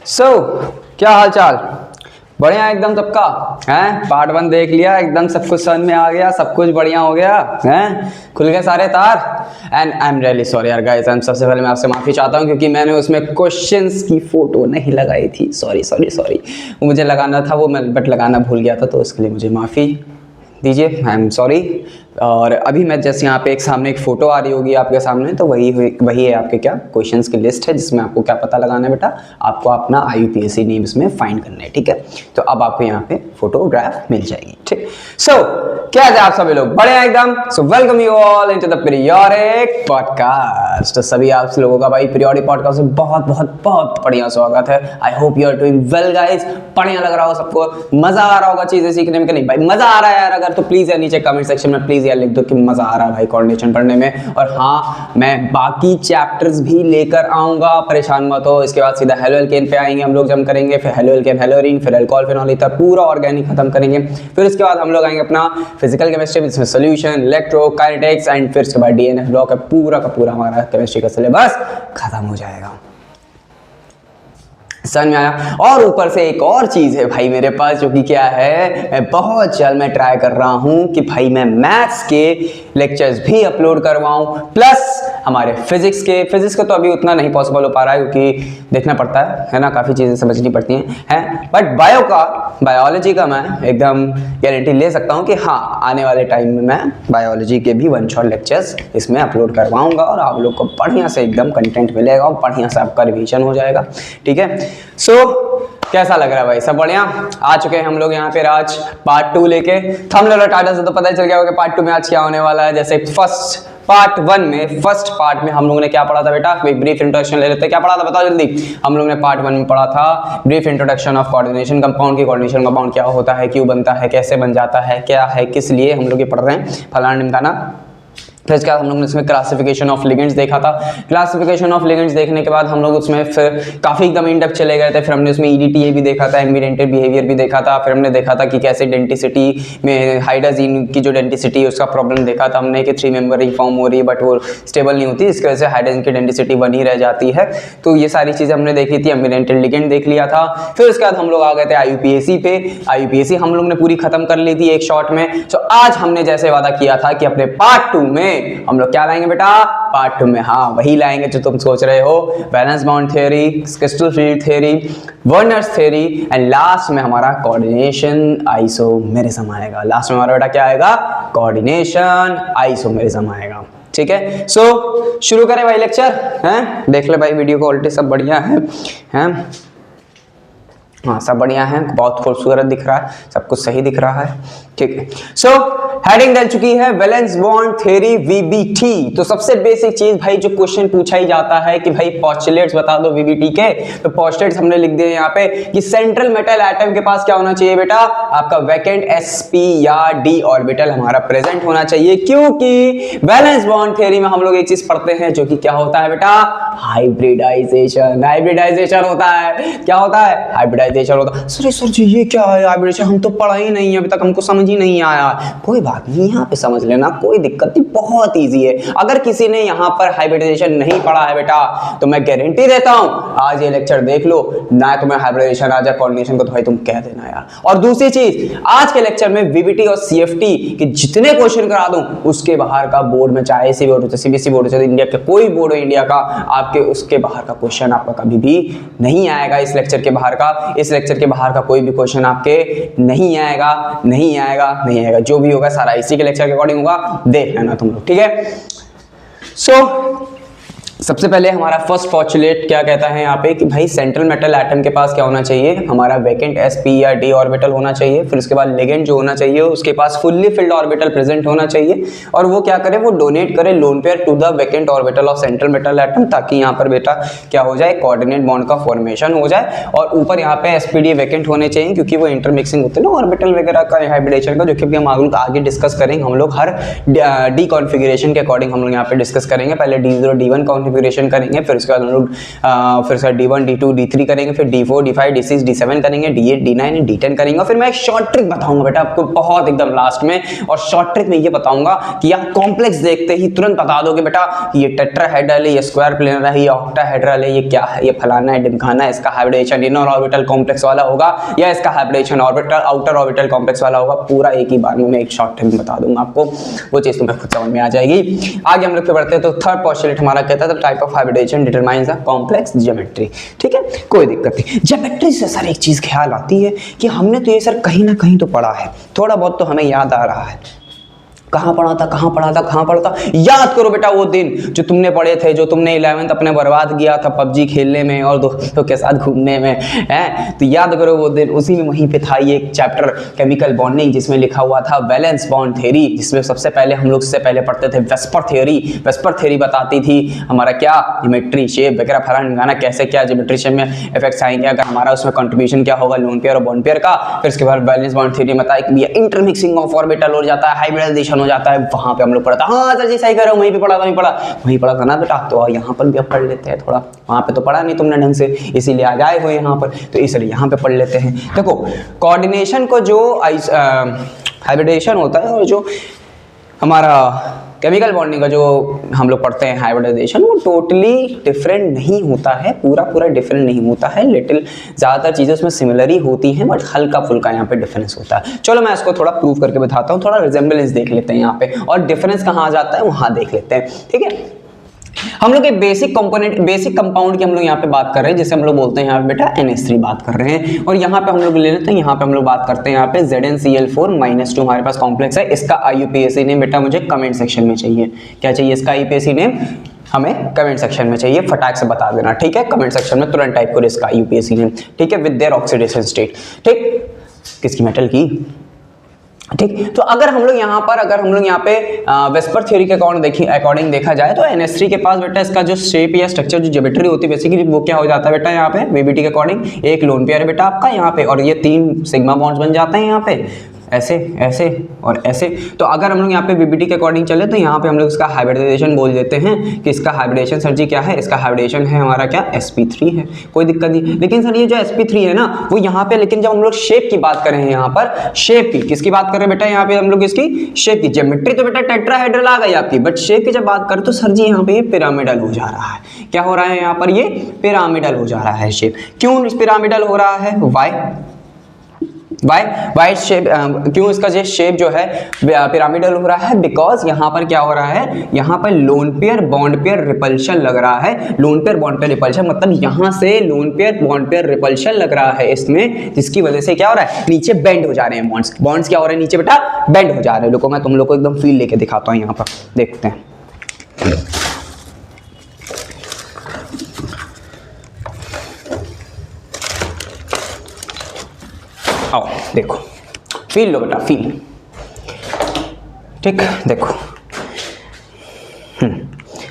क्या हाल चाल? बढ़िया एकदम सबका हैं। पार्ट 1 देख लिया, एकदम सब कुछ समझ में आ गया, सब कुछ बढ़िया हो गया हैं, खुल गए सारे तार। And I am really sorry यार गाइस, सबसे पहले मैं आपसे माफ़ी चाहता हूँ क्योंकि मैंने उसमें क्वेश्चंस की फ़ोटो नहीं लगाई थी। सॉरी मुझे लगाना था वो, मैं बट लगाना भूल गया था, तो उसके लिए मुझे माफ़ी दीजिए, आई एम सॉरी। और अभी मैं जैसे यहाँ पे सामने एक फ़ोटो आ रही होगी आपके सामने, तो वही है आपके क्या क्वेश्चंस की लिस्ट है, जिसमें आपको क्या पता लगाना है बेटा, आपको अपना IUPAC नेम इसमें फाइंड करना है, ठीक है। तो अब आपको यहाँ पे फोटोग्राफ मिल जाएगी, ठीक। क्या है आप सभी लोग बढ़िया एकदम। Welcome you all into the periodic podcast. तो सभी आप लोगों का भाई पीरियोडिक पॉडकास्ट में बहुत बहुत बहुत बढ़िया स्वागत है। I hope you are doing well guys. बढ़िया लग रहा हो सबको, मजा आ रहा होगा चीजें सीखने में कि नहीं भाई? मजा आ रहा है यार, अगर तो प्लीज यार नीचे कमेंट सेक्शन में प्लीज यार लिख दो कि मजा आ रहा है भाई कोऑर्डिनेशन पढ़ने में। और हाँ, मैं बाकी चैप्टर्स भी लेकर आऊंगा, परेशान मत हो। इसके बाद सीधा हेलो एल्केन पे आएंगे हम लोग, जम करेंगे, फिर हेलो एल्केन, हेलोरीन, फिर अल्कोहल फिनॉल ईथर, पूरा ऑर्गेनिक खत्म करेंगे। फिर इसके बाद हम लोग आएंगे अपना फिजिकल केमिस्ट्री, जिसमें सॉल्यूशन, इलेक्ट्रोकाइनेटिक्स एंड फिर इसके बाद DNF ब्लॉक है। पूरा का पूरा हमारा केमिस्ट्री का सिलेबस खत्म हो जाएगा। समझ में आया? और ऊपर से एक और चीज है भाई मेरे पास, जो कि क्या है, मैं बहुत जल्द मैं ट्राई कर रहा हूं कि भाई मैं मैथ्स के लेक्चर्स भी अपलोड करवाऊं, प्लस हमारे फिजिक्स का तो अभी उतना नहीं पॉसिबल हो पा रहा है क्योंकि देखना पड़ता है ना, काफी चीजें समझनी पड़ती हैं। बट बायोलॉजी का मैं एकदम गारंटी ले सकता हूं कि हाँ, आने वाले टाइम में मैं बायोलॉजी के भी 1 शॉट लेक्चर्स इसमें अपलोड करवाऊंगा और आप लोग को बढ़िया से एकदम कंटेंट मिलेगा और बढ़िया से आपका रिवीजन हो जाएगा, ठीक है। कैसा लग रहा है भाई? सब बढ़िया? आ चुके हैं हम लोग यहाँ पे आज पार्ट 2 लेके। थंबनेल और टाइटल से तो पता ही चल गया होगा पार्ट 2 में आज क्या होने वाला है। जैसे पार्ट 1 में, फर्स्ट पार्ट में हम लोगों ने क्या पढ़ा था बेटा? एक ब्रीफ इंट्रोडक्शन ले लेते हैं। क्या पढ़ा था बताओ जल्दी? हम लोग ने पार्ट 1 में पढ़ा था brief introduction of coordination compound की। कोऑर्डिनेशन कंपाउंड क्या होता है, क्यों बनता है, कैसे बन जाता है, क्या है, किस लिए हम लोग ये पढ़ रहे हैं, फलाना ढिमकाना। फिर इसके बाद हम लोग ने इसमें क्लासिफिकेशन ऑफ लिगेंड्स देखा था। क्लासिफिकेशन ऑफ लिगेंड्स देखने के बाद हम लोग उसमें फिर काफी एकदम इन डेप्थ चले गए थे। फिर हमने उसमें EDTA भी देखा था, एम्बिडेंटेड बिहेवियर भी देखा था। फिर हमने देखा था कि कैसे डेंटिसिटी में हाइड्राजीन की जो डेंटिसिटी है उसका प्रॉब्लम देखा था हमने, कि 3 मेंबर रिंग फॉर्म हो रही है बट वो स्टेबल नहीं होती, इसकी वजह से हाइड्राजीन की डेंटिसिटी बनी रह जाती है। तो ये सारी चीजें हमने देखी थी। एम्बिडेंटेड लिगेंड देख लिया था। फिर उसके बाद हम लोग आ गए थे IUPAC पे। IUPAC हम लोग ने पूरी खत्म कर ली थी एक शॉट में। तो आज हमने जैसे वादा किया था कि अपने पार्ट 2 में हम लोग क्या लाएंगे बेटा? पार्ट 2 में हाँ वही लाएंगे जो तुम सोच रहे हो, valence bond theory, crystal field theory, Werner's theory, and last में हमारा कोऑर्डिनेशन आइसोमेरिज्म आएगा। लास्ट में हमारा बेटा क्या आएगा? कोऑर्डिनेशन आइसोमेरिज्म आएगा, ठीक है। शुरू करें भाई लेक्चर, हैं? देख ले भाई वीडियो क्वालिटी सब बढ़िया है, हैं? हाँ सब बढ़िया है, बहुत खूबसूरत दिख रहा है, सब कुछ सही दिख रहा है, ठीक है। हेडिंग डल चुकी है वैलेंस बॉन्ड थ्योरी VBT। तो सबसे बेसिक चीज भाई जो क्वेश्चन पूछा ही जाता है कि भाई पोस्टुलेट्स बता दो VBT के। तो पोस्टुलेट्स हमने लिख दिए यहाँ पे कि सेंट्रल मेटल एटम के पास क्या होना चाहिए बेटा? आपका वैकेंट sp या d ऑर्बिटल हमारा प्रेजेंट होना चाहिए, क्योंकि वैलेंस बॉन्ड थ्योरी में हम लोग एक चीज पढ़ते हैं जो कि क्या होता है बेटा? हाइब्रिडाइजेशन होता है। क्या होता है? हाइब्रिडाइजेशन होता है। सर जी ये क्या है हाइब्रिडाइजेशन? हम तो पढ़ा ही नहीं है अभी तक, हमको समझ ही नहीं आया। कोई बात नहीं, यहाँ पे समझ लेना, कोई दिक्कत नहीं, बहुत इजी है। अगर किसी ने यहाँ पर हाइब्रिडाइजेशन नहीं पढ़ा है बेटा, तो मैं गारंटी देता हूँ आज ये लेक्चर देख लो ना, तुम्हें हाइब्रिडाइजेशन आ जाए कोऑर्डिनेशन को तो भाई तुम कह देना यार। और दूसरी चीज, आज के लेक्चर में VBT और CFT के जितने क्वेश्चन करा दूं उसके बाहर का बोर्ड में, चाहे ऐसी बोर्ड हो, CBSE बोर्ड हो, इंडिया का कोई बोर्ड हो इंडिया का, आपके उसके बाहर का क्वेश्चन आपका कभी भी नहीं आएगा। इस लेक्चर के बाहर का कोई भी क्वेश्चन आपके नहीं आएगा। जो भी होगा सारा इसी के लेक्चर के अकॉर्डिंग होगा, देख लेना तुम लोग, ठीक है। सबसे पहले हमारा फर्स्ट पोस्टुलेट क्या कहता है यहाँ पे कि भाई सेंट्रल मेटल एटम के पास क्या होना चाहिए? हमारा वैकेंट sp या d ऑर्बिटल होना चाहिए। फिर उसके बाद लिगेंड जो होना चाहिए उसके पास फुल्ली फिल्ड ऑर्बिटल प्रेजेंट होना चाहिए, और वो क्या करे? वो डोनेट करे lone pair to the vacant orbital of central metal atom, ताकि यहाँ पर बेटा क्या हो जाए? कोऑर्डिनेट बॉन्ड का फॉर्मेशन हो जाए। और ऊपर यहाँ पे sp-d वैकेंट होने चाहिए, क्योंकि वो इंटरमिक्सिंग होते हैं ना ऑर्बिटल वगैरह का, हाइब्रिडेशन का, जो कि हम आगे डिस्कस करेंगे। हम लोग हर डी कॉन्फिगरेशन के अकॉर्डिंग हम लोग यहाँ पे डिस्कस करेंगे। पहले D0 D1 कॉन्फिगरेशन कॉन्फ़िगरेशन करेंगे, फिर उसके बाद हम लोग फिर उसका D1 D2 D3 करेंगे, फिर D4 D5 D6 D7 करेंगे, D8 D9 D10 करेंगे। और फिर मैं एक शॉर्ट ट्रिक बताऊंगा बेटा आपको बहुत एकदम लास्ट में, और शॉर्ट ट्रिक में ये बताऊंगा कि आप कॉम्प्लेक्स देखते ही तुरंत बता दोगे बेटा ये टेट्राहेड्रल है, ये स्क्वायर प्लेनर है, ये ऑक्टाहेड्रल है, ये क्या है, ये फलाना है ढिमकाना है, इसका हाइब्रिडेशन इनर ऑर्बिटल कॉम्प्लेक्स वाला होगा या इसका hybridisation orbital outer orbital complex वाला होगा, पूरा एक ही बार में मैं एक शॉर्ट ट्रिक बता दूंगा आपको, वो चीज तुम्हें खुद समझ में आ जाएगी। आगे हम लोग क्या बढ़ते हैं तो थर्ड पोस्टुलेट हमारा कहता है type of hybridisation determines the complex geometry. ठीक है, कोई दिक्कत नहीं। ज्योमेट्री से सर एक चीज ख्याल आती है कि हमने तो ये सर कहीं ना कहीं तो पढ़ा है, थोड़ा बहुत तो हमें याद आ रहा है। कहाँ पढ़ा था, याद करो बेटा वो दिन जो तुमने पढ़े थे, जो तुमने 11th अपने बर्बाद किया था पबजी खेलने में और दोस्तों के साथ घूमने में, है तो याद करो वो दिन। उसी में वहीं पे था ये एक चैप्टर केमिकल बॉन्डिंग जिसमें लिखा हुआ था वैलेंस बॉन्ड थ्योरी, जिसमें सबसे पहले हम लोग उससे पहले पढ़ते थे वेस्पर थ्योरी। वेस्पर थ्योरी बताती थी हमारा क्या ज्योमेट्री शेप वगैरह फलाना गाना कैसे क्या ज्योमेट्री शेप में इफेक्ट्स आएंगे, अगर हमारा उसमें कंट्रीब्यूशन क्या होगा लोन पेयर और बॉन्ड पेयर का। फिर उसके बाद वैलेंस बॉन्ड थ्योरी बताया कि इंटरमिक्सिंग ऑफ ऑर्बिटल हो जाता है, हाइब्रिडाइजेशन हो जाता है, वहां पे हम लोग पढ़ा था। हाँ सर जी सही कह रहे हो, वहीं पे पढ़ा था ना बेटा, तो यहाँ पर भी अब पढ़ लेते हैं थोड़ा, वहां पे तो पढ़ा नहीं तुमने ढंग से इसीलिए आ जाए हो यहाँ पर, तो इसलिए यहाँ पे पढ़ लेते हैं। देखो कोऑर्डिनेशन को जो हाइब्रिडेशन होता है और जो हमारा केमिकल बॉन्डिंग का जो हम लोग पढ़ते हैं हाइब्रिडाइजेशन, वो टोटली डिफरेंट नहीं होता है, पूरा डिफरेंट नहीं होता है। लिटिल ज़्यादातर चीज़ें उसमें सिमिलर ही होती हैं, बट हल्का फुल्का यहाँ पे डिफरेंस होता है। चलो मैं इसको थोड़ा प्रूव करके बताता हूँ, थोड़ा रिजेंबलेंस देख लेते हैं यहाँ पे, और डिफरेंस कहाँ आ जाता है वहाँ देख लेते हैं। ठीक है, हम लोग एक बेसिक कंपोनेंट बेसिक कंपाउंड की हम लोग यहाँ पे बात कर रहे हैं, जिसे हम लोग बोलते हैं यहाँ पे बेटा NH3 बात कर रहे हैं। और यहाँ पे हम लोग ले लेते हैं, यहाँ पे हम लोग बात करते हैं यहाँ पे ZnCl4-2 हमारे पास कॉम्प्लेक्स है। इसका IUPAC नेम बेटा मुझे कमेंट सेक्शन में चाहिए। क्या चाहिए इसका IUPAC नेम? हमें कमेंट सेक्शन में चाहिए, फटाक से बता देना। ठीक है, कमेंट सेक्शन में तुरंत टाइप करो इसका IUPAC नेम। ठीक है, विद देयर ऑक्सीडेशन स्टेट। ठीक, किसकी? मेटल की। ठीक, तो अगर हम लोग यहाँ पे वेस्पर थ्योरी के अकॉर्डिंग देखा जाए तो NH3 के पास बेटा इसका जो शेप या स्ट्रक्चर जो ज्योमेट्री होती है बेसिकली वो क्या हो जाता है बेटा, यहाँ पे VBT के अकॉर्डिंग एक लोन पेयर है बेटा आपका यहाँ पे, और ये 3 सिग्मा बॉन्ड्स बन जाते हैं यहाँ पे, ऐसे ऐसे और ऐसे। तो अगर हम लोग यहाँ पे VBT के अकॉर्डिंग चले तो यहाँ पे हम लोग इसका हाइब्रिडाइजेशन बोल देते हैं कि इसका हाइब्रिडेशन सर जी क्या है, इसका हाइब्रिडेशन है हमारा क्या sp3 है, कोई दिक्कत नहीं। लेकिन सर ये जो sp3 है ना वो यहाँ पे, लेकिन जब हम लोग शेप की बात कर रहे हैं यहाँ पर, शेप की किसकी बात कर रहे हैं बेटा यहाँ पे हम लोग, इसकी शेप की। ज्योमेट्री तो बेटा टेट्राहेड्रल आ गई आपकी, बट शेप की जब बात करें तो सर जी यहाँ पे ये पिरामिडल हो जा रहा है। क्या हो रहा है यहाँ पर? ये पिरामिडल हो जा रहा है शेप। क्यों पिरामिडल हो रहा है? वाई शेप, क्यों इसका जो शेप जो है पिरामिडल हो रहा है? बिकॉज यहाँ पर क्या हो रहा है, यहाँ पर lone pair bond pair repulsion लग रहा है। Lone pair bond pair repulsion मतलब यहाँ से lone pair bond pair repulsion लग रहा है इसमें, जिसकी वजह से क्या हो रहा है, नीचे बेंड हो जा रहे हैं बॉन्ड्स क्या हो रहे हैं नीचे बेटा, बेंड हो जा रहे हैं। देखो मैं तुम लोग को एकदम फील लेके दिखाता हूँ, यहाँ पर देखते हैं। आओ देखो, फील लो बेटा, फील। ठीक, देखो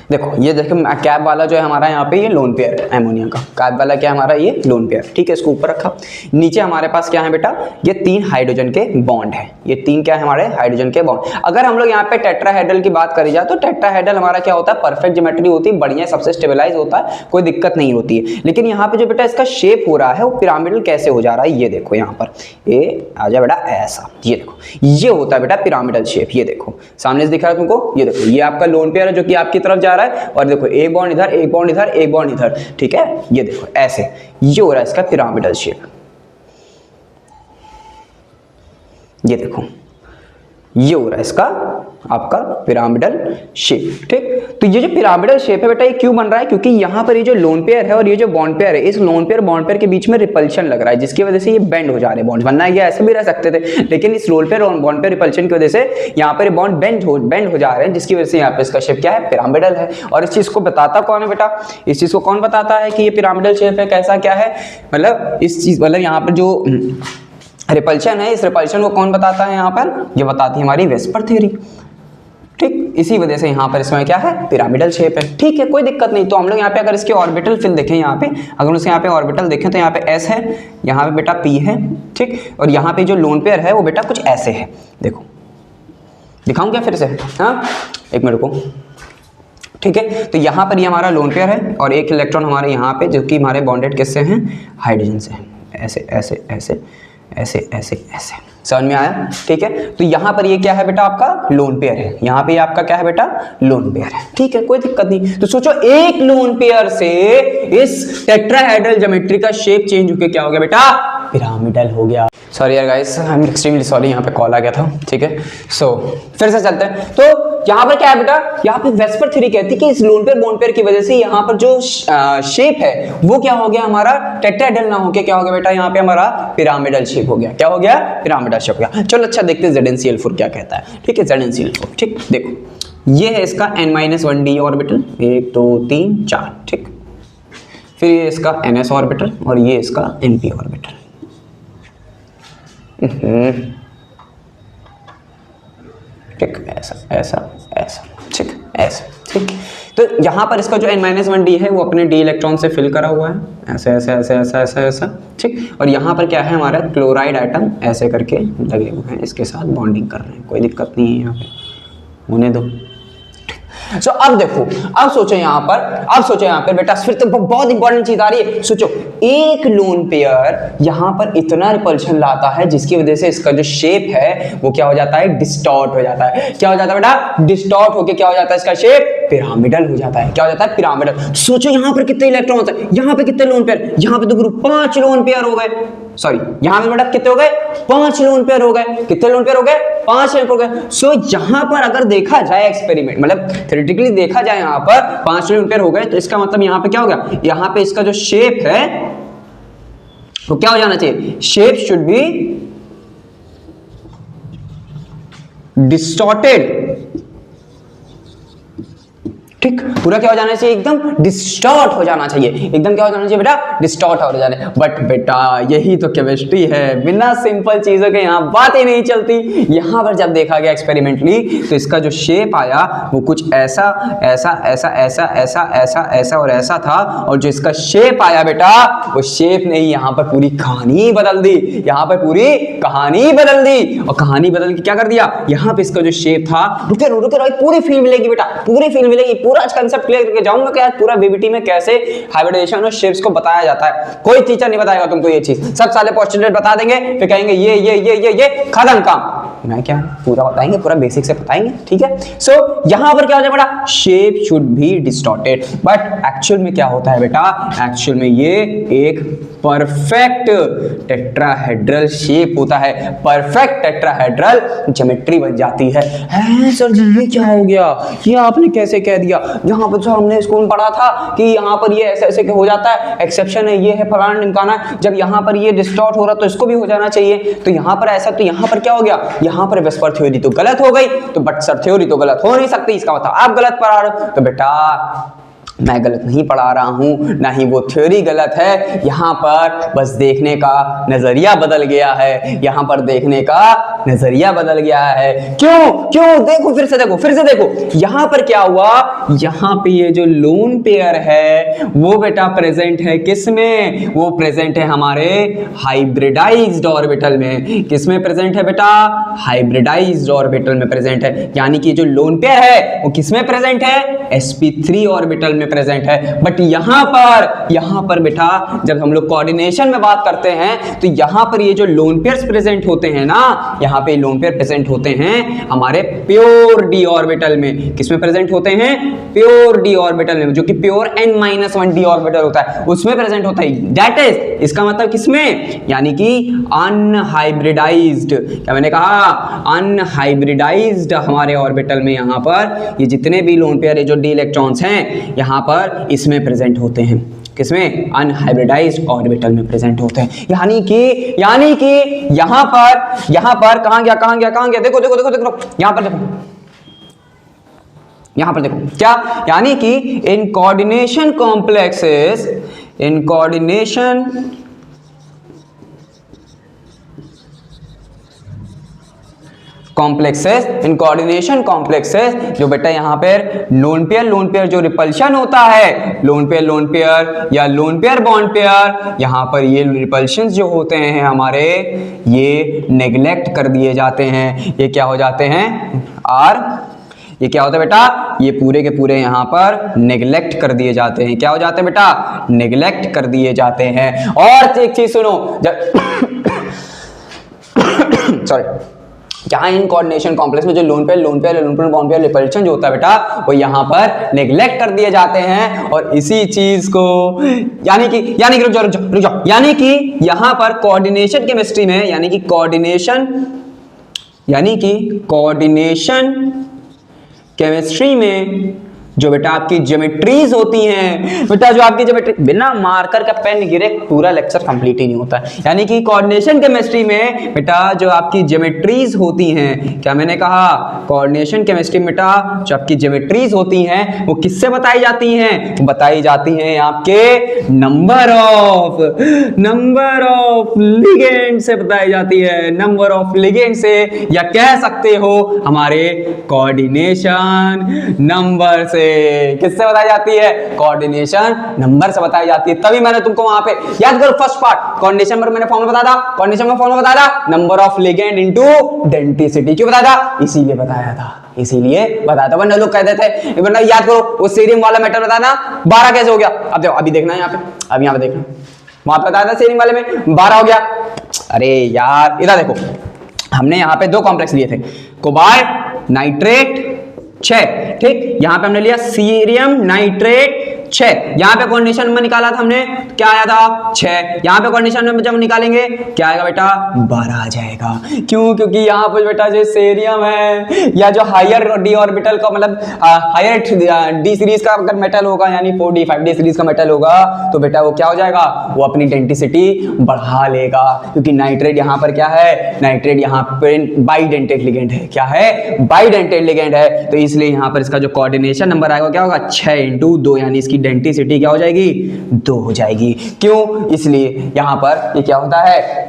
देखो ये देखो कैप वाला जो है हमारा यहाँ पे ये लोन पेयर है एमोनिया का, कैप वाला क्या हमारा ये लोन पेयर। ठीक है, इसको ऊपर रखा। नीचे हमारे पास क्या है बेटा, ये 3 हाइड्रोजन के बॉन्ड है, ये 3 क्या है हमारे हाइड्रोजन के बॉन्ड। अगर हम लोग यहाँ पे टेट्राहेड्रल की बात करी जाए तो टेट्राहेड्रल हमारा क्या होता है, परफेक्ट ज्योमेट्री होती है, बढ़िया सबसे स्टेबलाइज होता है, कोई दिक्कत नहीं होती है। लेकिन यहाँ पे जो बेटा इसका शेप हो रहा है वो पिरामिडल कैसे हो जा रहा है, ये देखो यहाँ पर, ये आ जाए बेटा ऐसा, ये देखो ये होता है बेटा पिरामिडल शेप। ये देखो सामने से दिख रहा है तुमको, ये देखो ये आपका लोन पेयर है जो कि आपकी तरफ जा रहा है, और देखो एक बॉन्ड इधर, एक बॉन्ड इधर, एक बॉन्ड इधर। ठीक है, ये देखो ऐसे, ये हो रहा है इसका पिरामिडल शेप। ये देखो ये हो रहा है इसका आपका पिरामिडल शेप। ठीक, तो ये जो पिरामिडल शेप है बेटा ये क्यों बन रहा है, क्योंकि यहाँ पर ये जो लोन पेयर है और ये जो बॉन्ड पेयर है, इस लोन पेयर बॉन्ड पेयर के बीच में रिपल्शन लग रहा है, जिसकी वजह से ये बेंड हो जा रहे हैं बॉन्ड। वरना ये ऐसे भी रह सकते थे, लेकिन इस लोन पेयर और बॉन्ड पेयर रिपल्शन की वजह से यहाँ पर बॉन्ड बेंड हो जा रहे हैं, जिसकी वजह से यहाँ पे इसका शेप क्या है, पिरामिडल है। और इस चीज को बताता कौन है बेटा, इस चीज को कौन बताता है कि ये पिरामिडल शेप है, कैसा क्या है, मतलब इस चीज मतलब यहाँ पर जो रिपल्शन है, इस रिपल्शन को कौन बताता है यहाँ पर, ये बताती है हमारी वेस्पर थ्योरी। ठीक, इसी वजह से यहाँ पर इसमें क्या है, पिरामिडल शेप है। ठीक है, कोई दिक्कत नहीं। तो हम लोग यहाँ पे अगर इसके ऑर्बिटल फिल देखें, यहाँ पे अगर उसके यहाँ पे ऑर्बिटल देखें तो यहाँ पे S है, यहाँ पे बेटा P है। ठीक, और यहाँ पे जो लोन पेयर है वो बेटा कुछ ऐसे है। देखो दिखाऊं क्या फिर से, हाँ एक मिनट को, ठीक है। तो यहाँ पर ये हमारा लोन पेयर है और एक इलेक्ट्रॉन हमारे यहाँ पे जो कि हमारे बॉन्डेड किससे हैं, हाइड्रोजन से, ऐसे ऐसे ऐसे ऐसे ऐसे ऐसे, समझ में आया? ठीक है। तो यहाँ पर ये क्या है बेटा, आपका लोन पेयर है, यहाँ पे आपका क्या है बेटा, लोन पेयर है। ठीक है, कोई दिक्कत नहीं। तो सोचो एक लोन पेयर से इस टेट्राहेड्रल ज्योमेट्री का शेप चेंज होकर क्या हो गया बेटा, पिरामिडल हो गया। सॉरी यार guys, I am extremely sorry, यहाँ पे कॉल आ गया था। ठीक है, सो फिर से चलते हैं। तो यहाँ पर क्या है बेटा, यहाँ पे वेस्पर थ्योरी कहती है कि इस लोन पेयर बॉन्ड पेयर की वजह से यहाँ पर जो शेप है वो क्या हो गया, हमारा टेट्राहेड्रल ना होके क्या हो गया बेटा, यहाँ पे हमारा पिरामिडल शेप हो गया। क्या हो गया, पिरामिडल शेप हो गया। चलो अच्छा देखते हैं ZnCl4 क्या कहता है। ठीक है, ZnCl4, ठीक, देखो ये है इसका N-1d ऑर्बिटल, 1 2 3 4, ठीक। फिर ये इसका NS ऑर्बिटल और ये इसका Np ऑर्बिटल। ठीक, ऐसा ऐसा ऐसा, ठीक, ऐसा, ठीक। तो यहाँ पर इसका जो N-1d है वो अपने d इलेक्ट्रॉन से फिल करा हुआ है, ऐसे ऐसे ऐसे ऐसा ऐसा ऐसा, ठीक। और यहाँ पर क्या है, हमारा क्लोराइड एटम ऐसे करके लगे हुए हैं, इसके साथ बॉन्डिंग कर रहे हैं, कोई दिक्कत नहीं है, यहाँ पे होने दो। सो अब देखो, अब सोचो यहाँ पर बेटा, फिर तो बहुत इंपॉर्टेंट चीज आ रही है। सोचो एक लोन पेयर यहाँ पर इतना रिपल्शन लाता है जिसकी वजह से इसका जो शेप है वो क्या हो जाता है, डिस्टॉर्ट हो जाता है। क्या हो जाता है बेटा, डिस्टॉर्ट होके क्या हो जाता है, इसका शेप पिरामिडल हो जाता है। क्या हो जाता है, पिरामिडल। सोचो यहाँ पर कितने इलेक्ट्रॉन होते हैं, यहाँ पे कितने लोन पेयर, यहाँ पे तो ग्रुप 5 लोन पेयर हो गए। सॉरी, यहाँ पे बेटा कितने हो गए, 5 लोन पेयर हो गए। कितने लोन पेयर हो गए, 5 लोन पेयर हो गए। सो यहाँ पर अगर देखा जाए एक्सपेरिमेंट, मतलब थ्योरेटिकली देखा जाए, यहाँ पर 5 लोन पेयर हो गए, तो इसका मतलब यहाँ पे क्या हो गया, यहाँ पे इसका जो शेप है वो क्या हो जाना चाहिए, शेप शुड बी डिस्टॉर्टेड। ठीक, पूरा क्या हो जाना चाहिए, एकदम डिस्टॉर्ट हो जाना चाहिए, एकदम क्या हो जाना चाहिए बेटा, डिस्टॉर्ट हो जाने। बट बेटा यही तो केमिस्ट्री है, बिना सिंपल चीजों के यहाँ बात ही नहीं चलती। यहाँ पर जब देखा गया एक्सपेरिमेंटली तो इसका जो शेप आया वो कुछ ऐसा ऐसा ऐसा ऐसा ऐसा ऐसा ऐसा और ऐसा था, और जो इसका शेप आया बेटा वो शेप ने ही यहाँ पर पूरी कहानी बदल दी, यहाँ पर पूरी कहानी बदल दी। और कहानी बदल के क्या कर दिया, यहाँ पे इसका जो शेप था, रुके रुके पूरी फील मिलेगी बेटा, पूरी फील मिलेगी, पूरा आज कंसेप्ट क्लियर करके जाऊंगा कि आज पूरा बीबीटी में कैसे हाइब्रिडाइजेशन और शेप्स को बताया जाता है। कोई टीचर नहीं बताएगा तुमको ये चीज, सब साले पोस्टुलेट बता देंगे, फिर कहेंगे ये खत्म काम। मैं क्या पूरा बताएंगे, पूरा बेसिक से बताएंगे। ठीक है, सो यहां पर क्या हो जाए बेटा, shape should be distorted. But actual में क्या होता है बेटा, एक्चुअल में ये एक परफेक्ट टेट्राहेड्रल शेप होता है, परफेक्ट टेट्राहेड्रल ज्योमेट्री बन जाती है। सर जी ये क्या हो गया, ये आपने कैसे कह दिया, यहाँ पर सर हमने स्कूल में पढ़ा था कि यहाँ पर ये ऐसे ऐसे हो जाता है, एक्सेप्शन है, ये है फलाना ढिमकाना, जब यहाँ पर ये डिस्टॉर्ट हो रहा तो इसको भी हो जाना चाहिए, तो यहाँ पर ऐसा, तो यहाँ पर क्या हो गया, यहाँ पर वेस्पर थ्योरी तो गलत हो गई। तो बट सर थ्योरी तो गलत हो नहीं सकती, इसका मतलब आप गलत पढ़ा रहे हो। तो बेटा मैं गलत नहीं पढ़ा रहा हूं, ना ही वो थ्योरी गलत है, यहाँ पर बस देखने का नजरिया बदल गया है, यहाँ पर देखने का नजरिया बदल गया है। क्यों देखो, फिर से देखो यहाँ पर क्या हुआ, यहाँ पे ये जो लोन पेयर है वो बेटा प्रेजेंट है किसमें, वो प्रेजेंट है हमारे हाइब्रिडाइज्ड ऑर्बिटल में। किसमें प्रेजेंट है बेटा, हाइब्रिडाइज्ड ऑर्बिटल में प्रेजेंट है। यानी कि जो लोन पेयर है वो किसमें प्रेजेंट है, sp3 ऑर्बिटल में प्रेजेंट है। बट यहाँ पर बेटा जब हम लोग कोऑर्डिनेशन में बात करते हैं तो यहाँ पर ये जो लोन पेयर्स प्रेजेंट होते हैं ना, यहाँ पे लोन पेयर प्रेजेंट होते हैं हमारे प्योर डी ऑर्बिटल में। किसमें प्रेजेंट होते हैं, प्योर डी ऑर्बिटल में, जो कि प्योर n-1d ऑर्बिटल होता है उसमें प्रेजेंट होता है। दैट इज, इसका मतलब किसमें, यानी कि अनहाइब्रिडाइज्ड, क्या मैंने कहा, अनहाइब्रिडाइज्ड हमारे ऑर्बिटल में यहाँ पर ये जितने भी लोन पेयर, जो डी इलेक्ट्रॉन्स हैं यहाँ पर इसमें प्रेजेंट होते हैं। किसमें, अनहाइब्रिडाइज्ड ऑर्बिटल में प्रेजेंट होते हैं। यानी कि यहाँ पर कहां गया, देखो यहाँ पर देखो क्या, यानी कि in coordination complexes, in coordination complexes जो बेटा यहाँ पर लोन पेयर जो रिपल्शन होता है, लोन पेयर या लोन पेयर बॉन्ड पेयर, यहाँ पर ये रिपल्शंस जो होते हैं हमारे, ये नेग्लेक्ट कर दिए जाते हैं। ये क्या हो जाते हैं, ये क्या होता है बेटा, ये पूरे के पूरे यहाँ पर नेग्लेक्ट कर दिए जाते हैं। क्या हो जाते हैं बेटा, नेग्लेक्ट कर दिए जाते हैं। और एक चीज सुनो, जब सॉरी, जहां इन कोऑर्डिनेशन कॉम्प्लेक्स में जो lone pair bond pair repulsion जो होता है बेटा, वो यहाँ पर नेग्लेक्ट कर दिए जाते हैं। और इसी चीज को यानी कि रुक जाओ, यानी कि यहाँ पर कोऑर्डिनेशन केमिस्ट्री में, यानी कि कोऑर्डिनेशन केमिस्ट्री में जो बेटा आपकी ज्योमेट्रीज होती हैं बेटा, जो आपकी ज्योमेट्री, बिना मार्कर का पेन गिरे पूरा लेक्चर कंप्लीट ही नहीं होता है। यानी कि कोऑर्डिनेशन केमिस्ट्री में बेटा जो आपकी ज्योमेट्रीज होती हैं, क्या मैंने कहा, कोऑर्डिनेशन केमिस्ट्री में बेटा जो आपकी ज्योमेट्रीज होती हैं वो किससे बताई जाती हैं, बताई जाती हैं आपके नंबर ऑफ लिगेंड से बताई जाती है, नंबर ऑफ लिगेंड से, या कह सकते हो हमारे कोऑर्डिनेशन नंबर से। किससे बताई जाती है, कोऑर्डिनेशन नंबर से बताई जाती है। तभी मैंने तुमको वहां पे याद करो, फर्स्ट पार्ट कोऑर्डिनेशन नंबर मैंने फॉर्मूला बताया था, कोऑर्डिनेशन में फॉर्मूला बताया था, number of ligand into density. क्यों बताया था, इसीलिए बताया था। वरना लोग कहते थे, वरना याद करो वो सीरियम वाला मेटल बताना 12 कैसे हो गया। अब देखो, अभी देखना है यहाँ पे, अब यहाँ पे देखना, वहां पे बताया था सीरियम वाले में 12 हो गया। अरे यार इधर देखो, हमने यहाँ पे 2 कॉम्प्लेक्स लिए थे, कोबाल्ट नाइट्रेट 6, ठीक, यहां पे हमने लिया सीरियम नाइट्रेट 6, यहां पे कोऑर्डिनेशन नंबर निकाला था हमने, क्या आया था 6, यहां पे कोऑर्डिनेशन नंबर जब निकालेंगे क्या आएगा बेटा, 12 आ जाएगा। क्यों, क्योंकि यहां पर बेटा जो सीरियम है या जो हायर डी ऑर्बिटल का मतलब हायर डी सीरीज का अगर मेटल होगा, यानी 4d 5d सीरीज का मेटल होगा, तो बेटा वो क्या हो जाएगा, वो अपनी डेंसिटी बढ़ा लेगा। क्योंकि नाइट्रेट यहां पर क्या है, नाइट्रेट यहां पर बाइडेंटेट लिगेंड है। क्या है, बाइडेंटेट लिगेंड है। तो इसलिए यहां पर इसका जो कोऑर्डिनेशन नंबर आएगा क्या होगा, 6 × 2, यानी इसकी डेंसिटी क्या हो जाएगी, 2 हो जाएगी। क्यों, इसलिए यहां पर ये क्या होता है,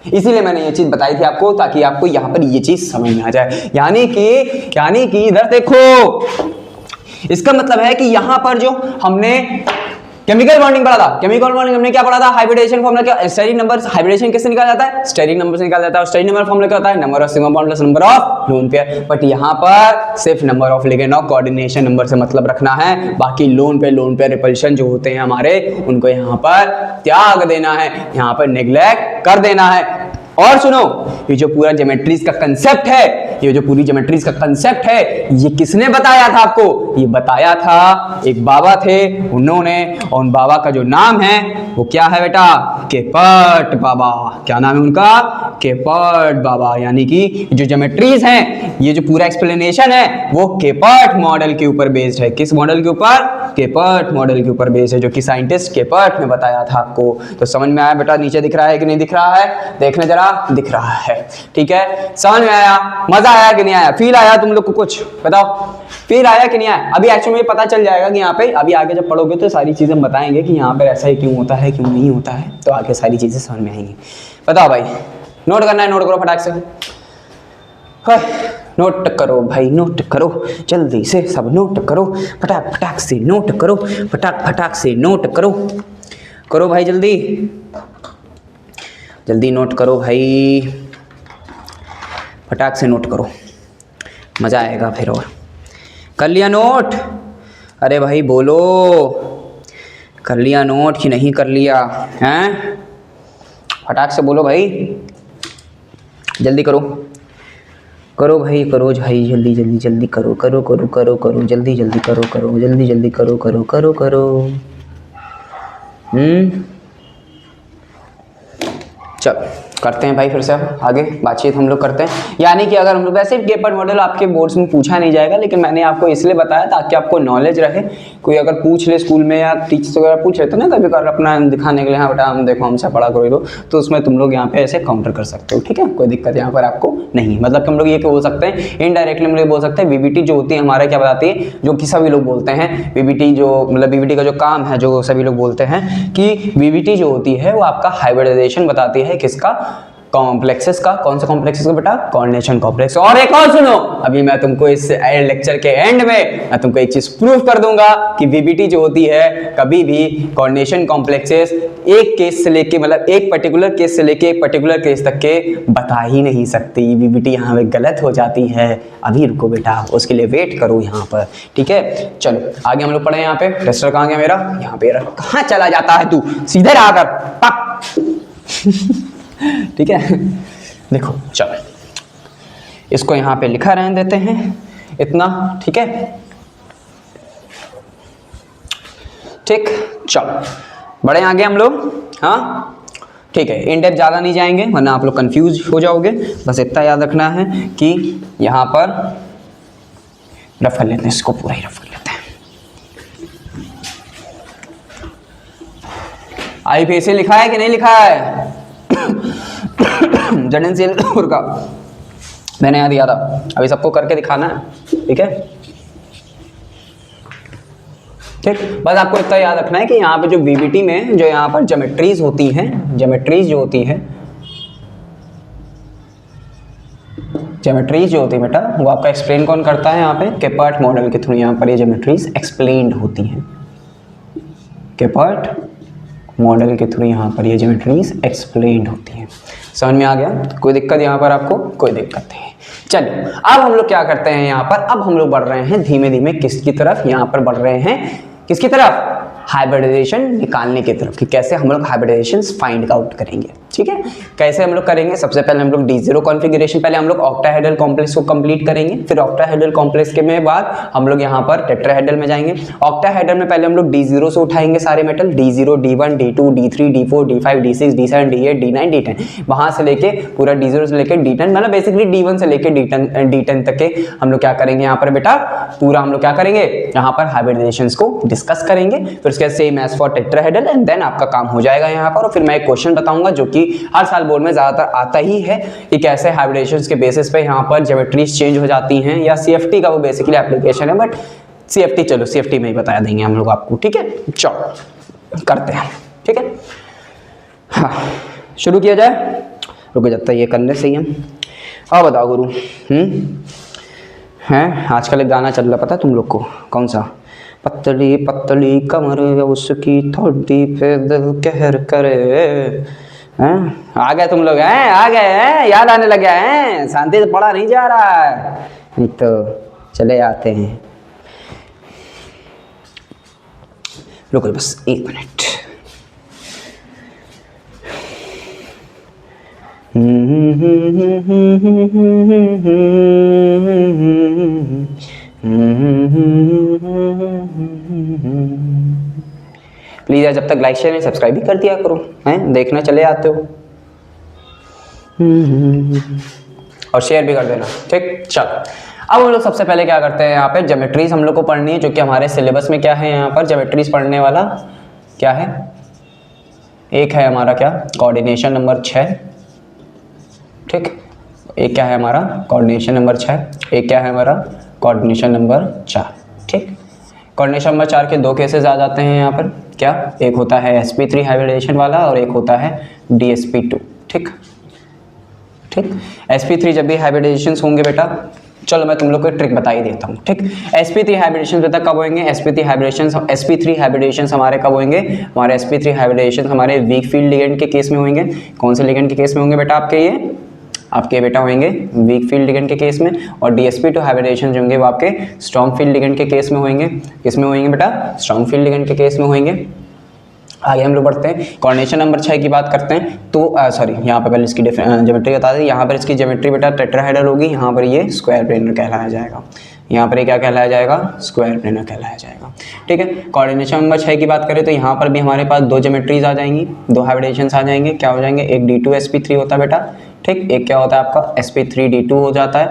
इसीलिए मैंने ये चीज बताई थी आपको, ताकि आपको यहां पर ये चीज समझ में आ जाए। यानी कि इधर देखो, इसका मतलब है कि यहां पर जो हमने केमिकल बॉन्डिंग पढ़ा था, केमिकल बॉन्डिंग हमने क्या पढ़ा था, हाइब्रिडेशन फॉर्मूला क्या, स्टेरिक नंबर, हाइब्रिडेशन कैसे निकाला जाता है, स्टेरिक नंबर से निकाला जाता है। और स्टेरिक नंबर फॉर्मूला क्या होता है, number of sigma bond plus number of lone pair. But यहाँ पर सिर्फ नंबर ऑफ लिगेंड और कोऑर्डिनेशन नंबर से मतलब रखना है, बाकी लोन पेयर रिपल्शन जो होते हैं हमारे, उनको यहाँ पर त्याग देना है, यहाँ पर नेग्लेक्ट कर देना है। और सुनो, ये जो पूरा ज्योमेट्रीज का कंसेप्ट है, ये जो पूरी ज्योमेट्रीज का कंसेप्ट है, ये किसने बताया था आपको, ये बताया था एक बाबा थे, उन्होंने, और उन बाबा का जो नाम है वो क्या है बेटा, केपर्ट बाबा। क्या नाम है उनका, केपर्ट बाबा। यानी कि जो ज्योमेट्रीज हैं, ये जो पूरा एक्सप्लेनेशन है वो केपर्ट मॉडल के ऊपर बेस्ड है। किस मॉडल के ऊपर, केपर्ट मॉडल के ऊपर बेस्ड है, जो कि साइंटिस्ट केपर्ट ने बताया था आपको। तो समझ में आया बेटा, नीचे दिख रहा है कि नहीं दिख रहा है, देखने जरा, दिख रहा है, ठीक है, समझ में आया, मजा आया कि नहीं आया, फील आया तुम लोग को, कुछ बताओ, फील आया कि नहीं आया। अभी एक्चुअली में पता चल जाएगा कि यहाँ पे, अभी आगे जब पढ़ोगे तो सारी चीजें बताएंगे कि यहाँ पे ऐसा ही क्यों होता है, क्यों नहीं होता है, तो आगे सारी चीजें समझ में आएंगी। बताओ भाई, नोट करना है, नोट करो फटाक से, नोट करो भाई, नोट करो जल्दी से, सब नोट करो, फटाक फटाक से नोट करो, फटाक फटाक से नोट करो, करो भाई जल्दी जल्दी नोट करो भाई, फटाक से नोट करो, मज़ा आएगा फिर। और कर लिया नोट, अरे भाई बोलो, कर लिया नोट कि नहीं कर लिया हैं, फटाक से बोलो भाई, जल्दी करो, करो भाई, करो भाई, जल्दी जल्दी जल्दी करो, करो करो करो करो, जल्दी जल्दी करो, करो जल्दी जल्दी करो, करो करो करो। चल करते हैं भाई, फिर से आगे बातचीत हम लोग करते हैं। यानी कि अगर हम लोग, वैसे केपर्ट मॉडल आपके बोर्ड्स में पूछा नहीं जाएगा, लेकिन मैंने आपको इसलिए बताया ताकि आपको नॉलेज रहे। कोई अगर पूछ ले स्कूल में, या टीचर्स वगैरह पूछ लेते ना कभी कभार अपना दिखाने के लिए, हाँ बेटा हम देखो हमसे पढ़ा करो, तो उसमें तुम लोग यहाँ पे ऐसे काउंटर कर सकते हो, ठीक है, कोई दिक्कत यहाँ पर आपको नहीं। मतलब कि हम लोग ये बोल सकते हैं, इनडायरेक्टली हम लोग बोल सकते हैं, वीबीटी जो होती है हमारा क्या बताती है, जो कि सभी लोग बोलते हैं वीबीटी, जो मतलब वीबीटी का जो काम है, जो सभी लोग बोलते हैं कि वीबीटी जो होती है वो आपका हाइब्रिडाइजेशन बताती है, किसका, कॉम्प्लेक्सेस का, कौन सा कॉम्प्लेक्सेस का बेटा, कोऑर्डिनेशन कॉम्प्लेक्स। और एक और सुनो, अभी मैं तुमको इस लेक्चर के एंड में मैं तुमको एक चीज प्रूव कर दूंगा कि वीबीटी जो होती है कभी भी कोऑर्डिनेशन कॉम्प्लेक्सेस एक केस से लेके मतलब एक पर्टिकुलर केस से लेके एक पर्टिकुलर केस तक के बता ही नहीं सकती। वीबीटी यहाँ पे गलत हो जाती है। अभी रुको बेटा, उसके लिए वेट करो यहाँ पर, ठीक है। चलो आगे हम लोग पढ़े। यहाँ पे टेस्टर कहाँ गया मेरा, यहाँ पे। कहाँ चला जाता है तू, सीधे आकर पक। ठीक है, देखो चलो इसको यहाँ पे लिखा रहने देते हैं इतना, ठीक है। ठीक, चलो बड़े आगे हम लोग, हाँ ठीक है। इन डेप्थ ज़्यादा नहीं जाएंगे वरना आप लोग कंफ्यूज हो जाओगे। बस इतना याद रखना है कि यहाँ पर रफ कर लेते हैं, इसको पूरा ही रफ कर लेते हैं। आई फिर से लिखा है कि नहीं लिखा है? जनरल का मैंने यहाँ दिया था, अभी सबको करके दिखाना है, ठीक है। ठीक, बस आपको इतना याद रखना है कि यहाँ पे जो वीबीटी में जो यहाँ पर ज्योमेट्रीज होती हैं, ज्योमेट्रीज जो होती है बेटा, वो आपका एक्सप्लेन कौन करता है यहाँ पे, केपर्ट मॉडल के थ्रू यहाँ पर ये ज्योमेट्रीज एक्सप्लेन्ड होती हैं। केपर्ट मॉडल के थ्रू यहाँ पर ये ज्योमेट्रीज एक्सप्लेन्ड होती हैं। समझ में आ गया? कोई दिक्कत यहाँ पर आपको? कोई दिक्कत नहीं। चलिए अब हम लोग क्या करते हैं यहाँ पर, अब हम लोग बढ़ रहे हैं धीमे धीमे किसकी तरफ, यहाँ पर बढ़ रहे हैं किसकी तरफ, हाइब्रिडाइजेशन निकालने की तरफ, कि कैसे हम लोग हाइब्रिडाइजेशन फाइंड आउट करेंगे। ठीक है, कैसे हम लोग करेंगे? सबसे पहले हम लोग D0 कॉन्फ़िगरेशन, पहले हम लोग ऑक्टाहेड्रल कॉम्प्लेक्स को कंप्लीट करेंगे, फिर ऑक्टाहेड्रल कॉम्प्लेक्स के में बाद हम लोग यहाँ पर टेट्राहेड्रल में जाएंगे। ऑक्टाहेड्रल में पहले हम लोग D0 से उठाएंगे सारे metal, D0, D1, D2, D3, D4, D5, D6, D7, D8, D9, D10, वहां से लेके पूरा D0 से लेके D10, मतलब बेसिकली D1 से लेके D10 तक के हम लोग क्या करेंगे यहाँ पर बेटा, पूरा हम लोग क्या करेंगे यहाँ पर हाइब्रिडाइजेशन को डिस्कस करेंगे। फिर उसके बाद same as for tetrahedral and then आपका काम हो जाएगा यहाँ पर। और फिर मैं एक क्वेश्चन बताऊंगा जो कि हर साल बोर्ड में ज्यादातर आता ही है कि कैसे हाइब्रिडेशन के बेसिस पे यहाँ पर ज्योमेट्रीज चेंज हो जाती हैं, या सीएफटी का वो बेसिकली एप्लीकेशन है, बट सीएफटी चलो सीएफटी में ही बता देंगे हम लोग आपको। ठीक है, चलो करते हैं। ठीक है, हाँ शुरू किया जाए। रुको जब तक ये करने से ही हम, अब बताओ गुरु, हैं आजकल एक गाना चल रहा, पता है तुम लोग को कौन सा? पतली पतली कमर उसकी थोड़ी पे दिल कहर करे। हैं आ गए तुम लोग, हैं आ गए हैं, याद आने लगे हैं, शांति से पढ़ा नहीं जा रहा है तो चले आते हैं। रुको बस एक मिनट। प्लीज यार जब तक लाइक शेयर सब्सक्राइब भी कर दिया करो, हैं देखना चले आते हो, और शेयर भी कर देना। ठीक, चलो अब हम लोग सबसे पहले क्या करते हैं, यहाँ पे ज्योमेट्रीज हम लोग को पढ़नी है, जो कि हमारे सिलेबस में क्या है, यहाँ पर ज्योमेट्रीज पढ़ने वाला क्या है, एक है हमारा क्या, कोऑर्डिनेशन नंबर 6। ठीक, एक क्या है हमारा कोऑर्डिनेशन नंबर 6, एक क्या है हमारा कोऑर्डिनेशन नंबर 4। ठीक, कोऑर्डिनेशन नंबर 4 के दो केसेस आ जाते हैं यहाँ पर, क्या, एक होता है sp3 हाइब्रिडेशन वाला और एक होता है dsp2। ठीक ठीक, sp3 जब भी हाइब्रिडेशन होंगे बेटा, चलो मैं तुम लोग को ट्रिक बता ही देता हूँ। ठीक, sp3 हाइब्रिडेशन बेटा कब होंगे, sp3 हाइब्रिडेशन हमारे कब होंगे, हमारे sp3 हाइब्रिडेशन हमारे वीक फील्ड लिगेंड के केस में होंगे। कौन से लिगेंड के केस में होंगे बेटा आपके बेटा होंगे वीक फील्ड लिगेंड के केस में, और dsp2 हाइब्रिडेशन जो होंगे वो आपके स्ट्रॉन्ग फील्ड लिगेंड के केस में होंगे। किसमें होंगे बेटा, स्ट्रॉन्ग फील्ड लिगेंड के केस में होंगे। आगे हम लोग बढ़ते हैं, कोऑर्डिनेशन नंबर 6 की बात करते हैं। तो सॉरी यहाँ पर पहले इसकी ज्योमेट्री बता दें। यहाँ पर इसकी ज्योमेट्री बेटा टेट्राहेड्रल होगी, यहाँ पर ये स्क्वायर प्लेनर कहलाया जाएगा, यहाँ पर ये क्या कहलाया जाएगा, स्क्वायर प्लेनर कहलाया जाएगा। ठीक है, कोऑर्डिनेशन नंबर 6 की बात करें तो यहाँ पर भी हमारे पास दो ज्योमेट्रीज आ जाएंगी, दो हाइब्रिडेशंस आ जाएंगे। क्या हो जाएंगे, एक D2 sp3 होता है बेटा, ठीक, एक क्या होता है आपका sp3 D2 हो जाता है।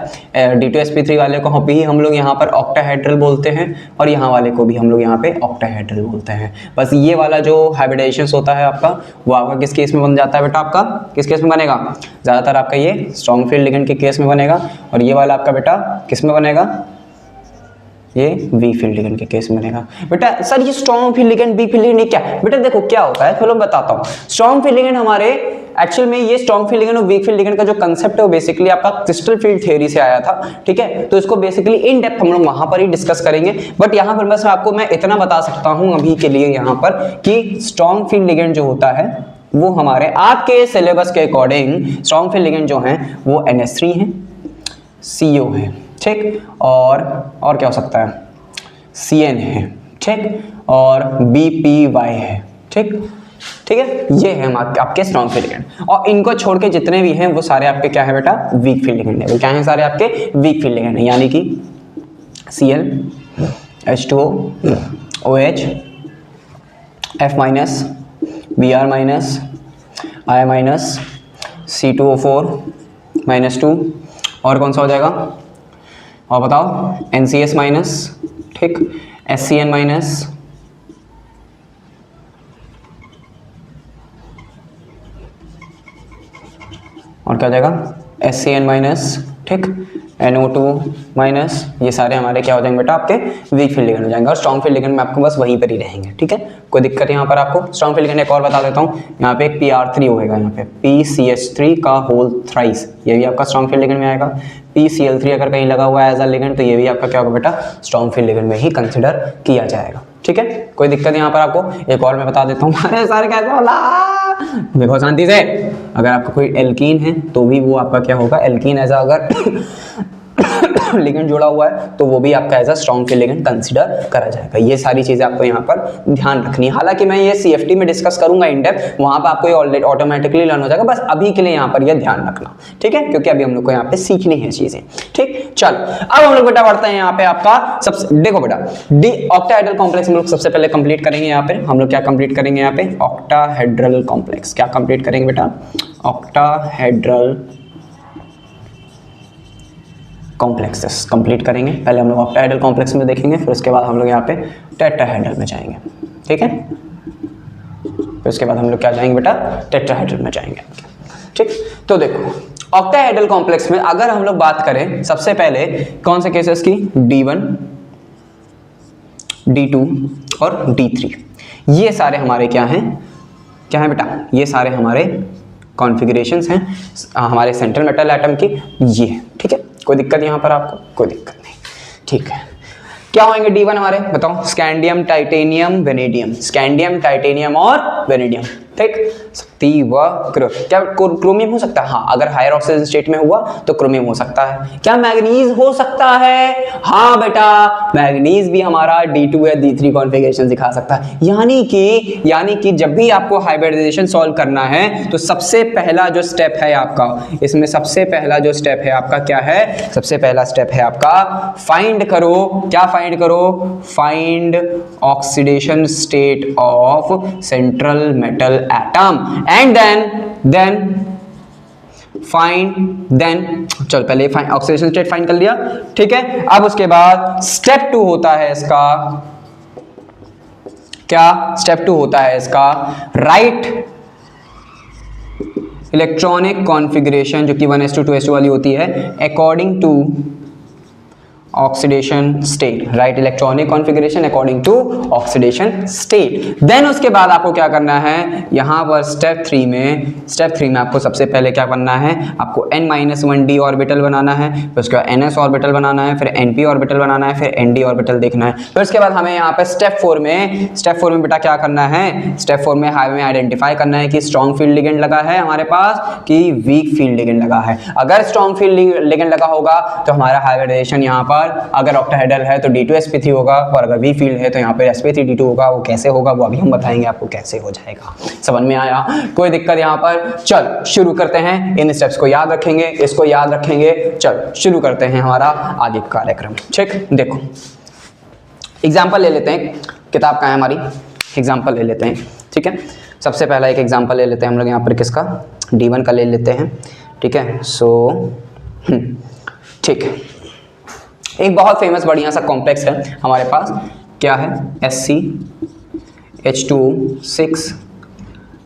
D2 sp3 वाले को भी हम लोग यहाँ पर ऑक्टाहेड्रल बोलते हैं, और यहाँ वाले को भी हम लोग यहाँ पे ऑक्टाहेड्रल बोलते हैं। बस ये वाला जो हाइब्रिडेशंस होता है आपका, वो आपका किस केस में बन जाता है बेटा, आपका किस केस में बनेगा, ज़्यादातर आपका ये स्ट्रॉन्ग फील्ड लिगेंड के केस में बनेगा, और ये वाला आपका बेटा किस में बनेगा, ये वीक फील्ड लिगेंड के केस में बनेगा। बेटा सर ये strong field ligand weak field ligand क्या बेटा, देखो क्या होता है, चलो बताता हूँ। स्ट्रॉन्ग फील्ड लिगेंड हमारे एक्चुअल में ये स्ट्रॉन्ग फील्ड लिगेंड और वीक फील्ड लिगेंड का जो कंसेप्ट है वो बेसिकली आपका क्रिस्टल फील्ड थ्योरी से आया था, ठीक है। तो इसको बेसिकली इन डेप्थ हम लोग वहां पर ही डिस्कस करेंगे, बट यहाँ पर बस आपको मैं इतना बता सकता हूँ अभी के लिए यहाँ पर कि स्ट्रॉन्ग फील्ड लिगेंड जो होता है वो हमारे आपके सिलेबस के अकॉर्डिंग स्ट्रॉन्ग फील्ड लिगेंड जो हैं वो NH3 है, CO है, ठीक, और क्या हो सकता है, CN है, ठीक, और BPY है, ठीक है। ये है आपके स्ट्रॉन्ग फील्ड लिगेंड, और इनको छोड़ के जितने भी हैं वो सारे आपके क्या है बेटा, वीक फील्ड लिगेंड है। वो क्या है, सारे आपके वीक फील्ड लिगेंड है, यानी कि Cl, H2O, OH, F-, Br-, I-, C2O4 -2, और कौन सा हो जाएगा, और बताओ, NCS-, ठीक, SCN-, और क्या हो जाएगा, SCN-, ठीक, NO2-, ये सारे हमारे क्या हो जाएंगे बेटा, आपके वीक फील्ड लिगेंड हो जाएंगे, और स्ट्रॉन्ग फील्ड लिगेंड में आपको बस वहीं पर ही रहेंगे, ठीक है। कोई दिक्कत यहाँ पर आपको, स्ट्रॉन्ग फील्ड लिगेंड एक और बता देता हूँ, यहाँ पे एक PR3 होगा, यहाँ पे PCH3 का होल थ्राइस, ये भी आपका स्ट्रॉन्ग फील्ड लिगेंड में आएगा। PCl3 अगर कहीं लगा हुआ है एज अ लिगेंड तो ये भी आपका क्या होगा बेटा, स्ट्रॉन्ग फील्ड लिगेंड में ही कंसिडर किया जाएगा, ठीक है। कोई दिक्कत यहाँ पर आपको, एक और मैं बता देता हूँ, अरे सर कैसे होला, देखो शांति से, अगर आपका कोई एल्कीन है तो भी वो आपका क्या होगा, एल्कीन एज अगर लिगेंड जुड़ा हुआ है तो वो भी आपका as a strong field ligand consider करा जाएगा। ये सारी चीजें आपको यहाँ पर ध्यान रखनी है, हालांकि मैं ये CFT में डिस्कस करूंगा इन डेप्थ, वहां पर आपको ये ऑटोमेटिकली लर्न हो जाएगा, बस अभी के लिए यहाँ पर ये ध्यान रखना, ठीक है, क्योंकि अभी हम लोग को यहाँ पे सीखनी है चीजें, ठीक। चलो अब हम लोग बेटा बढ़ते हैं यहाँ पे आपका सबसे, देखो बेटा ऑक्टाहेड्रल कॉम्प्लेक्स हम लोग सबसे पहले कंप्लीट करेंगे। यहाँ पे हम लोग क्या कंप्लीट करेंगे, यहाँ पे ऑक्टाहेड्रल कॉम्प्लेक्स क्या कंप्लीट करेंगे बेटा, ऑक्टाहेड्रल कॉम्प्लेक्सेस कंप्लीट करेंगे। पहले हम लोग ऑक्टाहेड्रल कॉम्प्लेक्स में देखेंगे, फिर उसके बाद हम लोग यहाँ पे टेट्राहेड्रल में जाएंगे, ठीक है। फिर उसके बाद हम लोग क्या जाएंगे बेटा, टेट्राहेड्रल में जाएंगे, ठीक। तो देखो ऑक्टाहेड्रल कॉम्प्लेक्स में अगर हम लोग बात करें सबसे पहले कौन से केसेस की, D1, D2 और D3, ये सारे हमारे क्या हैं बेटा, ये सारे हमारे कॉन्फ़िगरेशंस हैं हमारे सेंट्रल मेटल एटम की, ये, ठीक है। कोई दिक्कत यहाँ पर आपको, कोई दिक्कत नहीं, ठीक है। क्या होंगे D1 हमारे, बताओ, scandium, titanium, vanadium, scandium, titanium और वेनेडियम, ठीक। शक्ति व क्या क्रोमियम हो सकता है, हाँ, अगर हायर ऑक्सीजन स्टेट में हुआ तो क्रोमियम हो सकता है। क्या मैग्नीज हो सकता है, हाँ बेटा, मैग्नीज भी हमारा D2 या D3 कॉन्फ़िगरेशन दिखा सकता है। यानी कि जब भी आपको हाइब्रिडाइजेशन सॉल्व करना है तो सबसे पहला जो स्टेप है आपका, इसमें सबसे पहला जो स्टेप है आपका क्या है, सबसे पहला स्टेप है आपका फाइंड करो, क्या फाइंड करो, find oxidation state of central metal atom and then चल पहले ऑक्सीडेशन स्टेट फाइंड कर लिया, ठीक है। अब उसके बाद स्टेप 2 होता है इसका, क्या स्टेप 2 होता है इसका, राइट इलेक्ट्रॉनिक कॉन्फ़िगरेशन, जो कि 1s2 2s2 वाली होती है, according to oxidation state, right electronic configuration according to oxidation state. Then उसके बाद आपको क्या करना है, यहां पर स्टेप 3 में आपको सबसे पहले क्या करना है, आपको n-1d ऑर्बिटल बनाना है, फिर उसके बाद ns ऑर्बिटल बनाना है, फिर np ऑर्बिटल बनाना है, फिर nd ऑर्बिटल देखना है। फिर उसके बाद हमें यहाँ पे स्टेप 4 में बेटा क्या करना है, स्टेप 4 में हमें आइडेंटिफाई करना है कि स्ट्रॉन्ग फील्ड लिगेंड लगा है हमारे पास कि वीक फील्ड लिगेंड लगा है। अगर स्ट्रॉन्ग फील्ड लिगेंड लगा होगा तो हमारा हाइब्रिडाइजेशन यहाँ पर, अगर ऑक्टाहेड्रल है तो D2sp3 होगा, और अगर वी फील्ड है तो यहाँ पे sp3d2 होगा। वो कैसे होगा वो अभी हम बताएंगे आपको कैसे हो जाएगा, समझ में आया, कोई दिक्कत यहाँ पर। चल शुरू करते हैं, इन स्टेप्स को याद रखेंगे, इसको याद रखेंगे। चल शुरू करते हैं हमारा आगे कार्यक्रम, ठीक। देखो एग्जाम्पल ले लेते हैं, किताब कहाँ है हमारी, एग्जाम्पल ले लेते हैं, ठीक है। सबसे पहला एक एग्जाम्पल ले लेते हैं हम लोग यहाँ पर, किसका, D1 का ले लेते हैं, ठीक है। सो ठीक है, एक बहुत फेमस बढ़िया सा कॉम्प्लेक्स है हमारे पास, क्या है, SC H2O6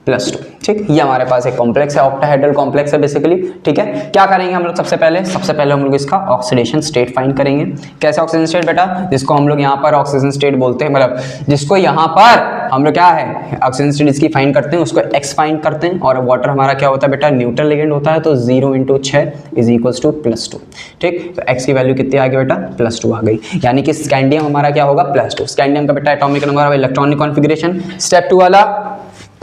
+2। ठीक, ये हमारे पास एक कॉम्प्लेक्स है, ऑक्टाहेड्रल कॉम्प्लेक्स है बेसिकली। ठीक है, क्या करेंगे हम लोग सबसे पहले हम लोग इसका ऑक्सीडेशन स्टेट फाइंड करेंगे। कैसे ऑक्सीजन स्टेट बेटा? जिसको हम लोग यहाँ पर ऑक्सीजन स्टेट बोलते हैं, मतलब जिसको यहाँ पर हम लोग क्या है ऑक्सीजन स्टेट इसकी फाइंड करते हैं, उसको x फाइंड करते हैं। और वाटर हमारा क्या होता है बेटा? न्यूट्रल लिगेंड होता है, तो 0 × 6 = +2। ठीक, तो x की वैल्यू कितनी आ गई बेटा? +2 आ गई, यानी कि स्कैंडियम हमारा क्या होगा? +2। स्कैंडियम का बेटा एटॉमिक नंबर और इलेक्ट्रॉनिक कॉन्फ़िगरेशन स्टेप 2 वाला।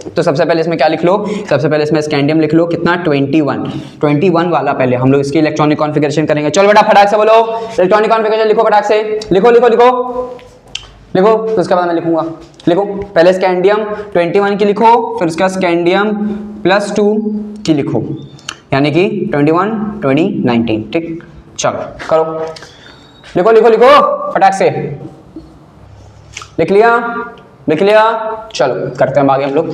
तो सबसे पहले इसमें क्या लिख लो? सबसे पहले इसमें स्कैंडियम लिख लो, कितना? 21 वाला पहले हम लोग इसकी इलेक्ट्रॉनिक कॉन्फ़िगरेशन करेंगे। चलो बेटा फटाक से बोलो, इलेक्ट्रॉनिक कॉन्फ़िगरेशन लिखो फटाक से, लिखो। तो उसके बाद मैं लिखूंगा, लिखो। पहले स्कैंडियम 21 की लिखो, फिर उसका स्कैंडियम +2 की लिखो, यानी कि 21 20 19। ठीक, चलो करो, लिखो फटाक से। लिख लिया। चलो करते हैं आगे हम लोग,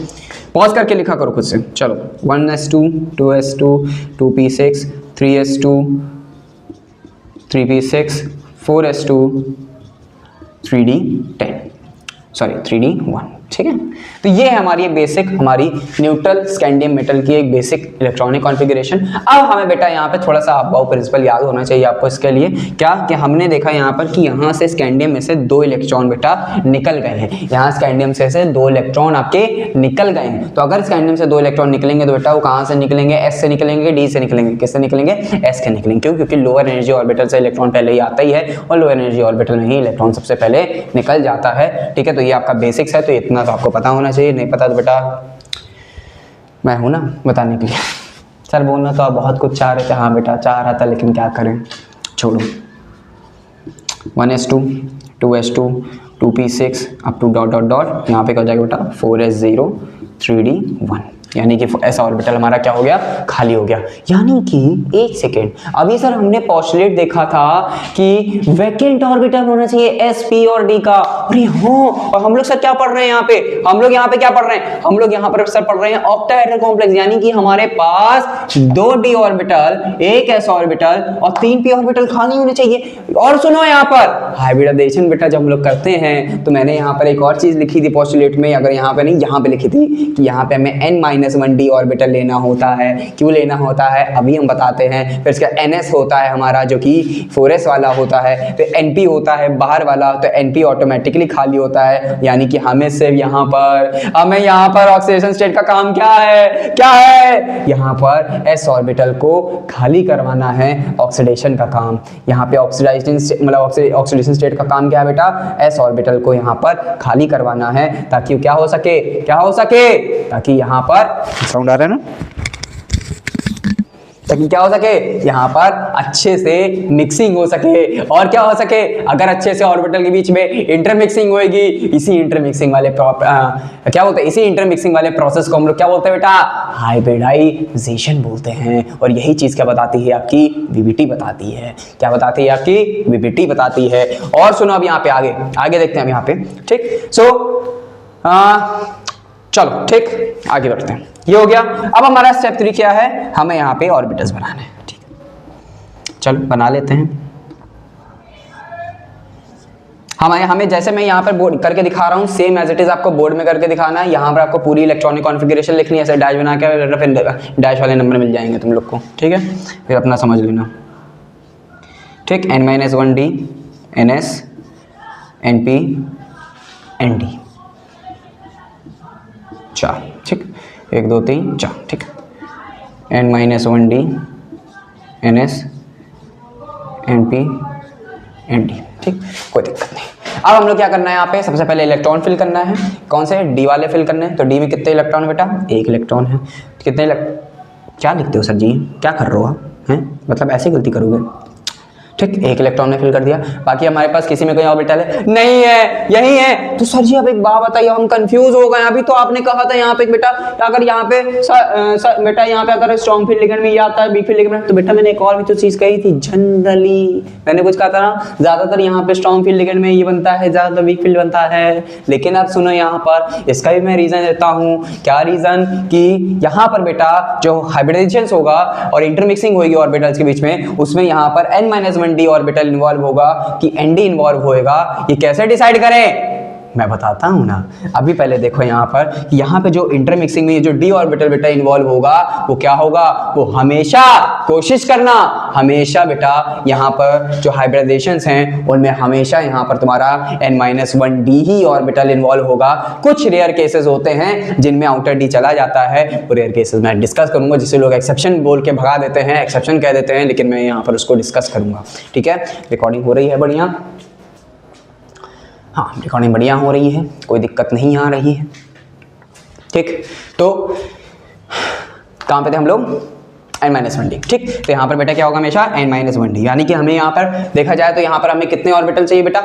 पॉज करके लिखा करो खुद से। चलो 1s2 2s2 2p6 3s2 3p6 4s2 3d10 sorry 3d1। ठीक है, तो ये है हमारी बेसिक, हमारी न्यूट्रल स्कैंडियम मेटल की एक बेसिक इलेक्ट्रॉनिक कॉन्फ़िगरेशन। अब हमें बेटा यहाँ पे थोड़ा सा अबाव प्रिंसिपल याद होना चाहिए आपको इसके लिए। क्या कि हमने देखा यहाँ पर कि यहाँ से स्कैंडियम में से 2 इलेक्ट्रॉन बेटा निकल गए हैं। यहाँ स्कैंडियम से 2 इलेक्ट्रॉन आपके निकल गए हैं। तो अगर स्कैंडियम से 2 इलेक्ट्रॉन निकलेंगे तो बेटा वो कहाँ से निकलेंगे? एस से निकलेंगे, डी से निकलेंगे, किससे निकलेंगे? एस के निकलेंगे। क्यों? क्योंकि लोअर एनर्जी ऑर्बिटल से इलेक्ट्रॉन पहले ही आता ही है और लोअर एनर्जी ऑर्बिटल में ही इलेक्ट्रॉन सबसे पहले निकल जाता है। ठीक है, तो ये आपका बेसिक्स है, तो इतना तो आपको पता होना चाहिए। नहीं पता तो बेटा मैं हूं ना बताने के लिए। सर बोलना तो आप बहुत कुछ चाह रहे थे, हाँ बेटा चाह रहा था, लेकिन क्या करें, छोड़ो। 1s2 2s2 2p6 up to ... यहाँ पे क्या हो जाएगा बेटा? 4s0 3d1, यानी कि ऐसा ऑर्बिटल हमारा क्या हो गया? खाली हो गया। यानी कि एक सेकेंड, अभी सर हमने पोस्टुलेट देखा था कि वैकेंट ऑर्बिटल होना चाहिए s p और d का। अरे हाँ, और हम लोग सर क्या पढ़ रहे हैं यहाँ पे? हम लोग यहाँ पे क्या पढ़ रहे हैं? हम लोग यहाँ पर सर पढ़ रहे हैं ऑक्टाहेड्रल कॉम्प्लेक्स, यानी कि हमारे पास 2 d ऑर्बिटल, 1 s ऑर्बिटल और 3 p ऑर्बिटल खाली होने चाहिए। और सुनो यहाँ पर हाइब्रिडाइजेशन बेटा जब हम लोग करते हैं तो मैंने यहाँ पर एक और चीज लिखी थी पोस्टुलेट में, अगर यहाँ पे नहीं यहाँ पे लिखी थी कि यहाँ पे हमें n-1d ऑर्बिटल लेना होता है। क्यों लेना होता है अभी हम बताते हैं। फिर इसका ns होता है हमारा जो कि 4s वाला होता है, फिर np होता है बाहर वाला, तो np ऑटोमेटिकली खाली होता है, यानी कि हमें सिर्फ यहाँ पर ऑक्सीडेशन स्टेट का काम क्या है? यहाँ पर s ऑर्बिटल को खाली करवाना है, ऑक्सीडेशन का काम। यहाँ पे ऑक्सीडेशन स्टेट का काम क्या है बेटा? s ऑर्बिटल को यहाँ पर खाली करवाना है, ताकि क्या हो सके? ताकि यहाँ पर साउंड आ रहा है ना, ताकि क्या हो सके? यहाँ पर अच्छे से मिक्सिंग हो सके। और क्या हो सके? अगर अच्छे से ऑर्बिटल के बीच में इंटरमिक्सिंग होएगी, इसी इंटरमिक्सिंग वाले प्रोसेस को हम लोग क्या बोलते हैं बेटा? हाइब्रिडाइजेशन बोलते हैं। और यही चीज क्या बताती है? आपकी वीबीटी बताती है। क्या बताती है? आपकी वीबीटी बताती है। और सुनो अब यहाँ पे आगे देखते हैं हम यहाँ पे। ठीक, चलो ठीक आगे बढ़ते हैं। ये हो गया। अब हमारा स्टेप 3 क्या है? हमें यहाँ पे ऑर्बिटल्स बनाने हैं। ठीक, चलो बना लेते हैं। हमें जैसे मैं यहाँ पर बोर्ड करके दिखा रहा हूँ, सेम एज इट इज आपको बोर्ड में करके दिखाना है। यहाँ पर आपको पूरी इलेक्ट्रॉनिक कॉन्फ़िगरेशन लिखनी है, ऐसे डैश बना के, फिर डैश वाले नंबर मिल जाएंगे तुम लोग को। ठीक है, फिर अपना समझ लेना। ठीक, n-1d ns np nd 4। ठीक, 1 2 3 4। ठीक, n-1d ns np nd। ठीक, कोई दिक्कत नहीं। अब हम लोग क्या करना है यहाँ पे? सबसे पहले इलेक्ट्रॉन फिल करना है। कौन से? डी वाले फिल करने हैं। तो डी में कितने इलेक्ट्रॉन बेटा? 1 इलेक्ट्रॉन है। कितने क्या लिखते हो सर जी? क्या कर रहे हो आप? हैं, मतलब ऐसे गलती करोगे? ठीक, 1 इलेक्ट्रॉन ने फिल कर दिया। बाकी हमारे पास किसी में कोई ऑर्बिटल है? नहीं है, यही है। तो सर जी अब एक बात बताइए, हम कंफ्यूज हो गए। अभी तो आपने कहा था यहाँ पे बेटा, अगर यहाँ पे बेटा यहाँ पे अगर स्ट्रॉन्ग फील्ड लिगेंड में ये आता है, वीक फील्ड लिगेंड में, तो बेटा मैंने एक और भी तो चीज कही थी। जनरली मैंने कुछ कहा था ना, ज्यादातर यहाँ पे स्ट्रॉन्ग फील्ड लिगेंड में ये बनता है, ज्यादातर वीक फील्ड बनता है। लेकिन अब सुनो यहाँ पर, इसका भी मैं रीजन देता हूँ। क्या रीजन? कि यहाँ पर बेटा जो हाइब्रिडाइजेशन होगा और इंटरमिक्सिंग होगी ऑर्बिटल्स के बीच में, उसमें यहाँ पर n-1d ऑर्बिटल इन्वॉल्व होगा कि nd इन्वॉल्व होएगा। ये कैसे डिसाइड करें? मैं बताता हूँ ना। अभी पहले देखो यहाँ पर, यहाँ पे जो इंटरमिक्सिंग में ये जो डी ऑर्बिटल बेटा इन्वॉल्व होगा वो क्या होगा, वो हमेशा कोशिश करना, हमेशा बेटा यहाँ पर जो हाइब्रिडाइजेशंस हैं उनमें हमेशा यहाँ पर तुम्हारा n-1 डी ही ऑर्बिटल इन्वॉल्व होगा। कुछ रेयर केसेस होते हैं जिनमें आउटर डी चला जाता है, वो रेयर केसेस मैं डिस्कस करूंगा, जिसे लोग एक्सेप्शन बोल के भगा देते हैं, एक्सेप्शन कह देते हैं, लेकिन मैं यहाँ पर उसको डिस्कस करूंगा। ठीक है, रिकॉर्डिंग हो रही है बढ़िया? हाँ, रिकॉर्डिंग बढ़िया हो रही है, कोई दिक्कत नहीं आ रही है। ठीक, तो कहाँ पे थे हम लोग? n-1 D. ठीक, तो यहाँ पर बेटा क्या होगा हमेशा n-1 डी, यानी कि हमें यहाँ पर देखा जाए तो यहाँ पर हमें कितने ऑर्बिटल चाहिए बेटा?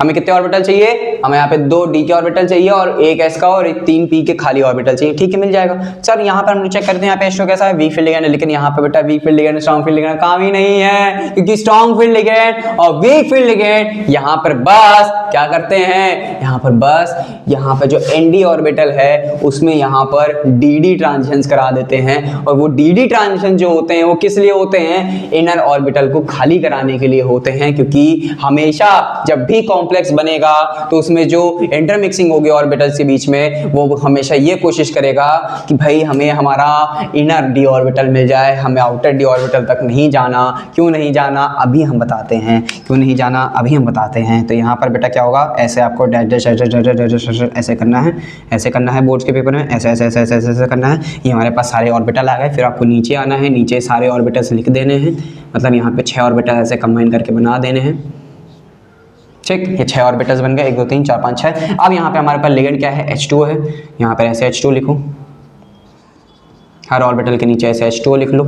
हमें कितने ऑर्बिटल चाहिए? हमें यहाँ पे 2 डी के ऑर्बिटल चाहिए और 1 s का और 3 p के खाली ऑर्बिटल चाहिए। ठीक है, मिल जाएगा। सर यहाँ पर हम चेक करते हैं यहाँ पे h2 कैसा है, वीक फील्ड लिगेंड है, लेकिन यहाँ पे बेटा week field ligand strong field ligand काम ही नहीं है, क्योंकि स्ट्रॉन्ग फील्ड लिगेंड और वीक फील्ड लिगेंड यहाँ पर बस क्या करते हैं, यहाँ पर बस यहाँ पर जो nd ऑर्बिटल है उसमें यहाँ पर dd ट्रांजिशंस करा देते हैं, और वो dd ट्रांजिशन जो होते हैं वो किस लिए होते हैं? इनर ऑर्बिटल को खाली कराने के लिए होते हैं, क्योंकि हमेशा जब भी कॉम्प्लेक्स बनेगा तो उसमें जो इंटरमिक्सिंग होगी ऑर्बिटल्स के बीच में, वो हमेशा ये कोशिश करेगा कि भाई हमें हमारा इनर डी ऑर्बिटल मिल जाए, हमें आउटर डी ऑर्बिटल तक नहीं जाना। क्यों नहीं जाना अभी हम बताते हैं, क्यों नहीं जाना अभी हम बताते हैं। तो यहाँ पर बेटा क्या होगा, ऐसे आपको ऐसे करना है, ऐसे करना है बोर्ड्स के पेपर में, ऐसे ऐसे ऐसे ऐसे ऐसे करना है। ये हमारे पास सारे ऑर्बिटल आ गए, फिर आपको नीचे आना है, नीचे सारे ऑर्बिटल्स लिख देने हैं, मतलब यहाँ पे 6 ऑर्बिटल ऐसे कंबाइन करके बना देने हैं। ठीक, ये 6 ऑर्बिटल्स बन गए, 1 2 3 4 5 6। अब यहाँ पे हमारे पास लिगेंड क्या है, H2 है, यहाँ पर ऐसे H2 लिखो, हर ऑर्बिटल के नीचे ऐसे H2 लिख लो।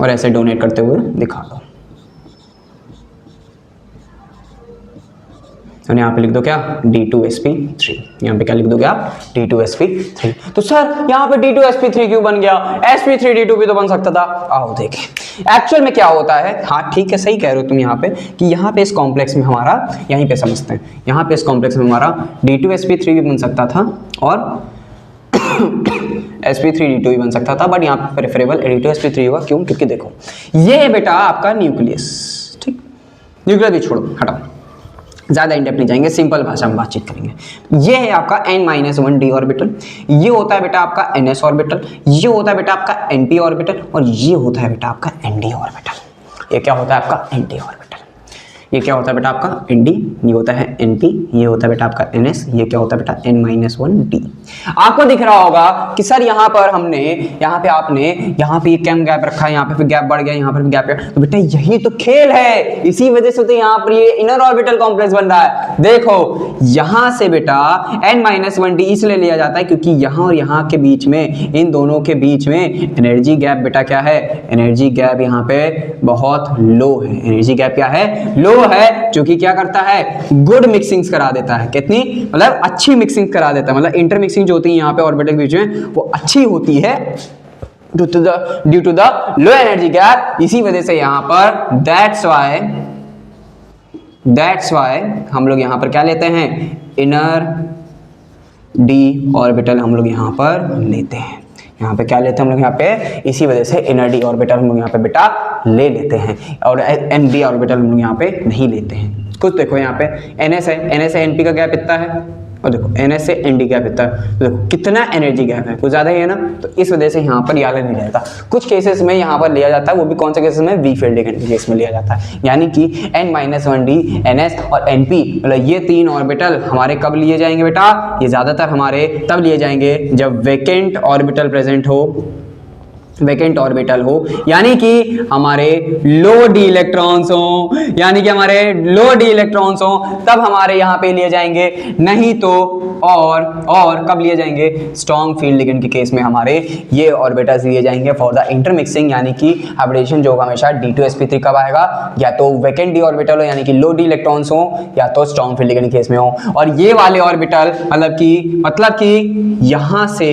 और ऐसे डोनेट करते हुए दिखा दो, और यहाँ पे लिख दो क्या, D2sp3। यहाँ पे क्या लिख दोगे आप, D2sp3। तो सर यहाँ पे D2sp3 क्यों बन गया, sp3d2 भी तो बन सकता था। आओ देखें एक्चुअल में क्या होता है। हाँ ठीक है, सही कह रहे हो तुम यहाँ पे, कि यहाँ पे इस कॉम्प्लेक्स में हमारा, यहीं पे समझते हैं, यहाँ पे इस कॉम्प्लेक्स में हमारा D2sp3 भी बन सकता था और sp3d2 भी बन सकता था, बट यहाँ पे प्रेफरेबल D2sp3 होगा। क्यों? क्योंकि देखो ये है बेटा आपका न्यूक्लियस। ठीक, न्यूक्लियस भी छोड़ो, हटाओ, ज़्यादा इंडेप्थ नहीं जाएंगे, सिंपल भाषा में बातचीत करेंगे। ये है आपका n-1 डी ऑर्बिटल, ये होता है बेटा आपका ns ऑर्बिटल, ये होता है बेटा आपका np ऑर्बिटल, और ये होता है बेटा आपका nd ऑर्बिटल। ये क्या होता है आपका nd ऑर्बिटल, ये क्या होता है बेटा आपका nd, ये होता है np, ये होता है बेटा आपका ns, ये क्या होता है बेटा n-1 d। आपको दिख रहा होगा कि सर यहाँ पर हमने, यहाँ पे आपने, यहाँ पे ये कैम गैप रखा है, यहाँ पे फिर गैप बढ़ गया, यहाँ पर भी गैप है, तो बेटा यही तो खेल है, इसी वजह से तो यहाँ पर ये इनर ऑर्बिटल कॉम्प्लेक्स बन रहा है। देखो यहाँ से बेटा n-1 d इसलिए लिया जाता है क्योंकि यहाँ और यहाँ के बीच में, इन दोनों के बीच में एनर्जी गैप बेटा क्या है, एनर्जी गैप यहाँ पे बहुत लो है। एनर्जी गैप क्या है, लो है, जो कि क्या करता है, गुड मिक्सिंग्स करा देता है। कितनी, मतलब अच्छी मिक्सिंग करा देता है, मतलब इंटरमिक्सिंग जो होती है यहाँ पे ऑर्बिटल के बीच में वो अच्छी होती है due to the low energy gap. इसी वजह से यहाँ पर दैट्स वाई हम लोग यहाँ पर क्या लेते हैं, इनर डी ऑर्बिटल हम लोग यहाँ पर लेते हैं। यहाँ पे क्या लेते हैं हम लोग, यहाँ पे इसी वजह से इनर डी ऑर्बिटल हम लोग यहाँ पे बेटा ले लेते हैं, और एन डी ऑर्बिटल हम लोग यहाँ पे नहीं लेते हैं। कुछ देखो यहाँ पे NS है, NS से NP का गैप इतना है, और देखो NS से ND गैप इतना है, तो देखो कितना एनर्जी गैप है, कुछ ज़्यादा ही है ना। तो इस वजह से यहाँ पर याद नहीं रहता। कुछ केसेस में यहाँ पर लिया जाता है, वो भी कौन से केसेस में, वीक फील्ड लिगेंड के केस में लिया जाता है, यानी कि n-1 d, NS और NP, मतलब ये 3 ऑर्बिटल हमारे कब लिए जाएंगे बेटा, ये ज़्यादातर हमारे तब लिए जाएंगे जब वैकेंट ऑर्बिटल प्रेजेंट हो, वैकेंट ऑर्बिटल हो, यानी कि हमारे लो डी इलेक्ट्रॉन्स हो, यानी कि हमारे लो डी इलेक्ट्रॉन्स हो, तब हमारे यहाँ पे लिए जाएंगे। नहीं तो और कब लिए जाएंगे, स्ट्रॉन्ग फील्ड लिगेंड के केस में हमारे ये ऑर्बिटल्स लिए जाएंगे फॉर द इंटरमिक्सिंग, यानी कि हाइब्रिडेशन जो होगा हमेशा D2sp3 कब आएगा, या तो वैकेंट डी ऑर्बिटल हो, यानी कि लो डी इलेक्ट्रॉन्स हो, या तो स्ट्रॉन्ग फील्ड लिगेंड के केस में हो। और ये वाले ऑर्बिटल मतलब कि यहाँ से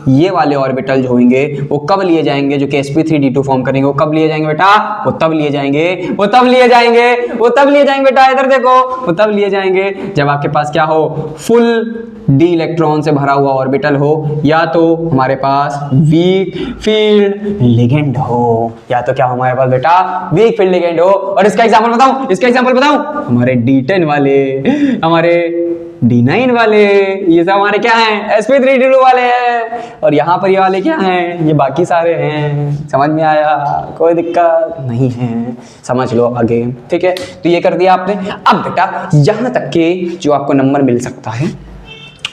ये वाले ऑर्बिटल जो होंगे वो कब लिए लिए जाएंगे जो कि sp3d2 फॉर्म करेंगे। वो कब लिए जाएंगे बेटा? वो तब लिए जाएंगे, वो तब लिए जाएंगे, वो तब लिए जाएंगे बेटा, इधर देखो, वो तब लिए जाएंगे जब आपके पास क्या हो, फुल d इलेक्ट्रॉन से भरा हुआ ऑर्बिटल हो, या तो हमारे पास वीक फील्ड लिगेंड हो, या तो क्या हमारे पास बेटा वीक फील्ड लिगेंड हो। और इसका एग्जांपल बताऊं, इसका एग्जांपल बताऊं, हमारे d10 वाले, हमारे d9 वाले, ये सब हमारे क्या हैं, sp3d2 वाले हैं। और यहाँ पर ये वाले क्या हैं, ये बाकी सारे हैं। समझ में आया? कोई दिक्कत नहीं है, समझ लो आगे। ठीक है, तो ये कर दिया आपने। अब बेटा यहाँ तक के जो आपको नंबर मिल सकता है,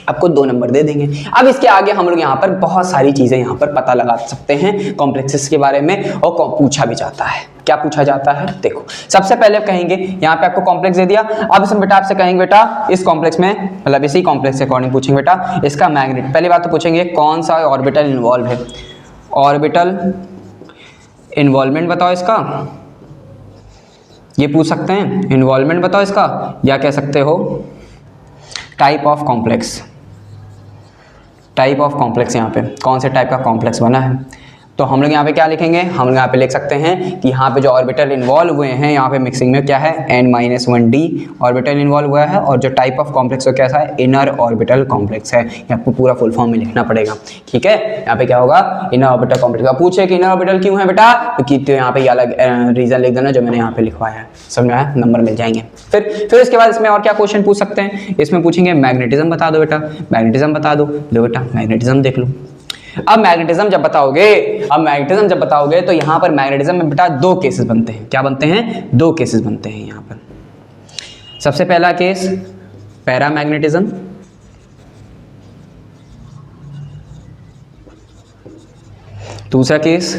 आपको 2 नंबर दे देंगे। अब इसके आगे हम लोग यहाँ पर बहुत सारी चीजें यहाँ पर पता लगा सकते हैं कॉम्प्लेक्सेस के बारे में, और पूछा भी जाता है। क्या पूछा जाता है? देखो, सबसे पहले कहेंगे यहाँ पे आपको कॉम्प्लेक्स दे दिया। अब इसमें बेटा आपसे कहेंगे बेटा इस कॉम्प्लेक्स में, मतलब इसी कॉम्प्लेक्स के अकॉर्डिंग पूछेंगे बेटा इसका मैग्नेट। पहली बात तो पूछेंगे कौन सा ऑर्बिटल इन्वॉल्व है, ऑर्बिटल इन्वॉल्वमेंट बताओ इसका, ये पूछ सकते हैं, इन्वॉल्वमेंट बताओ इसका, या कह सकते हो type of complex. Type of complex, यहाँ पे कौन से टाइप का कॉम्प्लेक्स बना है। तो हम लोग यहाँ पे क्या लिखेंगे, हम लोग यहाँ पे लिख सकते हैं कि यहाँ पे जो ऑर्बिटल इन्वॉल्व हुए हैं यहाँ पे मिक्सिंग में क्या है, n-1d ऑर्बिटल इन्वॉल्व हुआ है। और जो टाइप ऑफ कॉम्प्लेक्स वो कैसा है, इनर ऑर्बिटल कॉम्प्लेक्स है। ये आपको पूरा फुल फॉर्म में लिखना पड़ेगा। ठीक है, यहाँ पे क्या होगा, इनर ऑर्बिटल कॉम्प्लेक्स। पूछे कि इनर ऑर्बिटल क्यों है बेटा, तो यहाँ पे अलग रीजन लिख देना जो मैंने यहाँ पे लिखवाया है, समझ में आया, नंबर मिल जाएंगे। फिर इसके बाद इसमें और क्या क्वेश्चन पूछ सकते हैं, इसमें पूछेंगे मैग्नेटिज्म बता दो बेटा, मैग्नेटिज्म बता दो। लो बेटा मैग्नेटिज्म देख लो। अब मैग्नेटिज्म जब बताओगे, तो यहाँ पर मैग्नेटिज्म में बेटा 2 केसेस बनते हैं। क्या बनते हैं? 2 केसेस बनते हैं यहाँ पर। सबसे पहला केस पैरामैग्नेटिज्म, दूसरा केस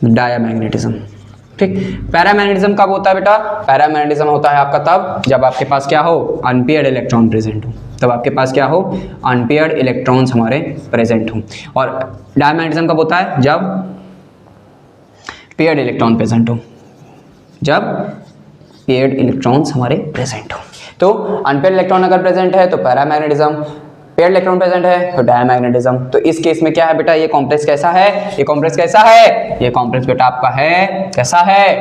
डायामैग्नेटिज्म। ठीक, पैरामैग्नेटिज्म कब होता है बेटा? पैरामैग्नेटिज्म होता है आपका तब जब आपके पास क्या हो, अनपेयर्ड इलेक्ट्रॉन प्रेजेंट हो, तब आपके पास क्या हो, अनपेयर्ड इलेक्ट्रॉन्स हमारे प्रेजेंट हो। और डायमैग्नेटिज्म कब होता है? जब पेयर्ड इलेक्ट्रॉन प्रेजेंट हो, जब पेयर्ड इलेक्ट्रॉन्स हमारे प्रेजेंट हो। तो अनपेयर्ड इलेक्ट्रॉन अगर प्रेजेंट है तो पैरामैग्नेटिज्म, पेयर्ड इलेक्ट्रॉन प्रेजेंट है तो डायमैग्नेटिज्म। तो इस केस में क्या है बेटा, ये कॉम्प्लेक्स कैसा है, ये कॉम्प्लेक्स कैसा है, ये कॉम्प्लेक्स बेटा आपका है कैसा है।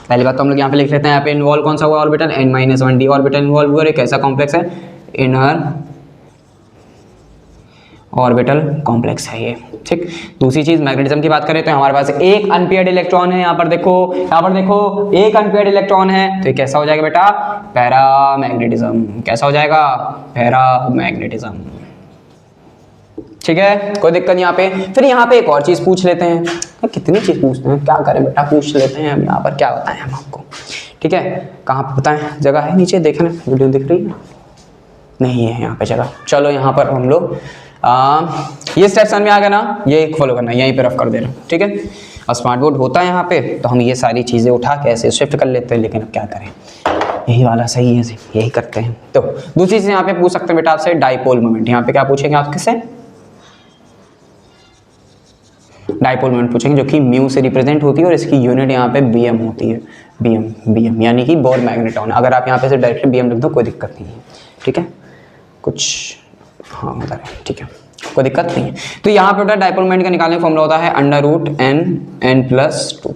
पहली बात तो हम लोग यहाँ पे लिख लेते हैं, यहाँ पे इन्वॉल्व कौन सा हुआ ऑर्बिटल, n-1d ऑर्बिटल इन्वॉल्व हुआ, कैसा कॉम्प्लेक्स है, इनर ऑर्बिटल कॉम्प्लेक्स है ये। ठीक, दूसरी चीज मैग्नेटिज्म की बात करें तो हमारे पास एक अनपेयर्ड इलेक्ट्रॉन है, यहाँ पर देखो एक अनपेयर्ड इलेक्ट्रॉन है, तो ये कैसा हो जाएगा बेटा, पैरामैग्नेटिज्म। कैसा हो जाएगा, पैरामैग्नेटिज्म। ठीक है, कोई दिक्कत यहाँ पे। फिर यहाँ पे एक और चीज पूछ लेते हैं, कितनी चीज पूछते हैं, क्या करें बेटा, पूछ लेते हैं। हम यहाँ पर क्या बताएं हम आपको, ठीक है, कहाँ पे बताएं, जगह है नीचे, देखना वीडियो दिख रही है, नहीं है यहाँ पे जगह। चलो यहाँ पर हम लोग ये स्टेप समझ में आ गया ना, ये फॉलो करना, यहीं पे रफ कर दे रहा हूँ। ठीक है, और स्मार्ट बोर्ड होता है यहाँ पे तो हम ये सारी चीज़ें उठा के ऐसे शिफ्ट कर लेते हैं, लेकिन अब क्या करें, यही वाला सही है, यही करते हैं। तो दूसरी चीज़ यहाँ पे पूछ सकते हैं बेटा आपसे, डाइपोल मोमेंट। यहाँ पे क्या पूछेंगे आप किससे, डाइपोल मोमेंट पूछेंगे, जो कि म्यू से रिप्रेजेंट होती है और इसकी यूनिट यहाँ पे बीएम होती है, बीएम यानी कि बोर मैग्नेटॉन। अगर आप यहाँ पे से डायरेक्टली बीएम लिख दो कोई दिक्कत नहीं है। ठीक है, कुछ हाँ होता है, ठीक है, कोई दिक्कत नहीं है। तो यहाँ पे डाइपोल मोमेंट का निकालने का फॉर्मूला होता है √n+2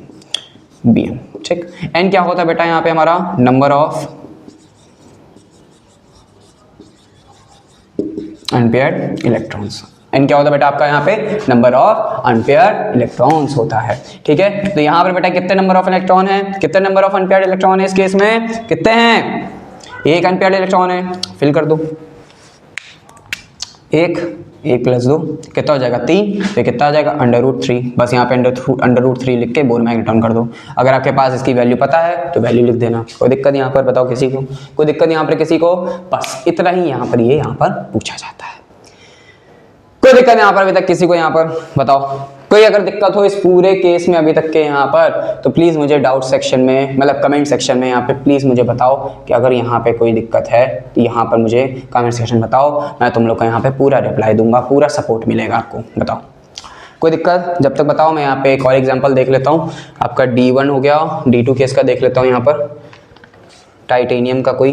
बीएम। ठीक, n क्या होता है बेटा यहाँ पे हमारा, number of unpaired electrons. n क्या होता है बेटा आपका यहाँ पे, नंबर ऑफ अनपेयर्ड इलेक्ट्रॉन्स होता है। ठीक है, तो यहाँ पर बेटा कितने नंबर ऑफ इलेक्ट्रॉन है, कितने नंबर ऑफ अनपेयर्ड इलेक्ट्रॉन है इस केस में, कितने हैं, एक अनपेयर्ड इलेक्ट्रॉन है, फिल कर दो, एक +2 कितना हो जाएगा, 3, तो कितना आ जाएगा, √3। बस यहाँ पे √3 लिख के बोर मैग्नेटॉन कर दो। अगर आपके पास इसकी वैल्यू पता है तो वैल्यू लिख देना, कोई दिक्कत यहाँ पर, बताओ किसी को, कोई दिक्कत यहाँ पर किसी को, बस इतना ही यहाँ पर ये यहाँ पर पूछा जाता है। कोई दिक्कत यहाँ पर अभी तक किसी को, यहाँ पर बताओ, कोई अगर दिक्कत हो इस पूरे केस में अभी तक के यहाँ पर, तो प्लीज़ मुझे डाउट सेक्शन में, मतलब कमेंट सेक्शन में यहाँ पे प्लीज़ मुझे बताओ कि अगर यहाँ पे कोई दिक्कत है तो यहाँ पर मुझे कमेंट सेक्शन बताओ, मैं तुम लोग को यहाँ पे पूरा रिप्लाई दूंगा, पूरा सपोर्ट मिलेगा आपको। बताओ कोई दिक्कत, जब तक बताओ मैं यहाँ पे एक और एग्जाम्पल देख लेता हूँ। आपका D1 हो गया, D2 केस का देख लेता हूँ यहाँ पर, टाइटेनियम का कोई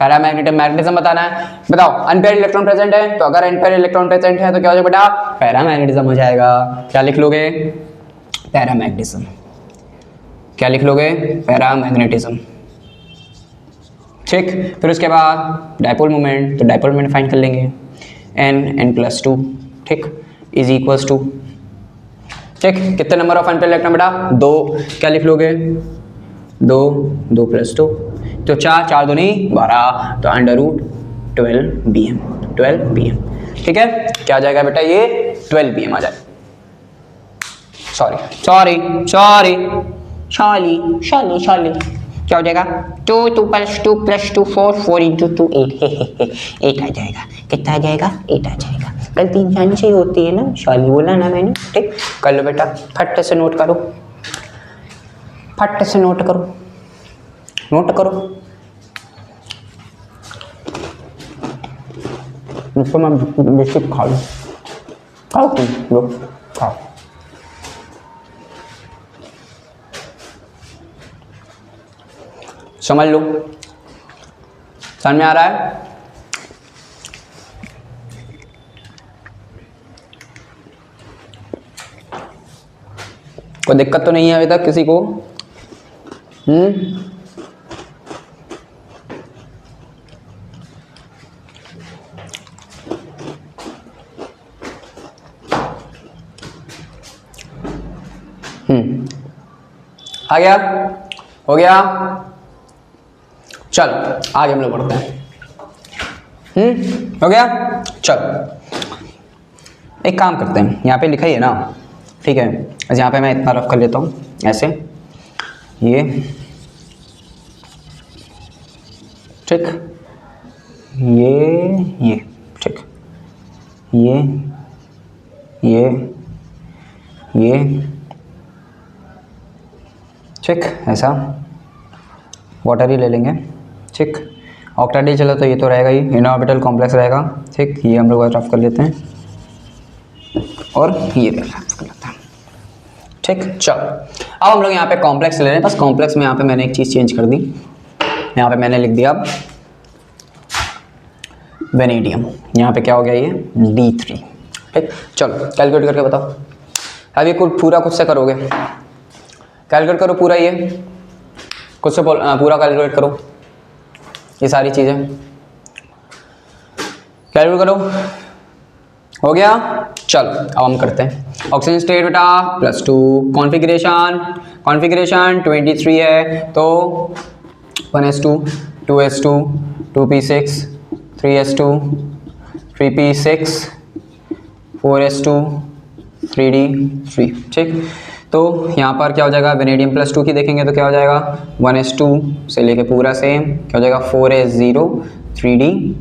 पैरामैग्नेटिज्म, मैग्नेटिज्म बताना है। बताओ अनपेयर्ड इलेक्ट्रॉन प्रेजेंट है, तो अगर अनपेयर्ड इलेक्ट्रॉन प्रेजेंट है तो क्या हो जाएगा बेटा, पैरामैग्नेटिज्म हो जाएगा। क्या लिख लोगे, पैरामैग्नेटिज्म। क्या लिख लोगे, पैरामैग्नेटिज्म। ठीक, फिर उसके बाद डायपोल मोमेंट, तो डायपोल मोमेंट फाइंड कर लेंगे, n+2 ठीक इज इक्वल्स टू, ठीक कितने नंबर ऑफ अनपेयर्ड इलेक्ट्रॉन बेटा, 2। क्या लिख लोगे, 2, 2+2 तो 4, 4 2 नहीं 12, तो √12 bm, 12 bm। ठीक है, क्या आ जाएगा बेटा, ये 12 bm आ जाएगा। Sorry sorry sorry sorry sorry sorry, क्या हो जाएगा, 2 2+2+2 4 4 × 2 8 8 आ जाएगा। कितना आ जाएगा, 8 आ जाएगा। गलती इंसान से ही होती है ना, सॉरी बोला ना मैंने। ठीक, कर लो बेटा, फट से नोट करो, फट से नोट करो, नोट करो। इसको मैं बिस्किट खा लूँ, खाओ तुम लोग, खाओ। समझ लो, समझ में आ रहा है। कोई दिक्कत तो नहीं है अभी तक किसी को? आ गया, हो गया, चल आगे हम लोग बढ़ते हैं। हो गया, चल एक काम करते हैं, यहाँ पे लिखा ही है ना, ठीक है, बस यहाँ पे मैं इतना रफ कर लेता हूँ ऐसे, ये ठीक, ये ठीक, ये ठीक, ऐसा वाटर ही ले लेंगे। ठीक, ऑक्टेडिल चलो तो ये तो रहेगा ही, इनर ऑर्बिटल कॉम्प्लेक्स रहेगा। ठीक, ये हम लोग रफ कर लेते हैं और ये रफ कर लेते हैं। ठीक, चलो अब हम लोग यहाँ पे कॉम्प्लेक्स ले रहे हैं। बस कॉम्प्लेक्स में यहाँ पे मैंने एक चीज़ चेंज कर दी, यहाँ पे मैंने लिख दिया अब वेनेडियम। यहाँ पे क्या हो गया, ये D3। ठीक, चलो कैलकुलेट करके बताओ। अब ये पूरा खुद से करोगे, कैलकुलेट करो पूरा, ये खुद से पूरा कैलकुलेट करो, ये सारी चीज़ें कैलकुलेट करो। हो गया, चलो अब हम करते हैं ऑक्सीजन स्टेट बेटा +2, कॉन्फ़िगरेशन 23 है तो 1s2 2s2 2p6 3s2 3p6 4s2 3d3। ठीक, तो यहाँ पर क्या हो जाएगा, वेनेडियम +2 की देखेंगे तो क्या हो जाएगा, 1s2 से लेके पूरा सेम, क्या हो जाएगा 4s0 3d3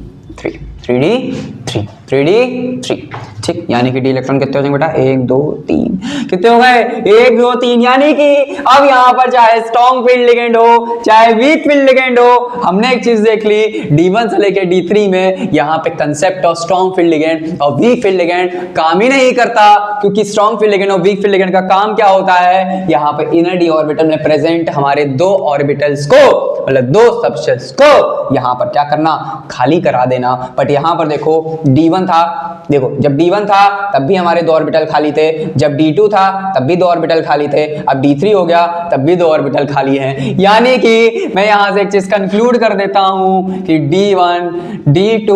3d3 3d3। ठीक, यानी कि डी इलेक्ट्रॉन कितने हो जाएंगे बेटा, 1 2 3, कितने हो गए, 1 2 3। यानी कि अब यहाँ पर चाहे स्ट्रॉन्ग फील्ड लिगेंड हो चाहे वीक फील्ड लिगेंड हो, हमने एक चीज देख ली, D1 से लेके D3 में यहाँ पे concept of strong field ligand और वीक फील्ड लिगेंड काम ही नहीं करता, क्योंकि स्ट्रॉन्ग फील्ड लिगेंड और वीक फील्ड लिगेंड का काम क्या होता है, यहाँ पे इनर डी ऑर्बिटल में प्रेजेंट हमारे 2 ऑर्बिटल्स को, मतलब 2 सबशेल्स को यहाँ पर क्या करना, खाली करा देना। बट यहाँ पर देखो D1 था, देखो जब D1 था तब भी हमारे 2 ऑर्बिटल खाली थे, जब D2 था तब भी 2 ऑर्बिटल खाली थे, अब D3 हो गया तब भी 2 ऑर्बिटल खाली हैं। यानी कि मैं यहाँ से एक चीज कंक्लूड कर देता हूँ कि D1, D2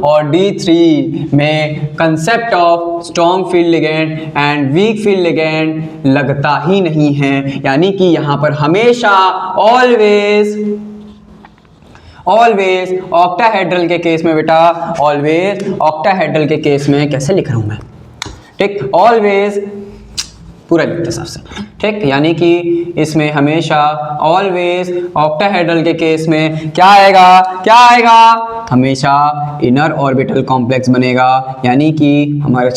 और D3 में concept of strong field ligand and week field ligand लगता ही नहीं है। यानी कि यहाँ पर हमेशा ऑलवेज ऑक्टाहेड्रल के केस में बेटा, ऑलवेज ऑक्टाहेड्रल के केस में कैसे लिख रहा हूं मैं, ठीक, ऑलवेज पूरा लिखते सबसे, ठीक, यानी कि इसमें हमेशा ऑलवेज ऑक्टाहेड्रल के केस में क्या आएगा, हमेशा इनर ऑर्बिटल कॉम्प्लेक्स बनेगा, यानी कि हमारा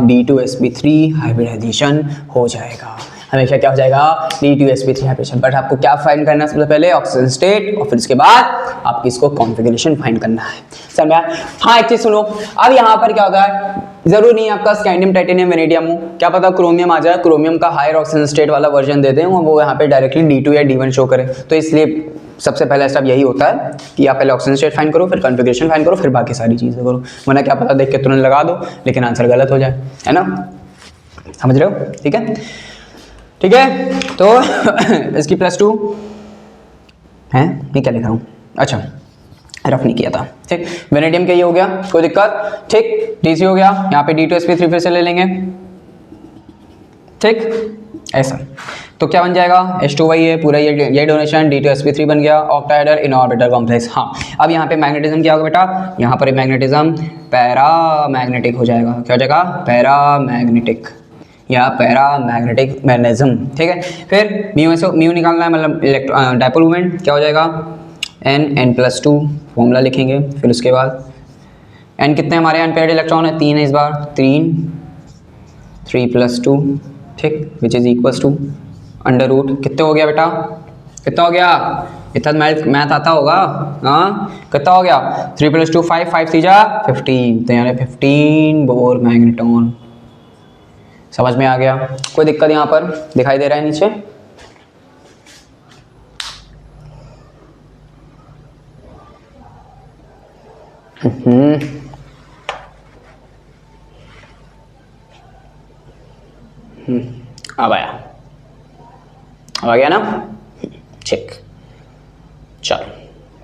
D2sp3 हाइब्रिडाइजेशन हो जाएगा। हमेशा क्या हो जाएगा, D2sp3 हाइब्रिडेशन। बट आपको क्या फाइंड करना है, सबसे पहले ऑक्सीजन स्टेट और फिर उसके बाद आपको इसको कॉन्फ़िगरेशन फाइंड करना है। समझ में? हाँ, एक चीज सुनो, अब यहाँ पर क्या होता है, जरूर नहीं आपका स्कैंडियम टाइटेनियम वेनेडियम हो, क्या पता क्रोमियम आ जाए, क्रोमियम का हायर ऑक्सीजन स्टेट वाला वर्जन देते हैं वो यहाँ पे डायरेक्टली D2 या D1 शो करे। तो इसलिए सबसे पहला स्टेप यही होता है कि आप पहले ऑक्सीजन स्टेट फाइंड करो, फिर कॉन्फ़िगरेशन फाइंड करो, फिर बाकी सारी चीज़ें करो, वरना क्या पता देख के तुरंत लगा दो लेकिन आंसर गलत हो जाए, है ना, समझ रहे हो? ठीक है, ठीक है। तो इसकी +2 है, ये क्या लिख रहा हूँ, अच्छा रफ नहीं किया था, ठीक। वेनेडियम का ये हो गया, कोई दिक्कत, ठीक। DC हो गया, यहाँ पे D2sp3 फिर से ले लेंगे, ठीक, ऐसा। तो क्या बन जाएगा, H2 वही है पूरा, ये डोनेशन D2sp3 बन गया, ऑक्टाहेड्रल इन ऑर्बिटल कॉम्प्लेक्स। हाँ, अब यहाँ पे मैग्नेटिज्म क्या होगा बेटा, यहाँ पर मैग्नेटिज्म पैरामैग्नेटिक हो जाएगा, क्या हो जाएगा, पैरामैग्नेटिक या पैरामैग्नेटिक मैग्नेटिज्म, ठीक है। फिर म्यू निकालना है, मतलब डायपोल मोमेंट क्या हो जाएगा, n+2 फॉर्मूला लिखेंगे। फिर उसके बाद n कितने हमारे अनपेयर्ड इलेक्ट्रॉन है, 3 है इस बार, 3+2, ठीक, विच इज इक्वल्स टू √ कितने हो गया बेटा, कितना हो गया, इतना मैथ आता होगा, हाँ, कितना हो गया, 3+2 5, 5 3 जा 15, तो यानी 15 बोर मैग्नेटॉन। समझ में आ गया, कोई दिक्कत यहाँ पर दिखाई दे रहा है नीचे, अब आया, अब आ गया ना, ठीक, चलो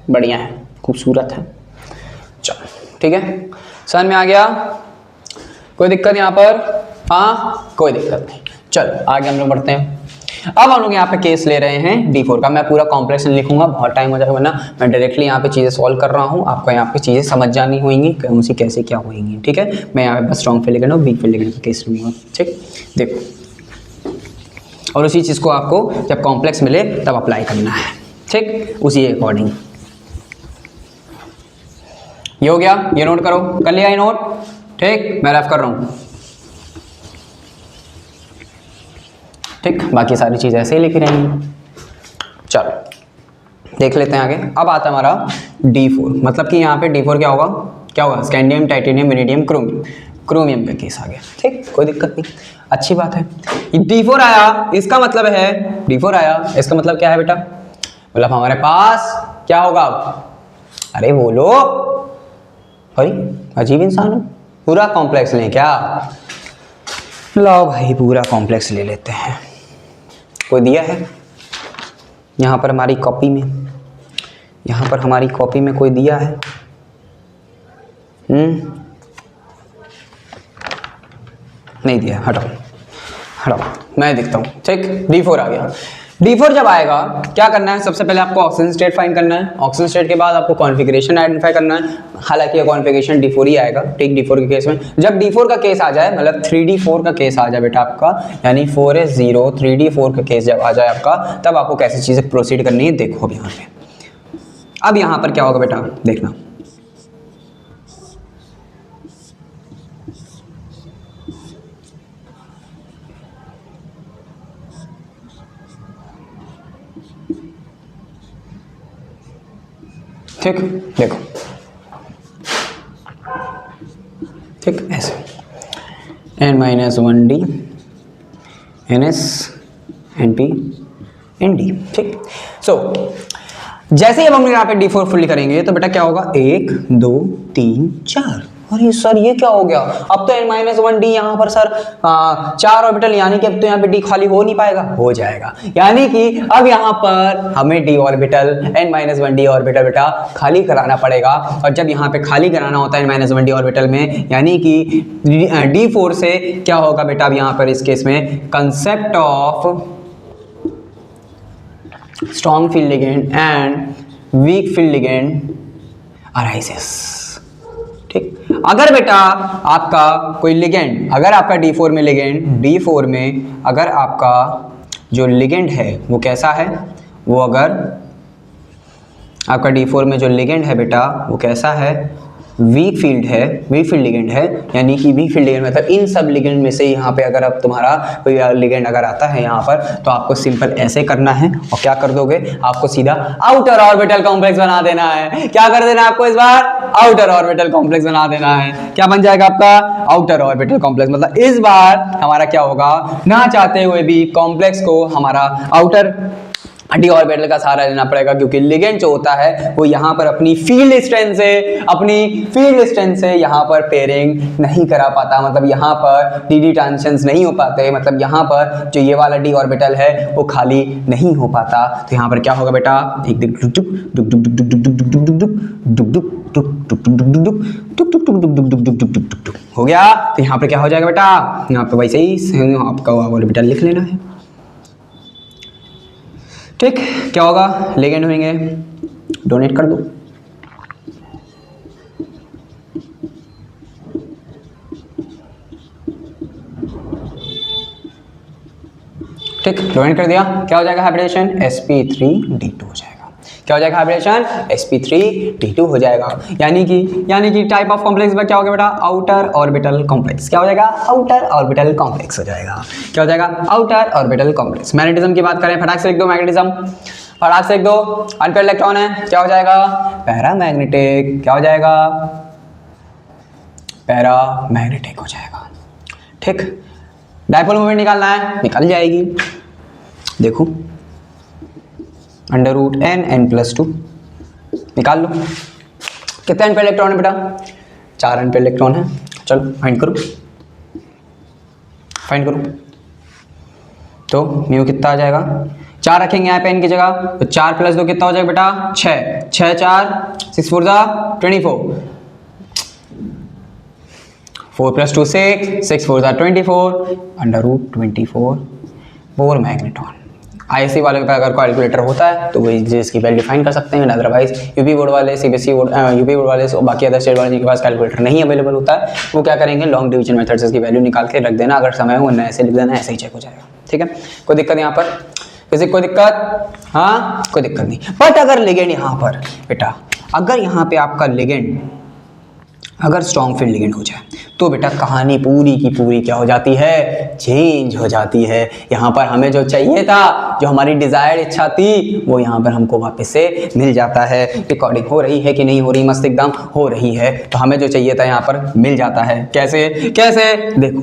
बढ़िया है, खूबसूरत है, चलो ठीक है, समझ में आ गया, कोई दिक्कत यहाँ पर, हाँ कोई दिक्कत नहीं। चलो आगे हम लोग बढ़ते हैं। अब हम लोग यहाँ पे केस ले रहे हैं D4 का। मैं पूरा कॉम्प्लेक्स लिखूंगा, बहुत टाइम हो जाएगा, वरना मैं डायरेक्टली यहाँ पे चीज़ें सॉल्व कर रहा हूँ, आपको यहाँ पे चीज़ें समझ जानी होंगी कौन सी कैसे क्या होंगी, ठीक है। मैं यहाँ पे बस स्ट्रॉन्ग फील्ड लिगेंड और वीक फील्ड लिगेंड का केस लूँगा, ठीक। देखो, और उसी चीज़ को आपको जब कॉम्प्लेक्स मिले तब अप्लाई करना है, ठीक, उसी अकॉर्डिंग। ये हो गया, ये नोट करो, कर लिया ये नोट, ठीक, मैं रफ कर रहा हूँ, ठीक, बाकी सारी चीज़ ऐसे ही लिखी रहेंगी। चलो देख लेते हैं आगे। अब आता है हमारा D4, मतलब कि यहाँ पे D4 क्या होगा, क्या होगा, scandium titanium vanadium chromium, chromium का केस आ गया, ठीक, कोई दिक्कत नहीं, अच्छी बात है। D4 आया, इसका मतलब है D4 आया, इसका मतलब क्या है बेटा, मतलब हमारे पास क्या होगा, अरे बोलो, अरे अजीब इंसान हो, पूरा कॉम्प्लेक्स लें क्या, लो भाई पूरा कॉम्प्लेक्स ले लेते हैं। कोई दिया है यहाँ पर हमारी कॉपी में, यहाँ पर हमारी कॉपी में कोई दिया है, नहीं दिया, हटाओ हटाओ, मैं देखता हूँ, ठीक। D4 आ गया। D4 जब आएगा क्या करना है, सबसे पहले आपको ऑक्सीजन स्टेट फाइंड करना है, ऑक्सीजन स्टेट के बाद आपको कॉन्फ़िगरेशन आइडेंटिफाई करना है, हालांकि ये कॉन्फ़िगरेशन D4 ही आएगा, ठीक। D4 के केस में जब D4 का केस आ जाए, मतलब 3D4 का केस आ जाए बेटा आपका, यानी 4s0 3D4 का केस जब आ जाए आपका, तब आपको कैसी चीज़ें प्रोसीड करनी है देखो अब यहाँ पे। अब यहाँ पर क्या होगा बेटा, देखना, ठीक, देखो, ठीक, ऐसे n-1d ns np nd, ठीक। सो जैसे ही अब हम यहाँ पे D4 फुल करेंगे तो बेटा क्या होगा, 1 2 3 4, अरे सर ये क्या हो गया, अब तो n-1d यहाँ पर सर 4 ऑर्बिटल, यानी कि अब तो यहाँ पे D खाली हो नहीं पाएगा, हो जाएगा, यानी कि अब यहाँ पर हमें D ऑर्बिटल n-1d ऑर्बिटल बेटा खाली कराना पड़ेगा। और जब यहाँ पे खाली कराना होता है n-1d ऑर्बिटल में, यानी कि D4 से क्या होगा बेटा, अब यहाँ पर इस केस में concept of strong field ligand and week field ligand arises, ठीक। अगर बेटा आपका कोई लिगेंड, अगर आपका D4 में लिगेंड, D4 में अगर आपका जो लिगेंड है वो कैसा है, वो अगर आपका D4 में जो लिगेंड है बेटा वो कैसा है, वीक फील्ड लिगेंड है, यानी कि वीक फील्ड लिगेंड मतलब इन सब लिगेंड में से यहाँ पे अगर अब तुम्हारा कोई लिगेंड अगर आता है यहाँ पर, तो आपको सिंपल ऐसे करना है और क्या कर दोगे, आपको सीधा आउटर ऑर्बिटल कॉम्प्लेक्स बना देना है। क्या कर देना है आपको इस बार, आउटर ऑर्बिटल कॉम्प्लेक्स बना देना है। क्या बन जाएगा आपका, आउटर ऑर्बिटल कॉम्प्लेक्स। मतलब इस बार हमारा क्या होगा, ना चाहते हुए भी कॉम्प्लेक्स को हमारा आउटर डी ऑर्बिटल का सहारा लेना पड़ेगा, क्योंकि लिगेंड जो होता है वो यहाँ पर अपनी फील्ड स्ट्रेंथ से यहाँ पर पेयरिंग नहीं करा पाता, मतलब यहाँ पर डी ट्रांजिशंस नहीं हो पाते, मतलब यहाँ पर जो ये वाला डी ऑर्बिटल है वो खाली नहीं हो पाता। तो यहाँ पर क्या होगा बेटा, एक हो गया। तो यहाँ पर क्या हो जाएगा बेटा, यहाँ पे वैसे ही आपका ऑर्बिटल लिख लेना है। ठीक, क्या होगा, लिगेंड होंगे, डोनेट कर दो। ठीक, डोनेट कर दिया, क्या हो जाएगा हाइब्रिडेशन, sp3d2 हो जाएगा। क्या हो जाएगा हाइब्रिडेशन, sp3d2 हो जाएगा। यानी कि टाइप ऑफ कॉम्प्लेक्स में क्या हो गया बेटा, आउटर ऑर्बिटल कॉम्प्लेक्स। क्या हो जाएगा, आउटर ऑर्बिटल कॉम्प्लेक्स हो जाएगा। क्या हो जाएगा, आउटर ऑर्बिटल कॉम्प्लेक्स। मैग्नेटिज्म की बात करें, फटाक से लिख दो मैग्नेटिज्म, फटाक से लिख दो। अनपेयर्ड इलेक्ट्रॉन है, क्या हो जाएगा, पैरामैग्नेटिक। क्या हो जाएगा, पैरामैग्नेटिक हो जाएगा। ठीक, डायपोल मोमेंट निकालना है, निकल जाएगी। देखो √n+2 निकाल लो। कितने अनपेयर्ड इलेक्ट्रॉन है बेटा, 4 अनपेयर्ड इलेक्ट्रॉन है। चलो फाइंड करो। तो म्यू कितना आ जाएगा, 4 रखेंगे यहाँ पे n की जगह, तो 4 + 2 कितना हो जाएगा बेटा, 6। 6 4 6 4 24, 4 + 2 6, 6 4 24, √24 बोर मैग्नेट्रॉन। आईएससी वाले का अगर कैलकुलेटर होता है तो वही इसकी वैल्यू फाइंड कर सकते हैं। अदरवाइज यूपी बोर्ड वाले, सीबीएसई बोर्ड, यूपी बोर्ड वाले और बाकी अदर स्टेट वाले जिनके पास कैलकुलेटर नहीं अवेलेबल होता है, वो क्या करेंगे, लॉन्ग डिवीजन मेथड से इसकी वैल्यू निकाल के रख देना। अगर समय हो वरना ऐसे लिख देना, ऐसे ही चेक हो जाएगा। ठीक है, कोई दिक्कत यहाँ पर, किसी कोई दिक्कत, हाँ कोई दिक्कत नहीं। बट अगर लिगेंड यहाँ पर बेटा, अगर यहाँ पे आपका लिगेंड अगर स्ट्रॉन्ग फील्ड लिगेंड हो जाए तो बेटा कहानी पूरी की पूरी क्या हो जाती है, चेंज हो जाती है। यहाँ पर हमें जो चाहिए था, जो हमारी डिजायर्ड इच्छा थी, वो यहाँ पर हमको वापस से मिल जाता है। रिकॉर्डिंग हो रही है कि नहीं हो रही, मस्त एकदम हो रही है। तो हमें जो चाहिए था यहाँ पर मिल जाता है। कैसे कैसे, देखो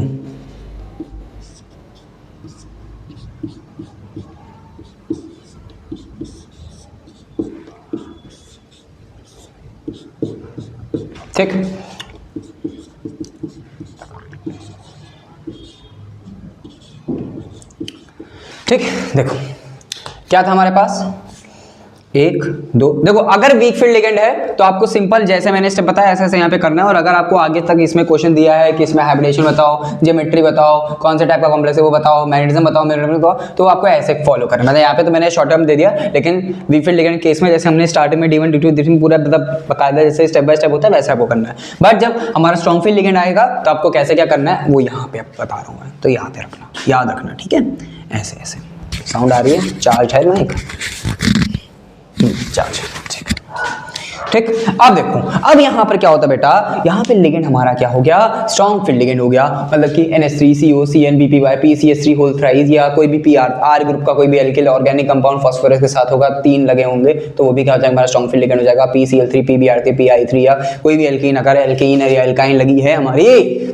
ठीक, ठीक, देखो क्या था हमारे पास, 1 2। देखो अगर वीक फील्ड लिगेंड है तो आपको सिंपल जैसे मैंने स्टेप बताया ऐसे ऐसे यहाँ पे करना है। और अगर आपको आगे तक इसमें क्वेश्चन दिया है कि इसमें हाइब्रिडेशन बताओ, ज्योमेट्री बताओ, कौन से टाइप का कॉम्प्लेक्स है वो बताओ, मैग्नेटिज्म बताओ, तो आपको ऐसे फॉलो करना है। मतलब यहाँ पे तो मैंने शॉर्ट टर्म दे दिया, लेकिन वीक फील्ड लिगेंड केस में जैसे हमने स्टार्टिंग में D1 D2 D3 पूरा मतलब बकायदा जैसे स्टेप बाय स्टेप होता है वैसे आपको करना है। बट जब हमारा स्ट्रॉन्ग फील्ड लिगेंड आएगा तो आपको कैसे क्या करना है वो यहाँ पे बता रहा हूँ मैं, तो यहाँ पे रखना, याद रखना। ठीक है, ऐसे ऐसे साउंड आ रही है, चार्ज है माइक, चार्ज, ठीक। अब देखो, अब यहाँ पर क्या होता है बेटा, यहाँ पे लिगेंड हमारा क्या हो गया, स्ट्रॉन्ग फील्ड लिगेंड हो गया। मतलब कि NH3CO CN BPY PCH3 whole thrice या कोई भी R ग्रुप का कोई भी एल्किल ऑर्गेनिक कंपाउंड फास्फोरस के साथ होगा, 3 लगे होंगे, तो वो भी क्या हो जाएगा, हमारा स्ट्रॉन्ग फील्ड लिगेंड हो जाएगा। PCl3 PBr3 PI3 या कोई भी एल्कीन, अगर एल्कीन या एल्काइन लगी है हमारी,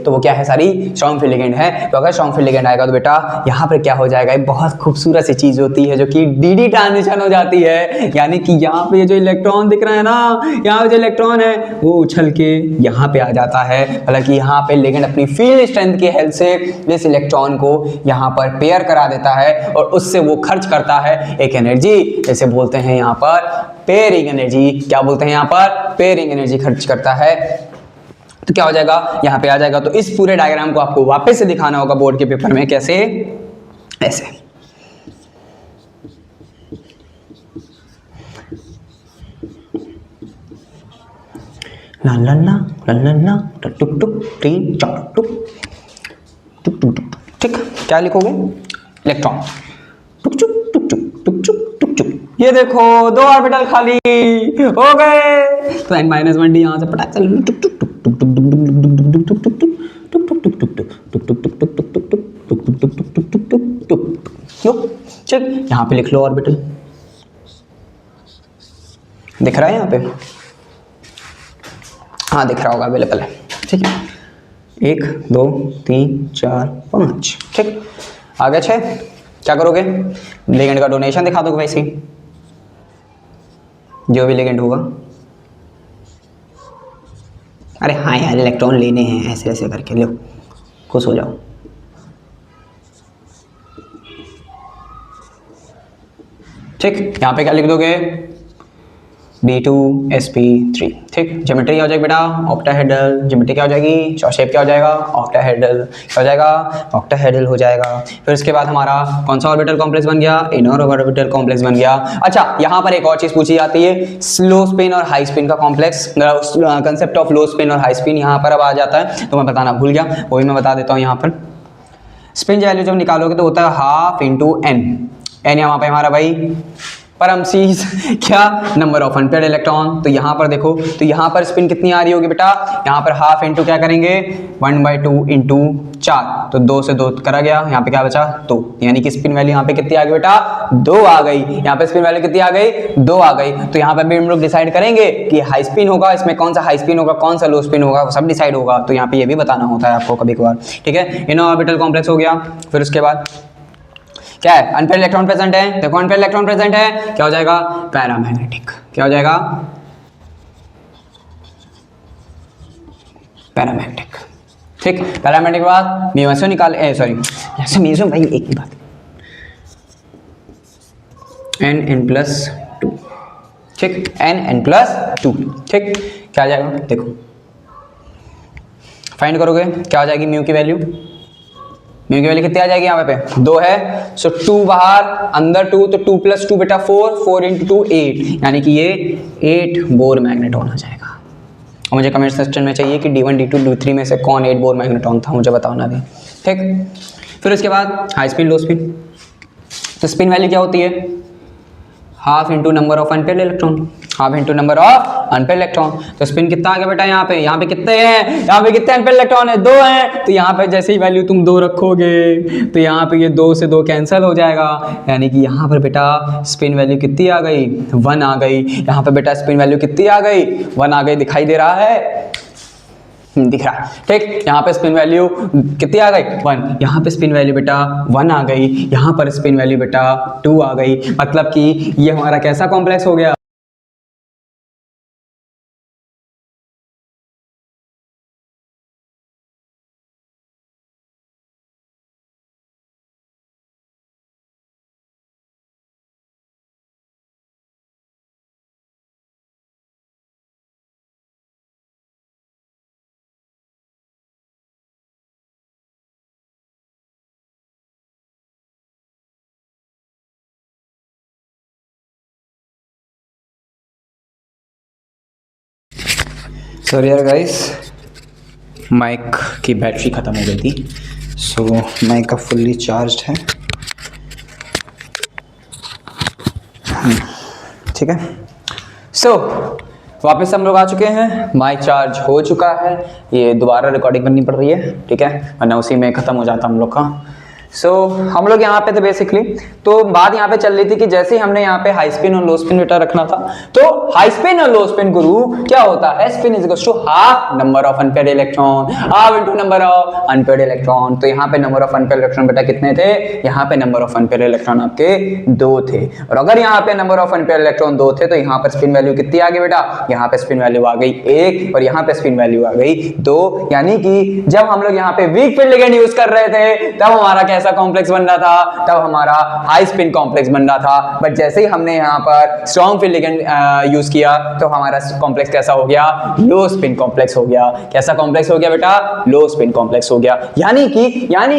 तो वो क्या है, सारी स्ट्रॉन्ग फील्ड लिगेंड है। तो अगर स्ट्रॉन्ग फील्ड लिगेंड आएगा तो बेटा यहाँ पर क्या हो जाएगा, बहुत खूबसूरत सी चीज होती है जो कि DD ट्रांजिशन हो जाती है। यानी कि यहाँ पे जो इलेक्ट्रॉन दिख रहा है ना, यहाँ पे जो इलेक्ट्रॉन है वो उछल के यहाँ पे आ जाता है। हालांकि यहाँ पे लिगेंड अपनी फील्ड स्ट्रेंथ की हेल्प से इस इलेक्ट्रॉन को यहाँ पर पेयर करा देता है और उससे वो खर्च करता है एक एनर्जी, जैसे बोलते हैं यहाँ पर पेयरिंग एनर्जी। क्या बोलते हैं यहाँ पर, पेयरिंग एनर्जी खर्च करता है। तो क्या हो जाएगा, यहाँ पे आ जाएगा। तो इस पूरे डायग्राम को आपको वापस से दिखाना होगा बोर्ड के पेपर में, कैसे, ऐसे। ला ला ला ला ला ला टुक टुक 3 4 टुक टुक टुक टुक। ठीक, क्या लिखोगे, इलेक्ट्रॉन टुक टुक टुक टुक टुक टुक टुक टुक, ये देखो 2 ऑर्बिटल खाली हो गए। तो n-1d यहाँ से पटाख चल टुक टुक टुक टुक टुक टुक टुक टुक टुक टुक टुक। चल यहाँ पे लिख लो ऑर्बिटल, दिख रहा है यहाँ पे? हाँ दिख रहा होगा, अवेलेबल है। ठीक है, 1 2 3 4 5। ठीक, आगे 6। क्या करोगे? लिगेंड का डोनेशन दिखा दोगे वैसे ही, जो भी लिगेंड होगा। अरे हाँ यार, इलेक्ट्रॉन लेने हैं, ऐसे ऐसे करके लो, खुश हो जाओ। ठीक, यहाँ पे क्या लिख दोगे? D2sp3। ठीक, ज्योमेट्री क्या हो जाएगी बेटा? ऑक्टाहेड्रल। ज्योमेट्री क्या हो जाएगी? शेप क्या हो जाएगा? ऑक्टाहेड्रल। क्या हो जाएगा? ऑक्टाहेड्रल हो जाएगा। फिर उसके बाद हमारा कौन सा ऑर्बिटल कॉम्प्लेक्स बन गया? इनर ऑर्बिटल कॉम्प्लेक्स बन गया। अच्छा, यहाँ पर एक और चीज पूछी जाती है, लो स्पिन और हाई स्पिन का complex, concept of low spin और हाई स्पिन यहाँ पर अब आ जाता है, तो मैं बताना भूल गया, वो भी मैं बता देता हूँ। यहाँ पर स्पिन वैल्यू जब निकालोगे तो होता है हाफ इंटू एन। एन यहाँ पे हमारा भाई परम चीज क्या? Number of unpaired electron. तो यहाँ पर देखो, तो यहाँ पर स्पिन कितनी आ रही होगी बेटा? यहाँ पर हाफ इंटू क्या करेंगे? 1/2 इंटू 4, तो 2 से 2 करा गया, यहाँ पे क्या बचा? 2, यानी कि स्पिन वैल्यू यहाँ पे कितनी आ गई बेटा? 2 आ गई। यहाँ पे स्पिन वैल्यू कितनी आ गई? 2 आ गई। तो यहाँ पे भी हम लोग डिसाइड करेंगे कि हाई स्पिन होगा, इसमें कौन सा हाई स्पिन होगा, कौन सा लो स्पिन होगा, वो सब डिसाइड होगा। तो यहाँ पे ये भी बताना होता है आपको कभी कभार। ठीक है, इनर ऑर्बिटल कॉम्प्लेक्स हो गया। फिर उसके बाद क्या है? अनपेयर्ड इलेक्ट्रॉन प्रेजेंट है। देखो अनपेयर्ड इलेक्ट्रॉन प्रेजेंट है, क्या हो जाएगा? पैरामैग्नेटिक। क्या हो जाएगा? पैरामैग्नेटिक। ठीक, पैरामैग्नेटिक के बाद म्यूएसओ निकाल, सॉरी म्यूएसओ भाई एक ही बात, n+2। ठीक, n+2। ठीक, क्या आ जाएगा? देखो फाइंड करोगे, क्या आ जाएगी म्यू की वैल्यू? म्यू की वैल्यू कितनी आ जाएगी? यहाँ पे 2 है, सो 2 बाहर, अंदर 2, तो 2 + 2 बेटा 4, 4 × 2 8, यानी कि ये 8 बोर मैग्नेटॉन आ जाएगा। और मुझे कमेंट सेक्शन में चाहिए कि D1 D2 D3 में से कौन 8 बोर मैग्नेटॉन था, मुझे बताना भी। ठीक, फिर उसके बाद हाई स्पिन लो स्पिन। तो स्पिन वैल्यू क्या होती है? Half into number of unpaired electron, half into number of unpaired electron. तो स्पिन कितना आ गया बेटा? यहाँ पे कितने हैं? यहाँ पे कितने अनपेयर्ड इलेक्ट्रॉन है? 2 हैं। तो यहाँ पे जैसे ही वैल्यू तुम 2 रखोगे तो यहाँ पे ये 2 से 2 कैंसिल हो जाएगा, यानी कि यहाँ पर बेटा स्पिन वैल्यू कितनी आ गई? 1 आ गई। यहाँ पे बेटा स्पिन वैल्यू कितनी आ गई? 1 आ गई। दिखाई दे रहा है? दिख रहा। ठीक, यहाँ पे स्पिन वैल्यू कितनी आ गई? 1। यहाँ पे स्पिन वैल्यू बेटा 1 आ गई। यहाँ पर स्पिन वैल्यू बेटा 2 आ गई। मतलब कि ये हमारा कैसा कॉम्प्लेक्स हो गया? सॉरी यार गाइस, माइक की बैटरी ख़त्म हो गई थी, सो माइक का फुल्ली चार्ज है। ठीक है, सो वापस हम लोग आ चुके हैं, माइक चार्ज हो चुका है। ये दोबारा रिकॉर्डिंग करनी पड़ रही है, ठीक है, वरना उसी में ख़त्म हो जाता हम लोग का। सो हम लोग यहाँ पे थे बेसिकली, तो बात यहाँ पे चल रही थी कि जैसे ही हमने यहाँ पे हाई स्पिन और लो स्पिन बेटा रखना था, तो हाई स्पिन और लो स्पिन गुरु क्या होता है? Spin is equals to half number of unpaired electron, half into number of unpaired electron. तो यहाँ पे नंबर ऑफ अनपेयर्ड इलेक्ट्रॉन बेटा कितने थे? यहाँ पे नंबर ऑफ अनपेयर्ड इलेक्ट्रॉन आपके 2 थे। और अगर यहाँ पे नंबर ऑफ अनपेयर्ड इलेक्ट्रॉन 2 थे, तो यहाँ पर स्पिन वैल्यू कितनी आ गई बेटा? यहाँ पे स्पिन वैल्यू आ गई 1 और यहाँ पे स्पिन वैल्यू आ गई 2। यानी कि जब हम लोग यहाँ पे वीक फील्ड लिगेंड यूज कर रहे थे, तब हमारा कैसा कॉम्प्लेक्स बन रहा था? तब हमारा हाई स्पिन कॉम्प्लेक्स बन रहा था। बट जैसे ही हमने यहाँ पर स्ट्रॉन्ग फील्ड लिगेंड यूज किया, तो हमारा कॉम्प्लेक्स कैसा हो गया? लो स्पिन कॉम्प्लेक्स हो गया। कैसा कॉम्प्लेक्स हो गया बेटा? लो स्पिन कॉम्प्लेक्स हो गया। यानी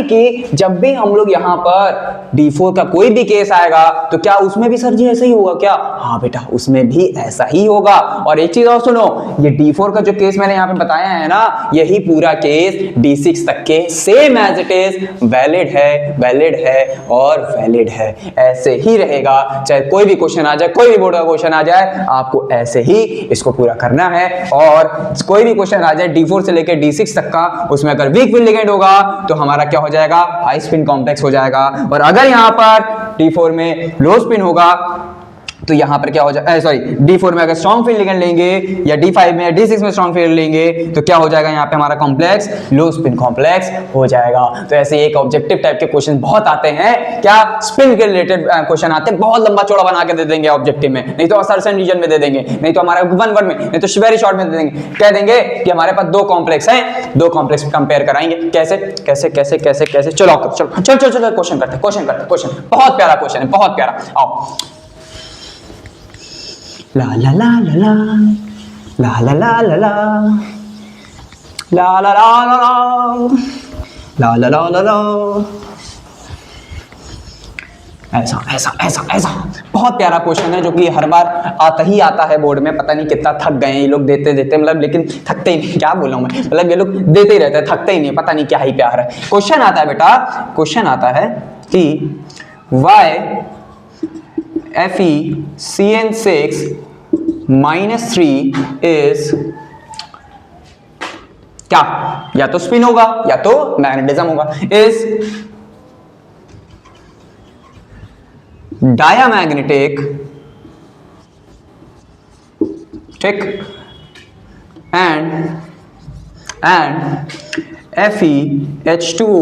कि जब भी हम लोग यहाँ पर D4 का कोई भी केस आएगा, तो क्या उसमें भी सर जी ऐसा ही होगा क्या? हाँ बेटा, उसमें भी ऐसा ही होगा। और एक चीज और सुनो, ये D4 का जो केस मैंने यहाँ पे बताया है ना, यही पूरा केस D6 तक के same as it is valid है। वैलिड है और वैलिड है। ऐसे ही रहेगा, चाहे कोई भी क्वेश्चन आ जाए, कोई भी बोर्ड का क्वेश्चन आ जाए, आपको ऐसे ही इसको पूरा करना है। और कोई भी क्वेश्चन आ जाए D4 से लेकर D6 तक का, उसमें अगर वीक फील्ड लिगेंड होगा तो हमारा क्या हो जाएगा, हाई स्पिन कॉम्प्लेक्स हो जाएगा। और अगर यहां पर D4 में लो स्पिन होगा तो यहां पर क्या हो जाए, सॉरी D4 में अगर स्ट्रॉन्ग फील्ड लिगेंड लेंगे या D5 में या D6 में स्ट्रॉन्ग फील्ड लेंगे तो क्या हो जाएगा, यहाँ पे हमारा कॉम्प्लेक्स लो स्पिन कॉम्प्लेक्स हो जाएगा। तो ऐसे एक ऑब्जेक्टिव टाइप के क्वेश्चन बहुत आते हैं, क्या स्पिन के रिलेटेड क्वेश्चन आते हैं, बहुत लंबा चौड़ा बना के दे देंगे ऑब्जेक्टिव में, नहीं तो असर्शन रीजन में दे देंगे, नहीं तो हमारे वन वर्ड में, नहीं तो वेरी शॉर्ट में दे देंगे, कह देंगे कि हमारे पास दो कॉम्प्लेक्स हैं, दो कॉम्प्लेक्स कंपेयर कराएंगे, कैसे कैसे कैसे कैसे कैसे, चलो चलो चलो चलो क्वेश्चन करते हैं, क्वेश्चन बहुत प्यारा क्वेश्चन है, बहुत प्यारा। आओ, ला ला ला ला ला ला ला ला ला ला ला ला ला ला ला ला ला, ऐसा ऐसा ऐसा ऐसा बहुत प्यारा क्वेश्चन है जो कि हर बार आता ही आता है बोर्ड में। पता नहीं कितना थक गए हैं ये लोग देते देते, मतलब लेकिन थकते ही नहीं, क्या बोल रहा हूं मैं, मतलब ये लोग देते ही रहते हैं, थकते ही नहीं, पता नहीं क्या ही प्यार है। क्वेश्चन आता है बेटा, क्वेश्चन आता है कि y FeCN6 -3 इज क्या, या तो स्पिन होगा या तो मैग्नेटिज्म होगा, इज डायामैग्नेटिक, ठीक, and FeH2O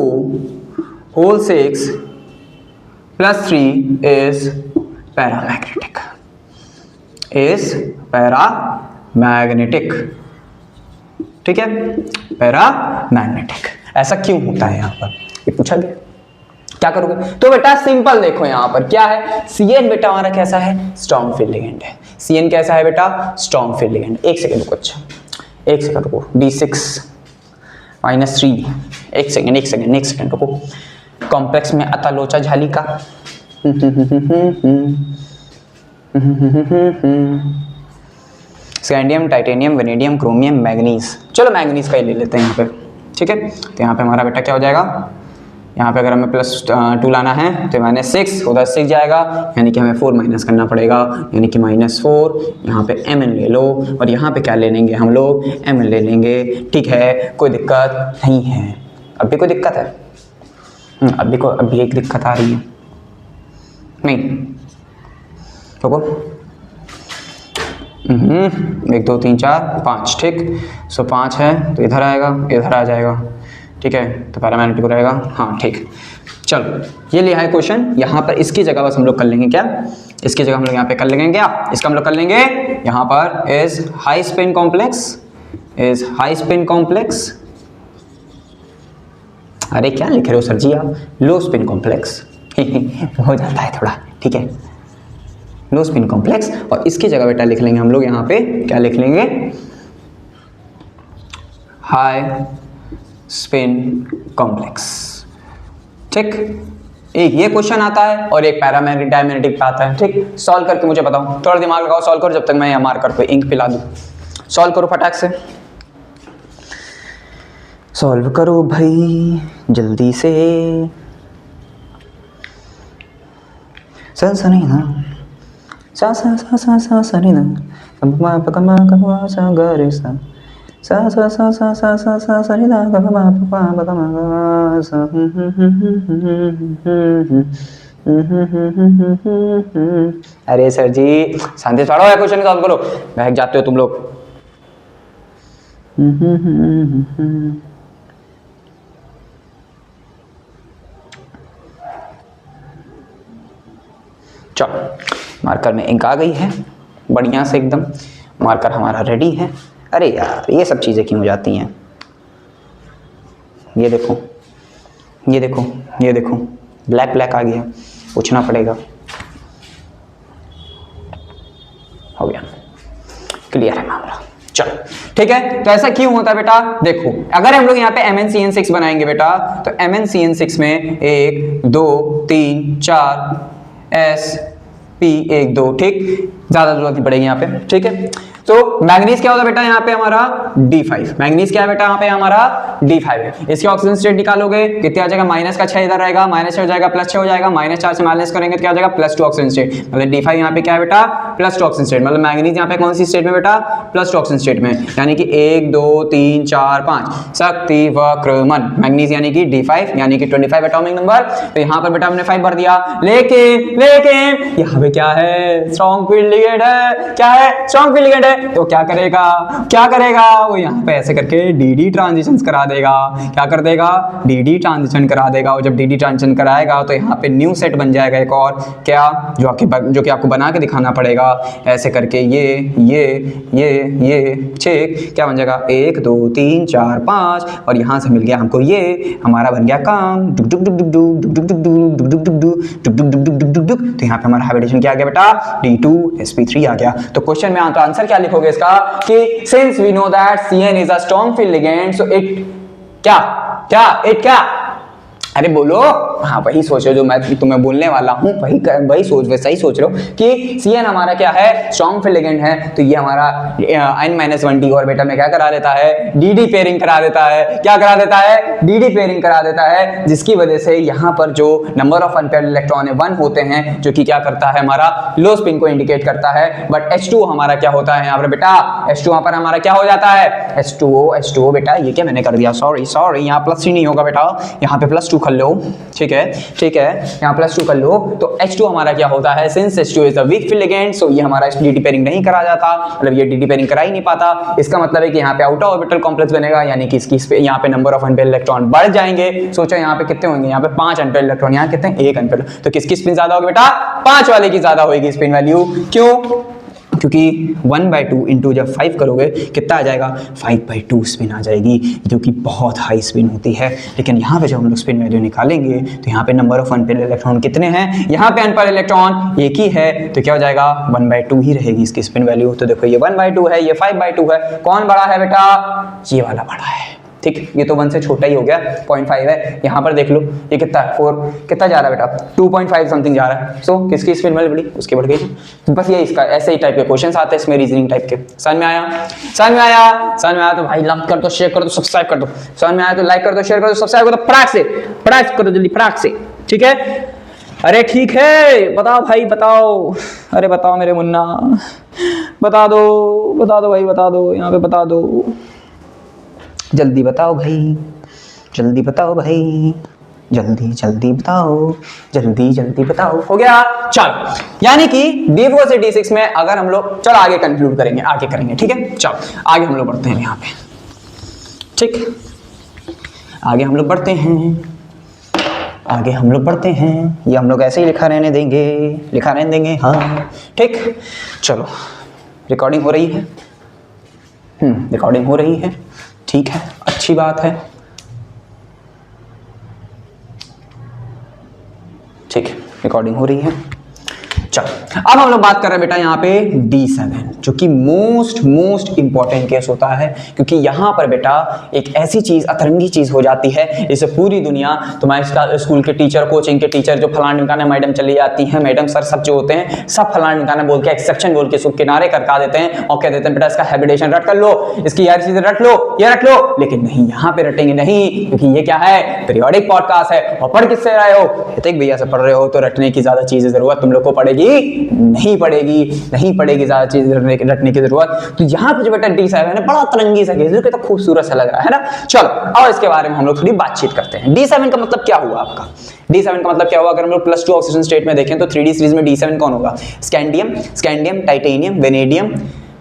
whole 6 + 3 is paramagnetic, is paramagnetic, ठीक है, पैरामैग्नेटिक। ऐसा क्यों होता है यहां पर, ये पूछा गया, क्या करोगे? तो बेटा सिंपल देखो, यहां पर क्या है, Cn बेटा हमारा कैसा है, स्ट्रॉन्ग फील्ड लिगेंड है। Cn कैसा है बेटा, स्ट्रॉन्ग फील्ड लिगेंड। एक सेकंड रुको, अच्छा एक सेकंड रुको, D6 -3, एक सेकंड रुको, कॉम्प्लेक्स में अता लोचा झाली का scandium, titanium, vanadium, chromium, manganese. चलो मैग्नीज का ही ले लेते हैं यहाँ पे, ठीक है। तो यहाँ पे हमारा बेटा क्या हो जाएगा, यहाँ पे अगर हमें +2 लाना है तो -6, उधर 6 जाएगा, यानी कि हमें 4 माइनस करना पड़ेगा, यानी कि -4। यहाँ पे Mn ले लो, और यहाँ पे क्या ले लेंगे हम लोग, Mn ले लेंगे, ठीक है, कोई दिक्कत नहीं है। अब भी कोई दिक्कत है, अभी एक दिक्कत आ रही है, नहीं रुको, 1 2 3 4 5, ठीक, सो 5 है तो इधर आएगा, इधर आ जाएगा, ठीक है, तो पैरामैग्नेटिक रहेगा, हाँ ठीक। चलो ये लिया है क्वेश्चन, यहाँ पर इसकी जगह बस हम लोग कर लेंगे क्या, इसकी जगह हम लोग यहाँ पे कर लेंगे क्या, इसका हम लोग कर लेंगे यहाँ पर इज हाई स्पिन कॉम्प्लेक्स, अरे क्या लिख रहे हो सर जी आप, लो स्पिन कॉम्प्लेक्स हो जाता है थोड़ा, ठीक है, लो स्पिन कॉम्प्लेक्स। और इसकी जगह बेटा लिख लेंगे हम लोग यहाँ पे, क्या लिख लेंगे, हाई स्पिन कॉम्प्लेक्स, ठीक। एक ये क्वेश्चन आता है और एक पैरामैग्नेटिक डायमैग्नेटिक पे आता है, ठीक। सॉल्व करके मुझे बताओ, थोड़ा दिमाग लगाओ, सॉल्व करो, जब तक मैं यहाँ मार्कर पे इंक पिला दूँ। सॉल्व करो फटाक से, सॉल्व करो भाई जल्दी से। सनी ना सा सा सा सा सा सनी ना कमा कमा कमा सा गर सा सा सा सा सा सा सा सा सनी ना कमा कमा कमा सा। अरे सर जी शांति से पढ़ो या क्वेश्चन सॉल्व करो, बहक जाते हो तुम लोग। चलो मार्कर में इंक आ गई है बढ़िया से एकदम, मार्कर हमारा रेडी है। अरे यार ये सब चीज़ें क्यों हो जाती हैं, ये देखो ये देखो ये देखो ब्लैक ब्लैक आ गया, पूछना पड़ेगा। हो गया, क्लियर है मामला। चलो ठीक है, तो ऐसा क्यों होता है बेटा, देखो अगर हम लोग यहाँ पे MnCN6 बनाएंगे बेटा, तो MnCN6 में 1 2 3 4 SP 1 2, ठीक, ज्यादा जरूरत नहीं पड़ेगी यहाँ पे, ठीक है। तो मैंगनीज क्या होता है बेटा यहाँ पे हमारा D5, मैंगनीज क्या है बेटा यहाँ पे हमारा D5 है। इसके ऑक्सीजन स्टेट निकालोगे कितने आ जाएगा, -6 इधर रहेगा, -6 हो जाएगा, +6 हो जाएगा, -4 से माइनस करेंगे तो क्या हो जाएगा, +2 ऑक्सीजन स्टेट। मतलब D5 यहाँ पे क्या है बेटा, +2 ऑक्सीजन स्टेट। मतलब मैंगनीज यहाँ पे कौन सी स्टेट में बेटा, +2 ऑक्सीजन स्टेट में, यानी कि 1 2 3 4 5 शक्ति वक्रमण। मैंगनीज यानी कि D5 यानी कि 25 एटॉमिक नंबर। तो यहाँ पर बेटा हमने 5 भर दिया, लेकिन यहाँ पे क्या है, स्ट्रॉन्ग फील्ड लिगेंड है, क्या है, स्ट्रॉन्ग फील्ड लिगेंड है। तो क्या करेगा वो यहाँ पे ऐसे करके डी ट्रांजिशन करा देगा। क्या कर देगा, डी ट्रांजिशन करा देगा। और जब डी ट्रांजिशन कराएगा तो यहाँ पे न्यू सेट बन जाएगा एक और, क्या, जो कि आपको बना के दिखाना पड़ेगा ऐसे करके, ये ठीक क्या बन जाएगा, 1 2 3 4 5 और यहाँ से मिल गया हमको ये, हमारा बन गया काम डुक डुक डुक डुक डुक डुक डुक डुक डुक डुक डुक डुक डुक डुक डुक डुक। तो यहाँ पे हमारा हाइब्रिडेशन क्या आ गया बेटा, D2sp3 आ गया। तो क्वेश्चन में आंसर क्या लिखोगे इसका कि since we know that Cn is a strong field ligand so it क्या अरे बोलो, हाँ वही सोचो जो मैं तुम्हें बोलने वाला हूँ, वही सोच, वैसा ही सोच रहे हो कि Cn हमारा क्या है, स्ट्रॉन्ग फील्ड लिगेंड है। तो ये हमारा n-1d ऑर्बिटल में क्या करा देता है, dd पेयरिंग करा देता है। क्या करा देता है, dd पेयरिंग करा देता है, जिसकी वजह से यहाँ पर जो नंबर ऑफ अनपेयर्ड इलेक्ट्रॉन है 1 होते हैं, जो कि क्या करता है, हमारा लो स्पिन को इंडिकेट करता है। बट H2 हमारा क्या होता है यहाँ पर बेटा, H2 यहाँ पर हमारा क्या हो जाता है, H2O बेटा, ये क्या मैंने कर दिया, सॉरी यहाँ +3 नहीं होगा बेटा, यहाँ पे +2 कर लो, ठीक है यहाँ +2 कर लो। तो H2 हमारा क्या होता है, since H2 is a weak field ligand so ये हमारा dd पेयरिंग नहीं करा जाता, मतलब ये dd पेयरिंग करा ही नहीं पाता। इसका मतलब है कि यहाँ पे आउटर ऑर्बिटल कॉम्प्लेक्स बनेगा, यानी कि इसकी यहाँ पे नंबर ऑफ अनपेयर्ड इलेक्ट्रॉन बढ़ जाएंगे। सोचो यहाँ पे कितने होंगे, यहाँ पे 5 अनपेयर्ड इलेक्ट्रॉन, यहाँ कितने, 1 अनपेयर्ड। तो किसकी स्पिन ज्यादा होगी बेटा, 5 वाले की ज्यादा होगी स्पिन वैल्यू। क्यों, क्योंकि 1/2 इंटू जब 5 करोगे कितना आ जाएगा, 5/2 स्पिन आ जाएगी, जो कि बहुत हाई स्पिन होती है। लेकिन यहाँ पे जब हम लोग स्पिन वैल्यू निकालेंगे तो यहाँ पे नंबर ऑफ अनपेयर्ड इलेक्ट्रॉन कितने हैं, यहाँ पे अनपेयर्ड इलेक्ट्रॉन एक ही है, तो क्या हो जाएगा, 1/2 ही रहेगी इसकी स्पिन वैल्यू। तो देखो ये 1/2 है, ये 5/2 है, कौन बड़ा है बेटा, ये वाला बड़ा है, ठीक। ये तो 1 से छोटा ही हो गया, 0.5 है। यहाँ पर देख लो ये कितना है, 4 कितना जा रहा है बेटा, 2.5 समथिंग जा रहा है। सो किसकी स्पिन वैल्यू बड़ी, उसकी बढ़ गई। तो बस ये इसका ऐसे ही टाइप के क्वेश्चंस आते हैं इसमें, रीजनिंग टाइप के। समझ में आया तो भाई लाइक कर दो, शेयर कर दो, सब्सक्राइब कर दो। समझ में आया तो लाइक कर दो, शेयर कर दो, सब्सक्राइब कर दो, फटाक कर दो जल्दी, फटाक से, ठीक है। अरे ठीक है, बताओ भाई बताओ, अरे बताओ मेरे मुन्ना, बता दो भाई, बता दो, यहाँ पे बता दो, जल्दी बताओ भाई, जल्दी बताओ। हो गया, चलो। यानी कि D4 से D6 में अगर हम लोग, चलो आगे कंक्लूड करेंगे, आगे करेंगे, ठीक है। चलो आगे हम लोग बढ़ते हैं यहाँ पे, ठीक, आगे हम लोग बढ़ते हैं, ये हम लोग ऐसे ही लिखा रहने देंगे, हाँ ठीक। चलो रिकॉर्डिंग हो रही है, रिकॉर्डिंग हो रही है, ठीक है, अच्छी बात है, ठीक, रिकॉर्डिंग हो रही है। चलो अब हम लोग बात कर रहे हैं बेटा यहाँ पे D7, जो कि मोस्ट इंपॉर्टेंट केस होता है, क्योंकि यहाँ पर बेटा एक ऐसी चीज, अतरंगी चीज हो जाती है, जिससे पूरी दुनिया, तुम्हारे स्कूल के टीचर, कोचिंग के टीचर, जो फलाना ढिमकाना मैडम चली जाती हैं, मैडम सर सब जो होते हैं, सब फलाना ढिमकाना बोल के, एक्सेप्शन बोल के सब किनारे करका देते हैं और कह देते हैं बेटा इसका हैबिटेशन रट कर लो, इसकी यार चीजें रट लो, ये रट लो। लेकिन नहीं, यहाँ पे रटेंगे नहीं, क्योंकि ये क्या है, पीरियोडिक पॉडकास्ट है। और पढ़ किससे रहे हो, हितिक भैया से पढ़ रहे हो, तो रटने की ज्यादा चीजें जरूरत तुम लोग को पड़ेगी नहीं पड़ेगी ज्यादा चीज रटने की जरूरत। तो यहाँ पे जो बेटा D7 है, बड़ा तरंगी सा केस, जो कि तो खूबसूरत सा लग रहा है ना। चलो अब इसके बारे में हम लोग थोड़ी बातचीत करते हैं। D7 का मतलब क्या हुआ आपका, D7 का मतलब क्या हुआ, अगर हम लोग +2 ऑक्सीजन स्टेट में देखें तो 3D सीरीज में D7 कौन होगा, scandium, titanium, vanadium,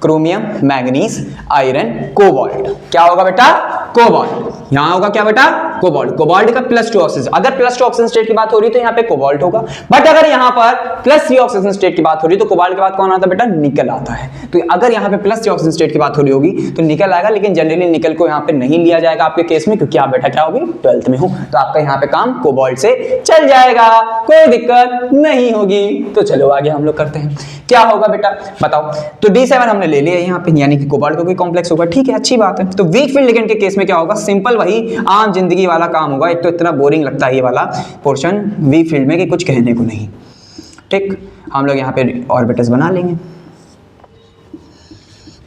chromium, manganese, iron, cobalt. क्या होगा बेटा, कोबाल्ट। यहाँ होगा क्या बेटा, कोबाल्ट का +2 ऑक्सीजन। अगर +2 ऑक्सीजन स्टेट की बात हो रही तो यहाँ पे कोबाल्ट होगा। बट अगर यहाँ पर +3 ऑक्सीजन स्टेट की बात हो रही तो कोबाल्ट के बाद कौन आता है बेटा, निकल आता है। तो अगर यहाँ पे +3 ऑक्सीजन स्टेट की बात हो रही होगी तो निकल आएगा, लेकिन जनरली निकल को यहाँ पे नहीं लिया जाएगा आपके केस में, क्योंकि आप बेटा क्या होगी, 12th में हो, तो आपका यहाँ पे काम कोबाल्ट से चल जाएगा, कोई दिक्कत नहीं होगी। तो चलो आगे हम लोग करते हैं, क्या होगा बेटा बताओ। तो D7 हमने ले लिया यहाँ पे, यानी कि कोबाल्ट का कोई कॉम्प्लेक्स होगा, ठीक है, अच्छी बात है। तो वीक फील्ड लिगेंड के केस में क्या होगा, सिंपल वही आम जिंदगी वाला काम होगा। एक तो इतना बोरिंग लगता है ये वाला पोर्शन वीक फील्ड में कि कुछ कहने को नहीं, ठीक। हम लोग यहाँ पे ऑर्बिटल्स बना लेंगे,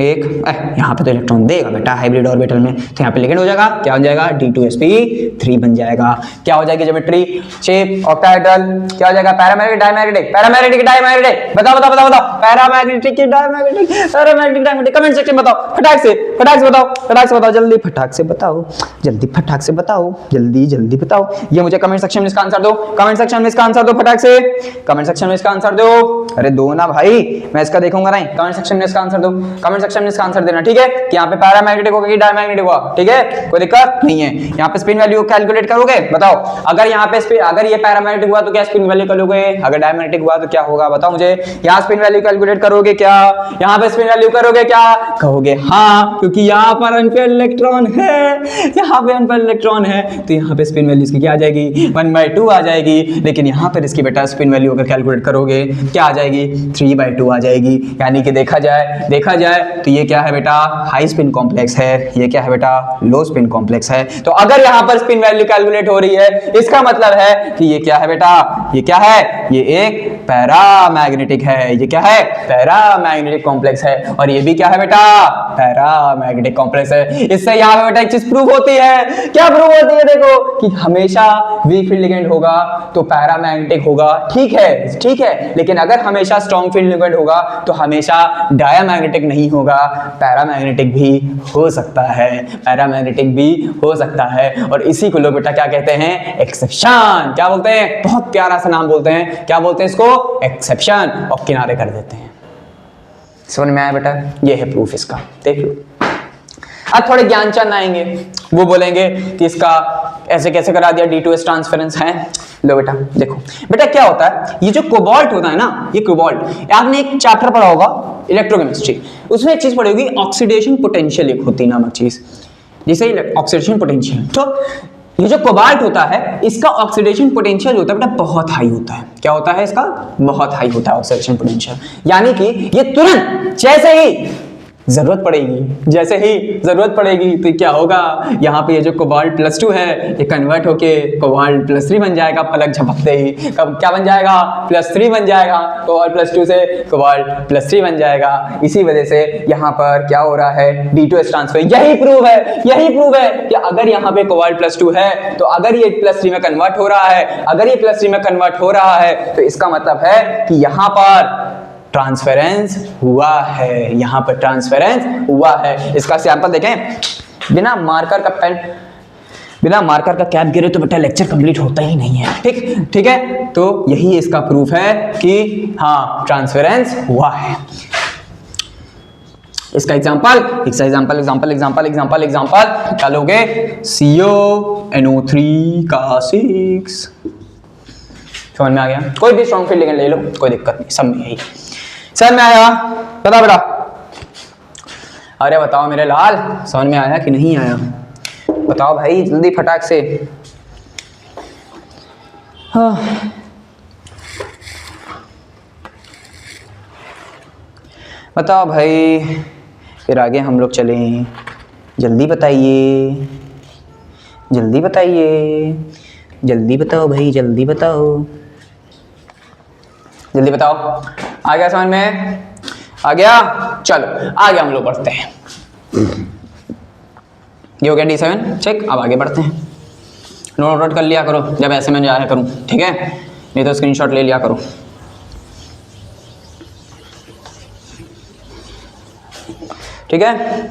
एक यहाँ पे तो इलेक्ट्रॉन देगा बेटा हाइब्रिड ऑर्बिटल में, तो यहाँ पे लिगेंड हो जाएगा, क्या हो जाएगा D2sp3 बन जाएगा। क्या हो जाएगी ज्योमेट्री, शेप, ऑक्टाहेड्रल, क्या हो जाएगा पैरामैग्नेटिक डायमैग्नेटिक, पैरामैग्नेटिक डायमैग्नेटिक, बताओ बताओ बताओ बताओ, पैरामैग्नेटिक की diamagnetic, paramagnetic diamagnetic, comment section में बताओ, फटाक से बताओ, फटाक से बताओ, जल्दी फटाक से बताओ, जल्दी फटाक से बताओ, जल्दी जल्दी बताओ। ये मुझे कमेंट सेक्शन में इसका आंसर दो, कमेंट सेक्शन में इसका आंसर दो, फटाक से कमेंट सेक्शन में इसका आंसर दो। अरे दो ना भाई, मैं इसका देखूंगा नहीं, कमेंट सेक्शन में इसका आंसर दो, कमेंट सेक्शन में इसका आंसर देना, ठीक है। कि यहाँ पे पैरामैग्नेटिक होगा कि डायमैग्नेटिक होगा, ठीक है, कोई दिक्कत नहीं है। यहाँ पे स्पिन वैल्यू कैलकुलेट करोगे, बताओ अगर यहाँ पे अगर ये पैरामैग्नेटिक हुआ तो क्या स्पिन वैल्यू करोगे, अगर डायमैग्नेटिक हुआ तो क्या होगा, बताओ मुझे। यहाँ स्पिन वैल्यू कैलकुलेट करोगे क्या, यहाँ पे स्पिन वैल्यू करोगे क्या, कहोगे हाँ, क्योंकि यहाँ पर अनपेयर्ड इलेक्ट्रॉन है, यहाँ पे अनपेयर्ड इलेक्ट्रॉन है, तो यहाँ पे स्पिन वैल्यू इसकी क्या आ जाएगी 1/2 आ जाएगी। लेकिन यहाँ पर इसकी बेटा स्पिन वैल्यू अगर कैलकुलेट करोगे क्या आ जाएगी 3/2 आ जाएगी। यानी कि देखा जाए तो ये क्या है बेटा हाई स्पिन कॉम्प्लेक्स है, ये क्या है बेटा लो स्पिन कॉम्प्लेक्स है। तो अगर यहाँ पर स्पिन वैल्यू कैलकुलेट हो रही है इसका मतलब है कि ये क्या है बेटा, ये क्या है, ये एक पैरामैग्नेटिक है, ये क्या है पैरामैग्नेटिक कॉम्प्लेक्स है, और ये भी क्या है बेटा पैरामैग्नेटिक कॉम्प्लेक्स है। इससे यहाँ पे बेटा एक चीज प्रूव होती है, क्या प्रूव होती है, देखो कि हमेशा वीक फील्ड लिगेंड होगा तो पैरामैग्नेटिक होगा, ठीक है, लेकिन अगर हमेशा स्ट्रॉन्ग फील्ड लिगेंड होगा तो हमेशा डायमैग्नेटिक नहीं होगा, पैरामैग्नेटिक भी हो सकता है, पैरामैग्नेटिक भी हो सकता है। और इसी को लोग बेटा क्या कहते हैं, एक्सेप्शन। क्या बोलते हैं, बहुत प्यारा सा नाम बोलते हैं, क्या बोलते हैं इसको, एक्सेप्शन, और किनारे कर देते हैं। समझ में आया बेटा, ये है प्रूफ इसका, देख लो। अब थोड़े ज्ञानचंद आएंगे, वो बोलेंगे कि इसका ऐसे कैसे करा दिया, D2S ट्रांसफरेंस है। लो बेटा देखो बेटा क्या होता है, ये जो कोबाल्ट होता है ना, ये कोबाल्ट आपने एक चैप्टर पढ़ा होगा इलेक्ट्रोकेमिस्ट्री, उसमें एक चीज पढ़ी होगी ऑक्सीडेशन पोटेंशियल एक होती नामक चीज, जिसे ऑक्सीडेशन पोटेंशियल। तो ये जो कोबाल्ट होता है इसका ऑक्सीडेशन पोटेंशियल होता है बेटा बहुत हाई होता है। क्या होता है इसका, बहुत हाई होता है ऑक्सीडेशन पोटेंशियल। यानी कि ये तुरंत जैसे ही जरूरत पड़ेगी तो क्या होगा, यहाँ पे ये जो कोबाल्ट +2 है ये कन्वर्ट होके कोबाल्ट +3 बन जाएगा, पलक झपकते ही। कब क्या बन जाएगा, +3 बन जाएगा, कोबाल्ट +2 से कोबाल्ट +3 बन जाएगा। इसी वजह से यहाँ पर क्या हो रहा है, D2S ट्रांसफर। यही प्रूव है कि अगर यहाँ पे कोबाल्ट +2 है तो अगर ये +3 में कन्वर्ट हो रहा है, अगर ये +3 में कन्वर्ट हो रहा है तो इसका मतलब है कि यहाँ पर ट्रांसफरेंस हुआ है, यहाँ पर ट्रांसफरेंस हुआ है। इसका सैंपल देखें, बिना मार्कर का कैप गिरे तो बेटा लेक्चर कंप्लीट होता ही नहीं है, ठीक है। तो यही इसका प्रूफ है कि हाँ ट्रांसफरेंस हुआ है। इसका एग्जांपल क्या लोगे, CONO3 का 6। समझ में आ गया, कोई भी स्ट्रॉन्ग फील्ड लिगेंड ले लो, कोई दिक्कत नहीं, सब में यही समझ में आया। बता बेटा, अरे बताओ मेरे लाल, समझ में आया कि नहीं आया, बताओ भाई जल्दी फटाक से। हाँ बताओ भाई, फिर आगे हम लोग चलें, जल्दी बताइए, जल्दी बताओ भाई, जल्दी बताओ। आ गया समझ में, आ गया, चलो आगे हम लोग बढ़ते हैं। ये हो गया D7 चेक। अब आगे बढ़ते हैं, नोट कर लिया करो जब ऐसे में जाया करूं, ठीक है, नहीं तो स्क्रीनशॉट ले लिया करो। ठीक है,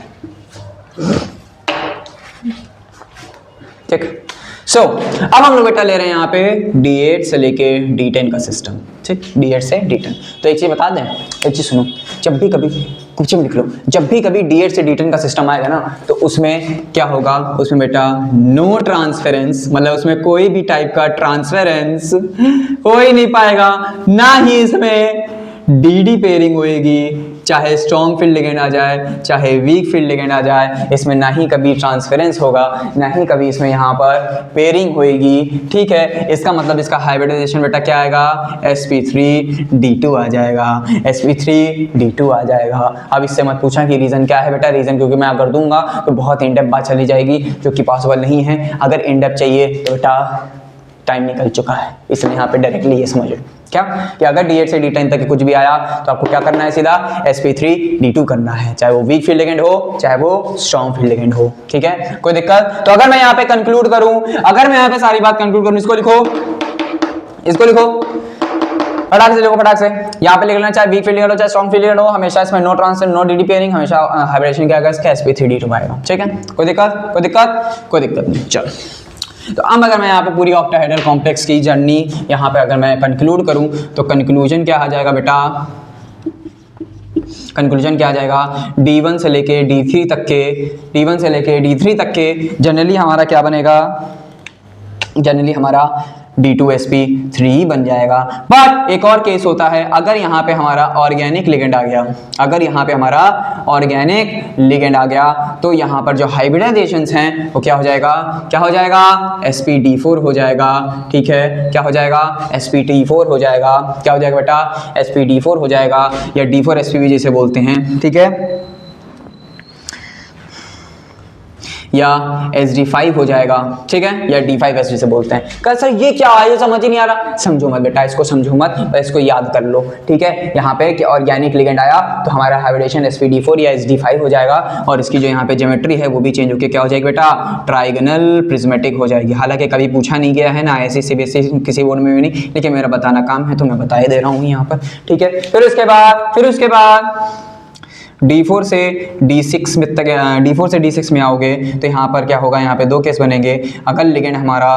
ठीक। सो अब हम लोग बेटा ले रहे हैं यहाँ पे D8 से लेके D10 का सिस्टम, ठीक, D8 से D10। तो एक चीज बता दें, एक चीज सुनो, जब भी कभी कुछ भी लिख लो, जब भी कभी D8 से D10 का सिस्टम आएगा ना तो उसमें क्या होगा, उसमें बेटा नो ट्रांसफरेंस, मतलब उसमें कोई भी टाइप का ट्रांसफरेंस हो ही नहीं पाएगा, ना ही इसमें DD पेयरिंग होएगी, चाहे स्ट्रॉन्ग फील्ड लिगेंड आ जाए चाहे वीक फील्ड लिगेंड आ जाए, इसमें ना ही कभी ट्रांसफरेंस होगा, ना ही कभी इसमें यहाँ पर पेयरिंग होएगी, ठीक है। इसका मतलब इसका हाइब्रिडाइजेशन बेटा क्या आएगा, sp3d2 आ जाएगा, sp3d2 आ जाएगा। अब इससे मत पूछा कि रीज़न क्या है बेटा, रीज़न क्योंकि मैं अगर दूंगा तो बहुत इन डेप्थ बात चली जाएगी, जो कि पॉसिबल नहीं है। अगर इन डेप्थ चाहिए तो बेटा टाइम निकल चुका है, इसलिए यहाँ पे डायरेक्टली ये समझ लो क्या कि अगर D8 से D10 तक कुछ भी आया तो आपको क्या करना है, सीधा sp3d2 करना है, चाहे वो वीक फील्ड लिगेंड हो चाहे वो स्ट्रॉन्ग फील्ड लिगेंड हो। ठीक है, कोई दिक्कत? तो अगर मैं यहाँ पे कंक्लूड करूं, अगर मैं यहाँ पे सारी बात कंक्लूड करूं, इसको लिखो, इसको लिखो, फटाक से लिखो, फटाक से यहाँ पे लिख लेना, चाहे वीक फील्ड लिगेंड हो चाहे स्ट्रॉन्ग फील्ड लिगेंड हो, हमेशा इसमें no transfer no d pairing, हमेशा हाइब्रिडेशन क्या आएगा इसका, sp3d2 आएगा। ठीक है, कोई दिक्कत? कोई दिक्कत? कोई दिक्कत नहीं। चलो, तो अब अगर मैं यहाँ पे पूरी ऑक्टाहेड्रल कॉम्प्लेक्स की जर्नी यहाँ पे अगर मैं कंक्लूड करूँ तो कंक्लूजन क्या आ जाएगा बेटा, कंक्लूजन क्या आ जाएगा, D1 से लेके D3 तक के, D1 से लेके D3 तक के जनरली हमारा क्या बनेगा, जनरली हमारा D2sp3 बन जाएगा। बट एक और केस होता है, अगर यहाँ पे हमारा ऑर्गेनिक लिगेंड आ गया, अगर यहाँ पे हमारा ऑर्गेनिक लिगेंड आ गया तो यहाँ पर जो हाइब्रिडाइजेशंस हैं वो क्या हो जाएगा, क्या हो जाएगा, sp4 हो जाएगा। ठीक है, क्या हो जाएगा, sp4 हो जाएगा। क्या हो जाएगा बेटा, sp4 हो जाएगा, या D4sp भी जिसे बोलते हैं। ठीक है, या SD5 हो जाएगा। ठीक है, या D5S जिसे बोलते हैं। कल सर ये क्या है, ये समझ ही नहीं आ रहा, समझो मत बेटा, इसको समझो मत, इसको याद कर लो। ठीक है, यहाँ पे कि ऑर्गेनिक लिगेंड आया तो हमारा हाइब्रिडेशन sp4 या SD5 हो जाएगा, और इसकी जो यहाँ पे ज्योमेट्री है वो भी चेंज होकर क्या हो जाएगी बेटा, ट्राइगोनल प्रिज्मेटिक हो जाएगी। हालांकि कभी पूछा नहीं गया है ना ऐसी CBSE किसी बोर्ड में भी नहीं, लेकिन मेरा बताना काम है तो मैं बता ही दे रहा हूँ यहाँ पर। ठीक है, फिर उसके बाद D4 से D6 में तक, D4 से D6 में आओगे तो यहाँ पर क्या होगा, यहाँ पे दो केस बनेंगे। अगर लिगेंड हमारा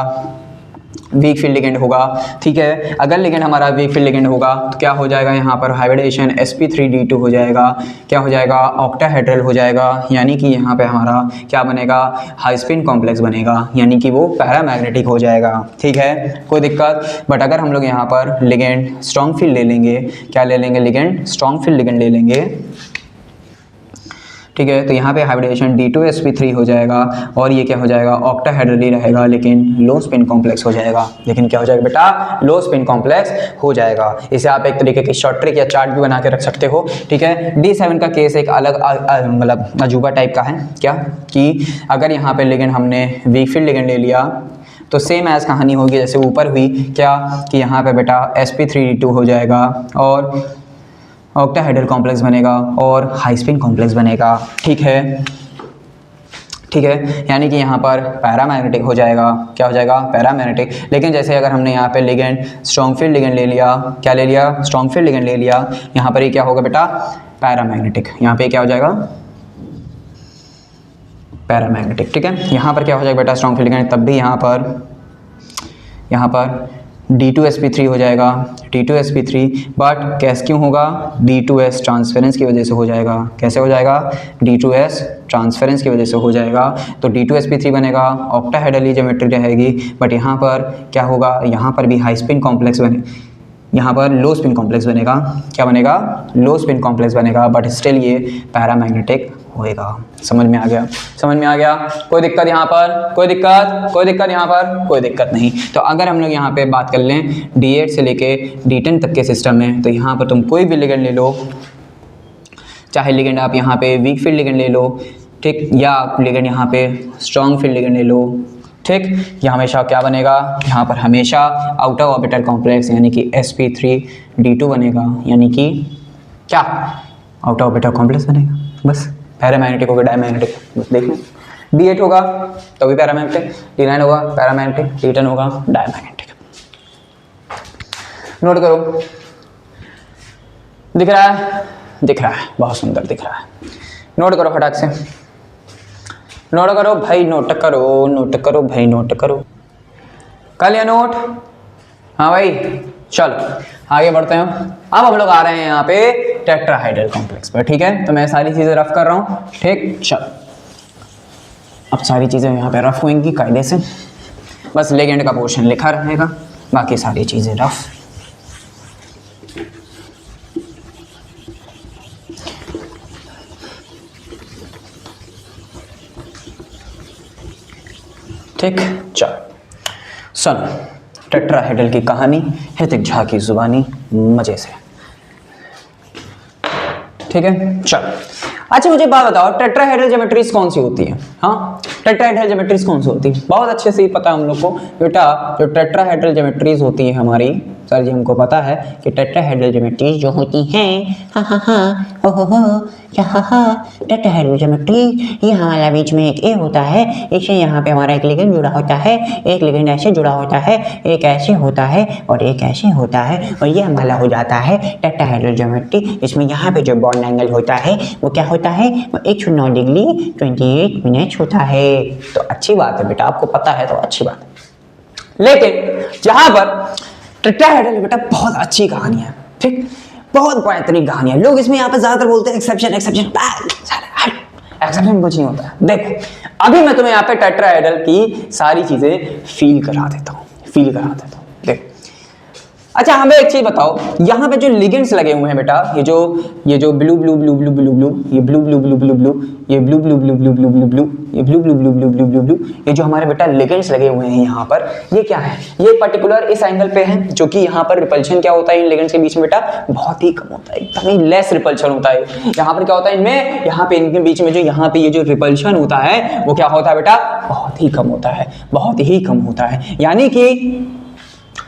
वीक फील्ड लिगेंड होगा, ठीक है, अगर लिगेंड हमारा वीक फील्ड लिगेंड होगा तो क्या हो जाएगा, यहाँ पर हाइब्रिडेशन sp3d2 हो जाएगा। क्या हो जाएगा, ऑक्टाहेड्रल हो जाएगा, यानी कि यहाँ पे हमारा क्या बनेगा, हाई स्पिन कॉम्प्लेक्स बनेगा, यानी कि वो पैरामैग्नेटिक हो जाएगा। ठीक है, कोई दिक्कत? बट अगर हम लोग यहाँ पर लिगेंड स्ट्रॉन्ग फील्ड ले लेंगे, क्या ले लेंगे, लिगेंड स्ट्रॉन्ग फील्ड लिगेंड ले लेंगे। ठीक है, तो यहाँ पे हाइब्रिडेशन D2sp3 हो जाएगा, और ये क्या हो जाएगा, ऑक्टाहेड्रली रहेगा लेकिन लो स्पिन कॉम्प्लेक्स हो जाएगा। लेकिन क्या हो जाएगा बेटा, लो स्पिन कॉम्प्लेक्स हो जाएगा। इसे आप एक तरीके की शॉर्ट ट्रिक या चार्ट भी बना के रख सकते हो। ठीक है, D7 का केस एक अलग मतलब अजूबा टाइप का है, क्या कि अगर यहाँ पे लिगेंड हमने वीक फील्ड लिगेंड ले लिया तो सेम एज कहानी होगी जैसे ऊपर हुई, क्या कि यहाँ पे बेटा sp3d2 हो जाएगा और ऑक्टाहेड्रल कॉम्प्लेक्स बनेगा और हाई स्पिन कॉम्प्लेक्स बनेगा। ठीक है, ठीक है, यानी कि यहाँ पर पैरामैग्नेटिक हो जाएगा। क्या हो जाएगा, पैरामैग्नेटिक। लेकिन जैसे अगर हमने यहाँ पे लिगेंड स्ट्रॉन्ग फील्ड लिगेंड ले लिया, क्या ले लिया, स्ट्रॉन्ग फील्ड लिगेंड ले लिया, यहाँ पर ये क्या होगा बेटा, पैरामैग्नेटिक। यहाँ पे क्या हो जाएगा, पैरामैग्नेटिक। ठीक है, यहाँ पर क्या हो जाएगा बेटा, स्ट्रॉन्ग फील्ड लिगेंड, तब भी यहाँ पर D2sp3 हो जाएगा, D2sp3। बट कैस क्यों होगा, D2s ट्रांसफरेंस की वजह से हो जाएगा। कैसे हो जाएगा, D2s ट्रांसफरेंस की वजह से हो जाएगा, तो D2sp3 बनेगा, ऑक्टाहेड्रली ज्योमेट्री रहेगी। बट यहाँ पर क्या होगा, यहाँ पर भी हाई स्पिन कॉम्प्लेक्स बने, यहाँ पर लो स्पिन कॉम्प्लेक्स बनेगा। क्या बनेगा, लो स्पिन कॉम्प्लेक्स बनेगा, बट स्टिल ये पैरामैग्नेटिक होएगा। समझ में आ गया, समझ में आ गया? कोई दिक्कत यहाँ पर, कोई दिक्कत, कोई दिक्कत यहाँ पर, कोई दिक्कत नहीं। तो अगर हम लोग यहाँ पे बात कर लें D8 से लेके D10 तक के सिस्टम में, तो यहाँ पर तुम कोई भी लिगेंड ले लो, चाहे लिगेंड आप यहाँ पे वीक फील्ड लिगेंड ले लो, ठीक, या आप लिगेंड यहाँ पे स्ट्रॉन्ग फील्ड लिगेंड ले लो, ठीक, ये हमेशा क्या बनेगा, यहाँ पर हमेशा आउटर ऑर्बिटल कॉम्प्लेक्स यानी कि sp3d2 बनेगा, यानी कि क्या, आउटर ऑर्बिटल कॉम्प्लेक्स बनेगा। बस पैरामैग्नेटिक होगा, डायमैग्नेटिक, बस देख लो। D8 होगा तो भी पैरामैग्नेटिक, D9 होगा पैरामैग्नेटिक, D10 होगा डायमैग्नेटिक। नोट करो, दिख रहा है, दिख रहा है, बहुत सुंदर दिख रहा है। नोट करो फटाक से, नोट करो भाई, नोट करो, नोट करो भाई, नोट करो। कर लिया नोट? हाँ भाई, चलो आगे बढ़ते हैं। अब हम लोग आ रहे हैं यहाँ पे टेट्राहाइड्रल कॉम्प्लेक्स पर। ठीक है, तो मैं सारी चीजें रफ कर रहा हूँ, ठीक, चलो अब सारी चीजें यहाँ पे रफ होंगी कायदे से, बस लिगेंड का पोर्शन लिखा रहेगा, बाकी सारी चीजें रफ। ठीक, चलो सुनो, टेट्राहाइड्रल की कहानी, हितिक झा की जुबानी, मजे से। ठीक है, चलो अच्छा मुझे बात बताओ, टेट्राहेड्रल ज्योमेट्रीज कौन सी होती है? हाँ, टेट्राहेड्रल ज्योमेट्रीज कौन सी होती है? बहुत अच्छे से पता है हम लोग को बेटा, जो टेट्राहेड्रल ज्योमेट्रीज होती है हमारी, सर जी हमको पता है कि टेट्राहेड्रल ज्योमेट्रीज जो होती हैं, हाँ हाँ हाँ हो टेट्राहेड्रल ज्योमेट्री, यहाँ वाला बीच में एक ए होता है, इसे यहाँ पे हमारा एक लिगेंड जुड़ा होता है, एक लिगेंड ऐसे जुड़ा होता है, एक ऐसे होता है और एक ऐसे होता है, और ये हमारा हो जाता है टेट्राहेड्रल ज्योमेट्री। इसमें यहाँ पे जो बॉन्ड एंगल होता है वो क्या होता है? वो 109 डिग्री 28 मिनट होता है। तो अच्छी बात है बेटा, आपको पता है तो अच्छी बात है। लेकिन जहां पर टेट्राहेड्रल बेटा बहुत अच्छी कहानी है, ठीक, बहुत बेहतरीन कहानी है। लोग इसमें यहाँ पे ज्यादातर बोलते हैं एक्सेप्शन एक्सेप्शन, एक्सेप्शन कुछ नहीं होता है। देखो अभी मैं तुम्हें यहाँ पे टेट्राहेड्रल की सारी चीजें फील करा देता हूँ, देखो। अच्छा हमें एक चीज बताओ, यहाँ पे जो लिगेंड्स लगे हुए हैं बेटा, ये जो blue blue blue blue blue blue, ये blue blue blue blue blue, ये blue blue blue blue blue blue blue, ये blue blue blue blue blue blue blue, ये जो हमारे बेटा लिगेंड्स लगे हुए हैं यहाँ पर, ये क्या है? ये पर्टिकुलर इस एंगल पे है, जो कि यहाँ पर रिपल्शन क्या होता है इन लिगेंड्स के बीच में बेटा? बहुत ही कम होता है, एकदम ही लेस रिपल्शन होता है। यहाँ पर क्या होता है इनमें, यहाँ पे इनके बीच में जो यहाँ पे ये जो रिपल्शन होता है वो क्या होता है बेटा? बहुत ही कम होता है, बहुत ही कम होता है।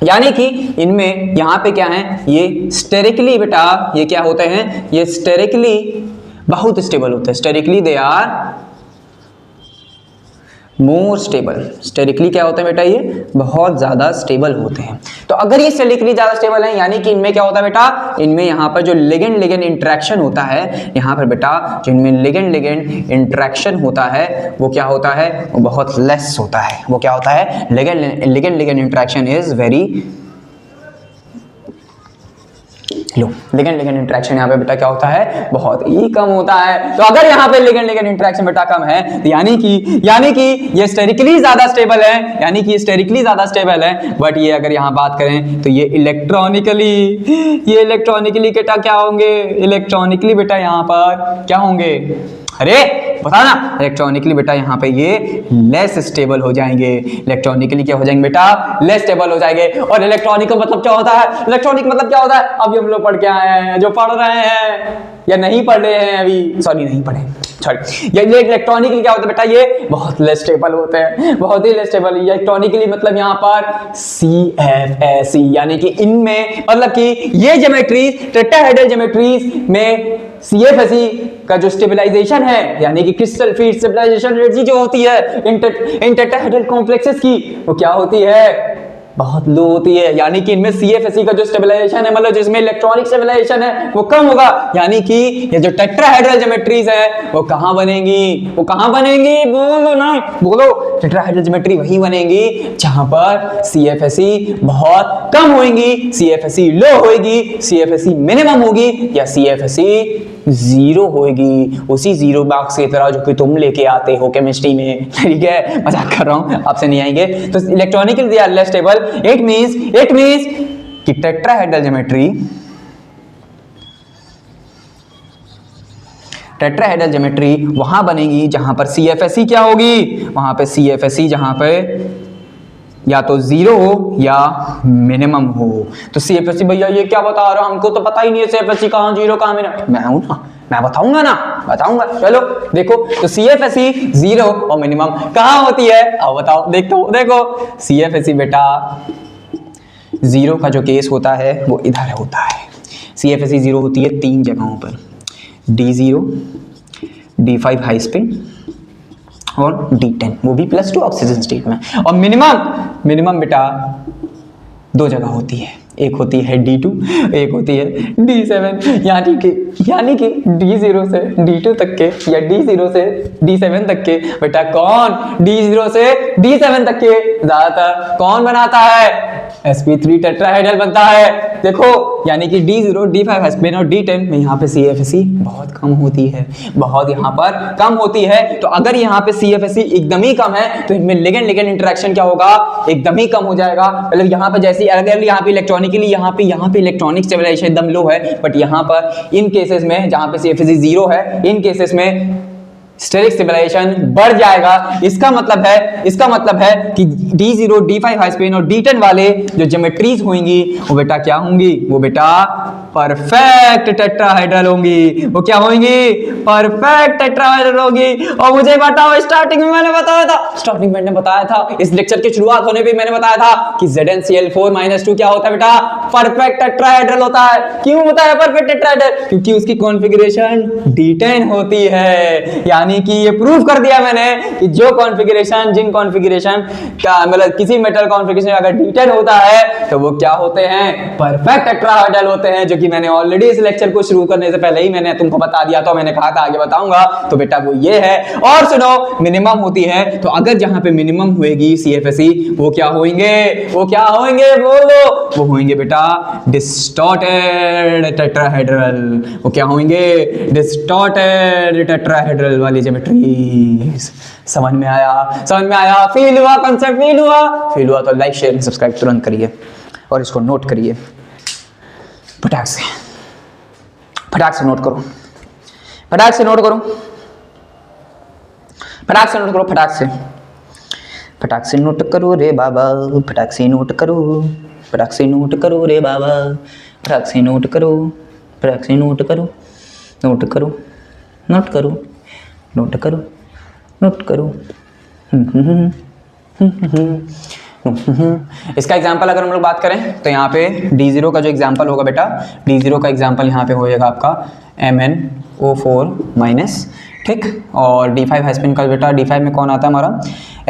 यानी कि इनमें यहाँ पे क्या है, ये स्टेरिकली बेटा, ये क्या होते हैं? ये स्टेरिकली बहुत स्टेबल होते हैं, sterically they are more stable. Sterically क्या होता है बेटा? ये बहुत ज्यादा स्टेबल होते हैं। तो अगर ये स्टेरिकली ज्यादा स्टेबल है, यानी कि इनमें क्या होता है बेटा? इनमें यहाँ पर जो लिगेंड लिगेंड इंटरेक्शन होता है, यहाँ पर बेटा जिनमें लिगेंड लिगेंड इंटरेक्शन होता है वो क्या होता है? वो बहुत लेस होता है। वो क्या होता है? Ligand ligand interaction is very low. Ligand ligand interaction यहाँ पे बेटा क्या होता है? बहुत ही कम होता है। तो अगर यहाँ पे लिगेंड लिगेंड इंटरेक्शन बेटा कम है, तो यानी कि ये स्टेरिकली ज्यादा स्टेबल है, बट ये अगर यहाँ बात करें तो ये इलेक्ट्रॉनिकली बेटा क्या होंगे? इलेक्ट्रॉनिकली बेटा यहाँ पर क्या होंगे? अरे बता ना, इलेक्ट्रॉनिकली बेटा यहाँ पे ये लेस स्टेबल हो जाएंगे। इलेक्ट्रॉनिकली क्या हो जाएंगे बेटा? लेस स्टेबल हो जाएंगे। और इलेक्ट्रॉनिक का मतलब क्या होता है? इलेक्ट्रॉनिक मतलब क्या होता है? अभी हम लोग पढ़ के आए हैं, जो पढ़ रहे हैं या नहीं पढ़ रहे हैं अभी, सॉरी नहीं पढ़े, ये इलेक्ट्रॉनिकली क्या होता है बेटा? ये बहुत लेस स्टेबल होते हैं, बहुत ही लेस स्टेबल। इलेक्ट्रॉनिकली मतलब यहाँ पर CFSE, यानी कि इनमें मतलब कि ये ज्योमेट्रीज, टेट्राहेड्रल ज्योमेट्रीज में CFSE का जो स्टेबलाइजेशन है, यानी कि क्रिस्टल फील्ड स्टेबलाइजेशन एनर्जी जो होती है इन टेट्राहेड्रल कॉम्प्लेक्सेस की, वो क्या होती है? बहुत लो होती है। यानी कि इनमें CFSE का जो स्टेबलाइजेशन है, मतलब जिसमें इलेक्ट्रॉनिक स्टेबलाइजेशन है, वो कम होगा। यानी कि ये जो टेट्राहेड्रल ज्योमेट्रीज है वो कहां बनेंगी? बोलो ना, बोलो। टेट्राहेड्रल ज्योमेट्री वही बनेंगी जहां पर CFSE बहुत कम होगी, CFSE लो होगी, CFSE मिनिमम होगी, या CFSE 0 होगी। उसी 0 बॉक्स की तरह जो कि तुम लेके आते हो केमिस्ट्री में, ठीक है? मजाक कर रहा हूं, आपसे नहीं आएंगे। तो electronically they are less stable. It means कि टेट्राहेड्रल ज्योमेट्री वहां बनेगी जहां पर CFSE क्या होगी? वहां पे CFSE जहां पे या तो 0 हो या मिनिमम हो। तो CFSE भैया ये क्या बता रहा, हमको तो पता ही नहीं है CFSE कहां 0 कहां मिनिमम। मैं हूं ना, मैं बताऊंगा। चलो देखो, तो CFSE 0 और मिनिमम कहां होती है? अब बताओ, देखो CFSE बेटा 0 का जो केस होता है वो इधर होता है। CFSE 0 होती है 3 जगहों पर, D0, D5 हाई स्पिन और D10, वो भी +2 ऑक्सीजन स्टेट में। और मिनिमम बेटा 2 जगह होती है, एक होती है D2, एक होती है D7। यानी कि D0 से D2 तक के या D0 से D7 तक के बेटा कौन D0 से D7 तक के ज्यादातर कौन बनाता है? sp3 टेट्राहेड्रल बनता है। देखो, यानी कि D0, D5 स्पिन और D10 में यहाँ पे CFSE बहुत कम होती है, बहुत यहाँ पर कम होती है। तो अगर यहाँ पे CFSE एकदम ही कम है तो इनमें लिगेंड इंटरेक्शन क्या होगा? एकदम ही कम हो जाएगा। मतलब यहाँ पर जैसे अगर यहाँ पे इलेक्ट्रॉनिकली यहाँ पे इलेक्ट्रॉनिक स्टेबलाइजेशन एकदम लो है, बट यहाँ पर इन केसेस में जहाँ पे CFSE 0 है, इन केसेस में स्टेरिक स्टेबलाइजेशन बढ़ जाएगा। इसका मतलब है कि D0, D5 हाई स्पिन और D10 वाले जो ज्योमेट्रीज होंगी वो बेटा क्या होंगी? वो बेटा परफेक्ट टेट्राहेड्रल होंगी। वो क्या होंगी? परफेक्ट टेट्राहेड्रल होगी। और मुझे बताओ, स्टार्टिंग में मैंने बताया था, इस लेक्चर की शुरुआत होने पे मैंने बताया था कि ZnCl4 - 2 क्या होता है बेटा? परफेक्ट टेट्राहेड्रल होता है। क्यों होता है परफेक्ट टेट्राहेड्रल? क्योंकि उसकी कॉन्फ़िगरेशन D10 होती है। यानी कि ये प्रूव कर दिया मैंने कि जो कॉन्फ़िगरेशन, जिन कॉन्फ़िगरेशन का मतलब किसी मेटल कॉन्फ़िगरेशन अगर D10 होता है तो वो क्या होते हैं? परफेक्ट टेट्राहेड्रल होते हैं, जो कि मैंने ऑलरेडी इस लेक्चर को शुरू करने से पहले ही मैंने तुमको बता दिया। तो मैंने कहा था आगे बताऊंगा, तो बेटा वो ये है। और सुनो, मिनिमम होती है, तो अगर जहां पे मिनिमम होएगी CFSE, वो क्या होंगे? वो क्या होंगे? बोलो। वो होंगे बेटा डिस्टॉर्टेड टेट्राहेड्रल। वो क्या होंगे? डिस्टॉर्टेड टेट्राहेड्रल वाली ज्योमेट्रीज। समझ में आया? समझ में आया? फील हुआ? कांसेप्ट फील हुआ? फील हुआ तो लाइक शेयर सब्सक्राइब तुरंत करिए और इसको नोट करिए। फटाक से नोट करो, फटाक से नोट करो, फटाक से नोट करो, फटाक से नोट करो रे बाबा, फटाक से नोट करो, फटाक से नोट करो रे बाबा, फटाक से नोट करो, फटाक से नोट करो, नोट करो, नोट करो, नोट करो, नोट करो। इसका एग्जांपल अगर हम लोग बात करें तो यहाँ पे D0 का जो एग्जांपल होगा बेटा, D0 का एग्जांपल यहाँ पे होएगा आपका MnO4-, ठीक। और D5 हाइस्पिन का बेटा, D5 में कौन आता है हमारा?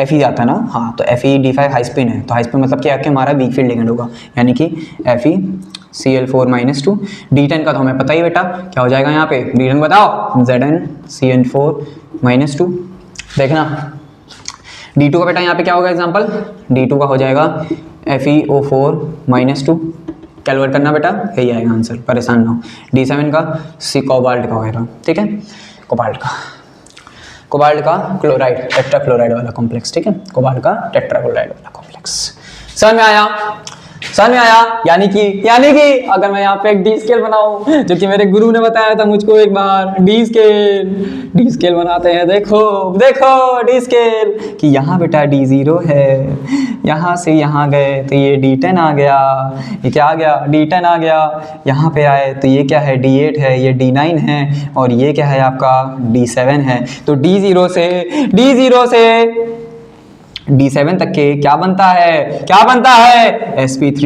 Fe आता है ना। हाँ, तो Fe D5 हाइस्पिन है, तो हाइस्पिन मतलब क्या है? हमारा वीक फील्ड लिगेंड होगा, यानी कि FeCl4-2। D10 का तो हमें पता ही बेटा क्या हो जाएगा यहाँ पे? D10 बताओ। ZnCl4-2। देखना D2 का बेटा यहाँ पे क्या होगा एग्जांपल? D2 का हो जाएगा FeO4-2। कैलकुलेट करना बेटा, यही आएगा आंसर, परेशान ना हो। D7 का कोबाल्ट का होगा, ठीक है। कोबाल्ट का क्लोराइड, टेट्राक्लोराइड वाला कॉम्प्लेक्स, ठीक है। कोबाल्ट का टेट्राक्लोराइड वाला कॉम्प्लेक्स। समझ में आया? यानी कि अगर मैं यहाँ पे एक डी स्केल बनाऊं, जो कि मेरे गुरु ने बताया था मुझको एक बार, डी स्केल बनाते हैं। देखो डी स्केल कि यहाँ बेटा D0 है, यहाँ से यहाँ गए तो ये D10 आ गया, ये क्या आ गया? D10 आ गया। यहाँ पे आए तो ये क्या है? D8 है, ये D9 है, और ये क्या है आपका? D7 है। तो D0 से D7 तक के क्या बनता है? sp3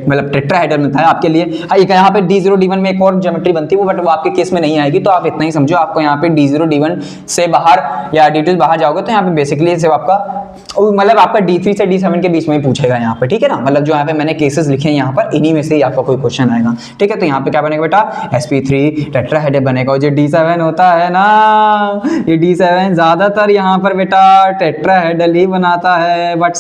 मतलब टेट्राहेड्रल बनता है आपके लिए। यहाँ पे D0 D1 में एक और ज्योमेट्री बनती है, बट वो आपके केस में नहीं आएगी, तो आप इतना ही समझो। आपको यहाँ पे D0 D1 से बाहर या D2 बाहर जाओगे तो यहाँ पे बेसिकली सिर्फ आपका मतलब आपका D3 से D7 के बीच में ही पूछेगा यहाँ पे, ठीक है ना। मतलब जो यहाँ पे मैंने केसेस लिखे हैं यहाँ पर, इन्हीं में से ही आपका कोई क्वेश्चन आएगा, ठीक है। तो यहाँ पे क्या बनेगा बेटा? sp3 टेट्राहेड्रल बनेगा। और जो D7 होता है ना, ये D7 ज्यादातर यहाँ पर बेटा टेट्राहेड्रल ही बनाता है, बट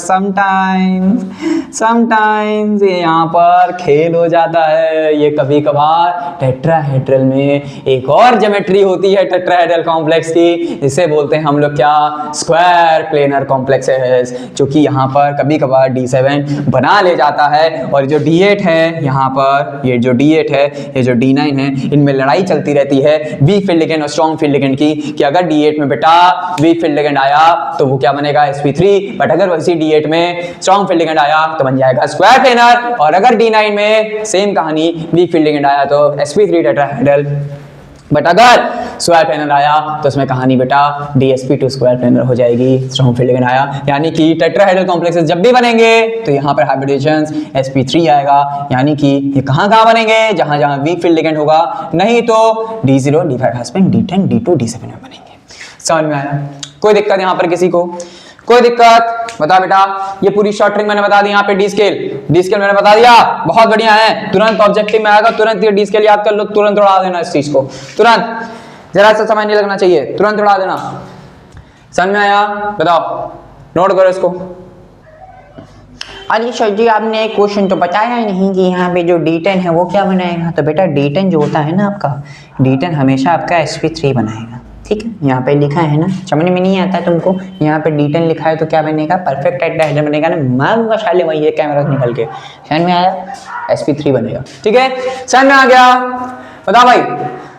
समटाइम्स ये यहाँ पर खेल हो जाता है। ये कभी कभार टेट्राहेड्रल में एक और ज्योमेट्री होती है टेट्राहेड्रल कॉम्प्लेक्स की, जिसे बोलते हैं हम लोग क्या? स्क्वायर प्लेनर कॉम्प्लेक्स, जो कि यहाँ पर कभी कभार D7 बना ले जाता है। और जो D8 है यहाँ पर, ये जो D8 है, ये जो D9 है, इनमें लड़ाई चलती रहती है वीक फील्ड लिगेंड और स्ट्रॉन्ग फील्ड लिगेंड की, कि अगर D8 में बेटा वीक फील्ड लिगेंड आया तो वो क्या बनेगा? sp3, बट अगर वैसी D8 में स्ट्रॉन्ग फील्ड लिगेंड आया तो बन जाएगा स्क्वायर प्लेनर। और अगर D9 में सेम कहानी, वीक फील्ड लिगेंड आया तो sp3 टेट्राहेड्रल, बट अगर स्क्वायर प्लेनर आया तो उसमें कहानी बेटा DsP2 स्क्वायर प्लेनर हो जाएगी, स्ट्रॉन्ग फील्ड लिगेंड आया। यानी कि टेट्राहेड्रल कॉम्प्लेक्सेस जब भी बनेंगे तो यहाँ पर हाइब्रिडेशंस sp3 आएगा, यानी कि ये कहाँ बनेंगे? जहाँ जहाँ वीक फील्ड लिगेंड होगा, नहीं तो D0 D5 हाइस्पिन D10 D2 D7 में बनेंगे। समझ में आया? कोई दिक्कत यहाँ पर किसी को? कोई दिक्कत? बता बेटा। ये पूरी शॉर्ट ट्रिक मैंने बता दी। यहाँ पे डी स्केल मैंने बता दिया, बहुत बढ़िया है। तुरंत ऑब्जेक्टिव में आएगा, तुरंत ये डी स्केल याद कर लो, तुरंत उड़ा देना इस चीज को, तुरंत, जरा सा समय नहीं लगना चाहिए, तुरंत उड़ा देना। समझ में आया? बताओ, नोट करो इसको। अरे सर जी, आपने क्वेश्चन तो बताया ही नहीं कि यहाँ पे जो D10 है वो क्या बनाएगा। तो बेटा D10 जो होता है ना आपका, D10 हमेशा आपका sp3 बनाएगा, ठीक है। यहाँ पे लिखा है ना, समझ में नहीं आता तुमको? यहाँ पे D10 लिखा है तो क्या बनेगा? परफेक्ट टेट्राहेड्रल बनेगा ना। मारूंगा साले वही है कैमरा से निकल के। समझ में आया? sp3 बनेगा, ठीक है। समझ में आ गया? बता भाई,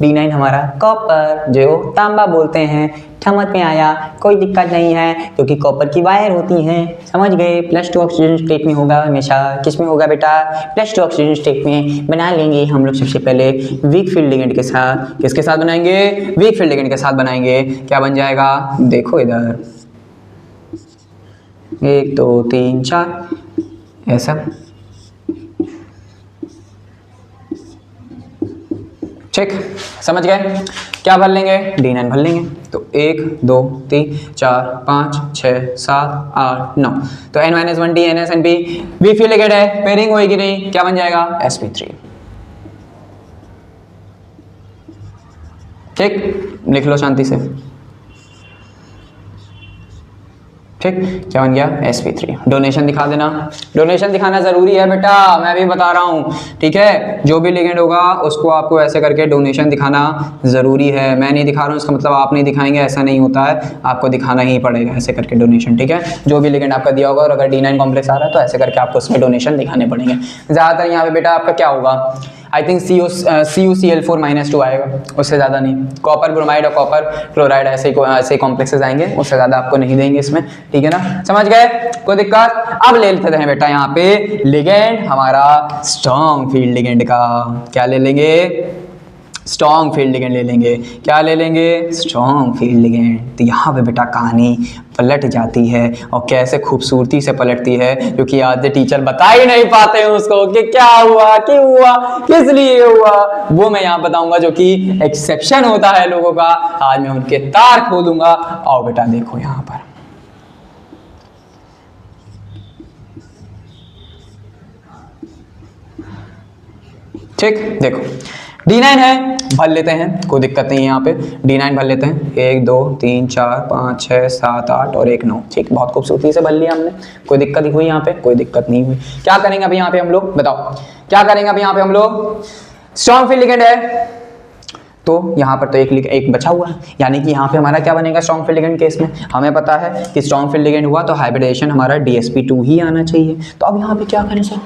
D9 हमारा कॉपर, जो तांबा बोलते हैं। समझ में आया? कोई दिक्कत नहीं है क्योंकि कॉपर की वायर होती हैं, समझ गए? +2 ऑक्सीजन स्टेट में होगा हमेशा। किस में होगा बेटा? +2 ऑक्सीजन स्टेट में। बना लेंगे हम लोग सबसे पहले वीक फील्ड लिगेंड के साथ। किसके साथ बनाएंगे? वीक फील्ड लिगेंड के साथ बनाएंगे। क्या बन जाएगा? देखो इधर 1 2 3 4 ऐसा, ठीक, समझ गए? क्या भर लेंगे? D9 भर लेंगे। तो 1 2 3 4 5 6 7 8 9, तो N-1D NSNP week field ligand है, पेयरिंग होगी नहीं, क्या बन जाएगा? sp3। ठीक, लिख लो शांति से। ठीक, क्या बन गया? sp3। डोनेशन दिखा देना। डोनेशन दिखाना जरूरी है बेटा, मैं भी बता रहा हूँ, ठीक है? जो भी लिगेंड होगा उसको आपको ऐसे करके डोनेशन दिखाना जरूरी है। मैं नहीं दिखा रहा हूँ इसका मतलब आप नहीं दिखाएंगे, ऐसा नहीं होता है, आपको दिखाना ही पड़ेगा ऐसे करके डोनेशन, ठीक है? जो भी लिगेंड आपका दिया होगा और अगर D9 कॉम्प्लेक्स आ रहा है तो ऐसे करके आपको उसमें डोनेशन दिखाने पड़ेंगे। ज़्यादातर यहाँ पे बेटा आपका क्या होगा? आई थिंक CuCl4-2 आएगा, उससे ज़्यादा नहीं। कॉपर ब्रोमाइड और कॉपर क्लोराइड ऐसे कॉम्प्लेक्सेस आएंगे, उससे ज़्यादा आपको नहीं देंगे इसमें, ठीक है ना? समझ गए? कोई दिक्कत? अब ले लेते हैं बेटा यहाँ पे लिगेंड हमारा स्ट्रॉन्ग फील्ड लिगेंड का। क्या ले लेंगे? स्ट्रॉन्ग फील्ड लिगेंड ले लेंगे। क्या ले लेंगे? Strong field ligand. तो यहाँ पे बेटा कहानी पलट जाती है, और कैसे खूबसूरती से पलटती है, क्योंकि आज टीचर बता ही नहीं पाते हैं उसको कि क्या हुआ, क्यों हुआ, किस लिए हुआ, वो मैं यहाँ बताऊंगा, जो कि एक्सेप्शन होता है लोगों का। आज मैं उनके तार खोलूंगा। आओ बेटा देखो यहाँ पर, ठीक, देखो D9 है, भर लेते हैं, कोई दिक्कत नहीं है। यहाँ पे D9 भर लेते हैं, 1 2 3 4 5 6 7 8 और 1 9, ठीक, बहुत खूबसूरती से भर लिया हमने। कोई दिक्कत हुई यहाँ पे? कोई दिक्कत नहीं हुई। क्या करेंगे अभी यहाँ पे हम लोग? बताओ क्या करेंगे अभी यहाँ पे हम लोग? स्ट्रॉन्ग फील्ड लिगेंड है तो यहाँ पर तो एक बचा हुआ है, यानी कि यहाँ पे हमारा क्या बनेगा? स्ट्रॉन्ग फील्ड लिगेंड केस में हमें पता है कि स्ट्रॉन्ग फील्ड लिगेंड हुआ तो हाइब्रिडेशन हमारा DsP2 ही आना चाहिए। तो अब यहाँ पे क्या करें सर?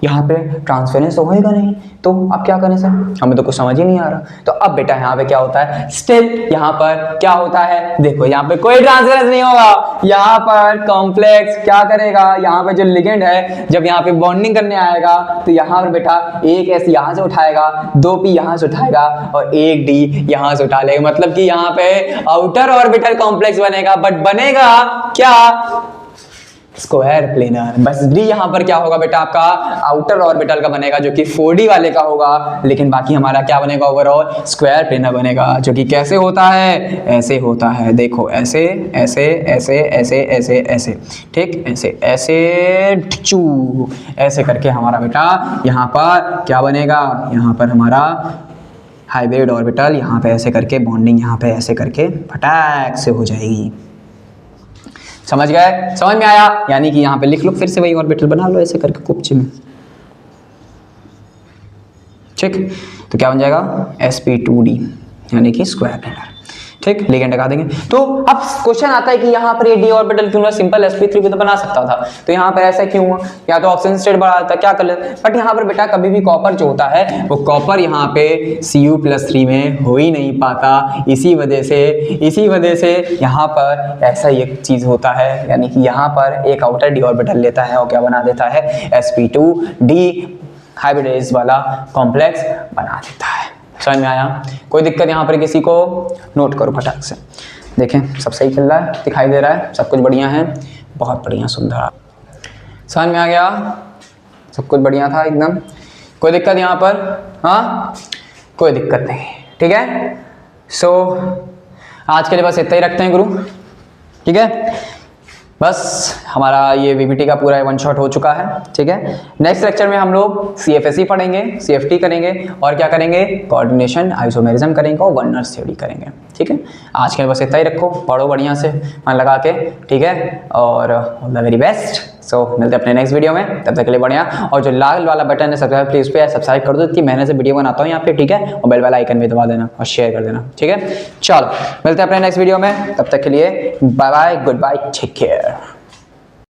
यहाँ पे ट्रांसफरेंस तो होएगा नहीं, तो अब क्या करें सर? हमें तो कुछ समझ ही नहीं आ रहा। तो अब बेटा यहाँ पे क्या होता है? स्टिल यहाँ पर क्या होता है? देखो यहाँ पे कोई ट्रांसफरेंस नहीं होगा। यहाँ पर कॉम्प्लेक्स क्या करेगा? यहाँ पे जो लिगेंड है जब यहाँ पे बॉन्डिंग करने आएगा तो यहाँ पर बेटा एक S यहाँ से उठाएगा, 2P यहाँ से उठाएगा और 1D यहाँ से उठा लेगा। मतलब कि यहाँ पे आउटर ऑर्बिटल कॉम्प्लेक्स बनेगा, बट बनेगा क्या? Square planar. बस D यहाँ पर क्या होगा बेटा? आपका आउटर ऑर्बिटल का बनेगा, जो कि 4D वाले का होगा, लेकिन बाकी हमारा क्या बनेगा? ओवरऑल स्क्वायर प्लेनर बनेगा, जो कि कैसे होता है? ऐसे होता है, देखो ऐसे ऐसे ऐसे ऐसे ऐसे ऐसे, ठीक, ऐसे ऐसे चू ऐसे करके हमारा बेटा यहाँ पर क्या बनेगा? यहाँ पर हमारा हाइब्रिड ऑर्बिटल यहाँ पे ऐसे करके बॉन्डिंग यहाँ पे ऐसे करके फटाक से हो जाएगी। समझ गए? समझ में आया? यानी कि यहाँ पे लिख लो, फिर से वही ऑर्बिटल बना लो ऐसे करके कुप्ची में, ठीक। तो क्या बन जाएगा? sp2d यानी कि स्क्वायर प्लेनर, ठीक। लिगेंड लगा देंगे। तो अब क्वेश्चन आता है कि यहाँ पर ये d ऑर्बिटल क्यों ना? सिंपल sp3 भी तो बना सकता था, तो यहाँ पर ऐसा क्यों हुआ? या तो ऑक्सीजन स्टेट बढ़ा था, क्या कर ले? बट यहाँ पर बेटा कभी भी कॉपर जो होता है वो कॉपर यहाँ पे Cu+3 में हो ही नहीं पाता। इसी वजह से यहाँ पर ऐसा एक चीज होता है, यानी कि यहाँ पर एक आउटर d ऑर्बिटल लेता है और क्या बना देता है? sp2d हाइब्रिडाइज वाला कॉम्प्लेक्स बना देता है। समझ में आया? कोई दिक्कत यहाँ पर किसी को? नोट करो फटाक से। देखें सब सही चल रहा है, दिखाई दे रहा है, सब कुछ बढ़िया है, बहुत बढ़िया, सुंदर। समझ में आ गया? सब कुछ बढ़िया था एकदम। कोई दिक्कत यहाँ पर? हाँ, कोई दिक्कत नहीं, ठीक है। सो आज के लिए बस इतना ही रखते हैं गुरु, ठीक है। बस हमारा ये VBT का पूरा 1 शॉट हो चुका है, ठीक है। नेक्स्ट लेक्चर में हम लोग CFSE पढ़ेंगे, CFT करेंगे और क्या करेंगे? कोऑर्डिनेशन, आइसोमेरिज्म करेंगे और वन नर्स थ्योरी करेंगे, ठीक है। आज के लिए बस इतना ही रखो, पढ़ो बढ़िया से मन लगा के, ठीक है। और ऑल द वेरी बेस्ट। सो मिलते हैं अपने नेक्स्ट वीडियो में, तब तक के लिए बढ़िया। और जो लाल वाला बटन है सब्सक्राइब, प्लीज पे सब्सक्राइब कर दो, इतनी मेहनत से वीडियो बनाता हूँ यहाँ पे, ठीक है। और बेल वाला आइकन भी दबा देना और शेयर कर देना, ठीक है। चलो मिलते हैं अपने नेक्स्ट वीडियो में, तब तक के लिए bye bye, goodbye, take care.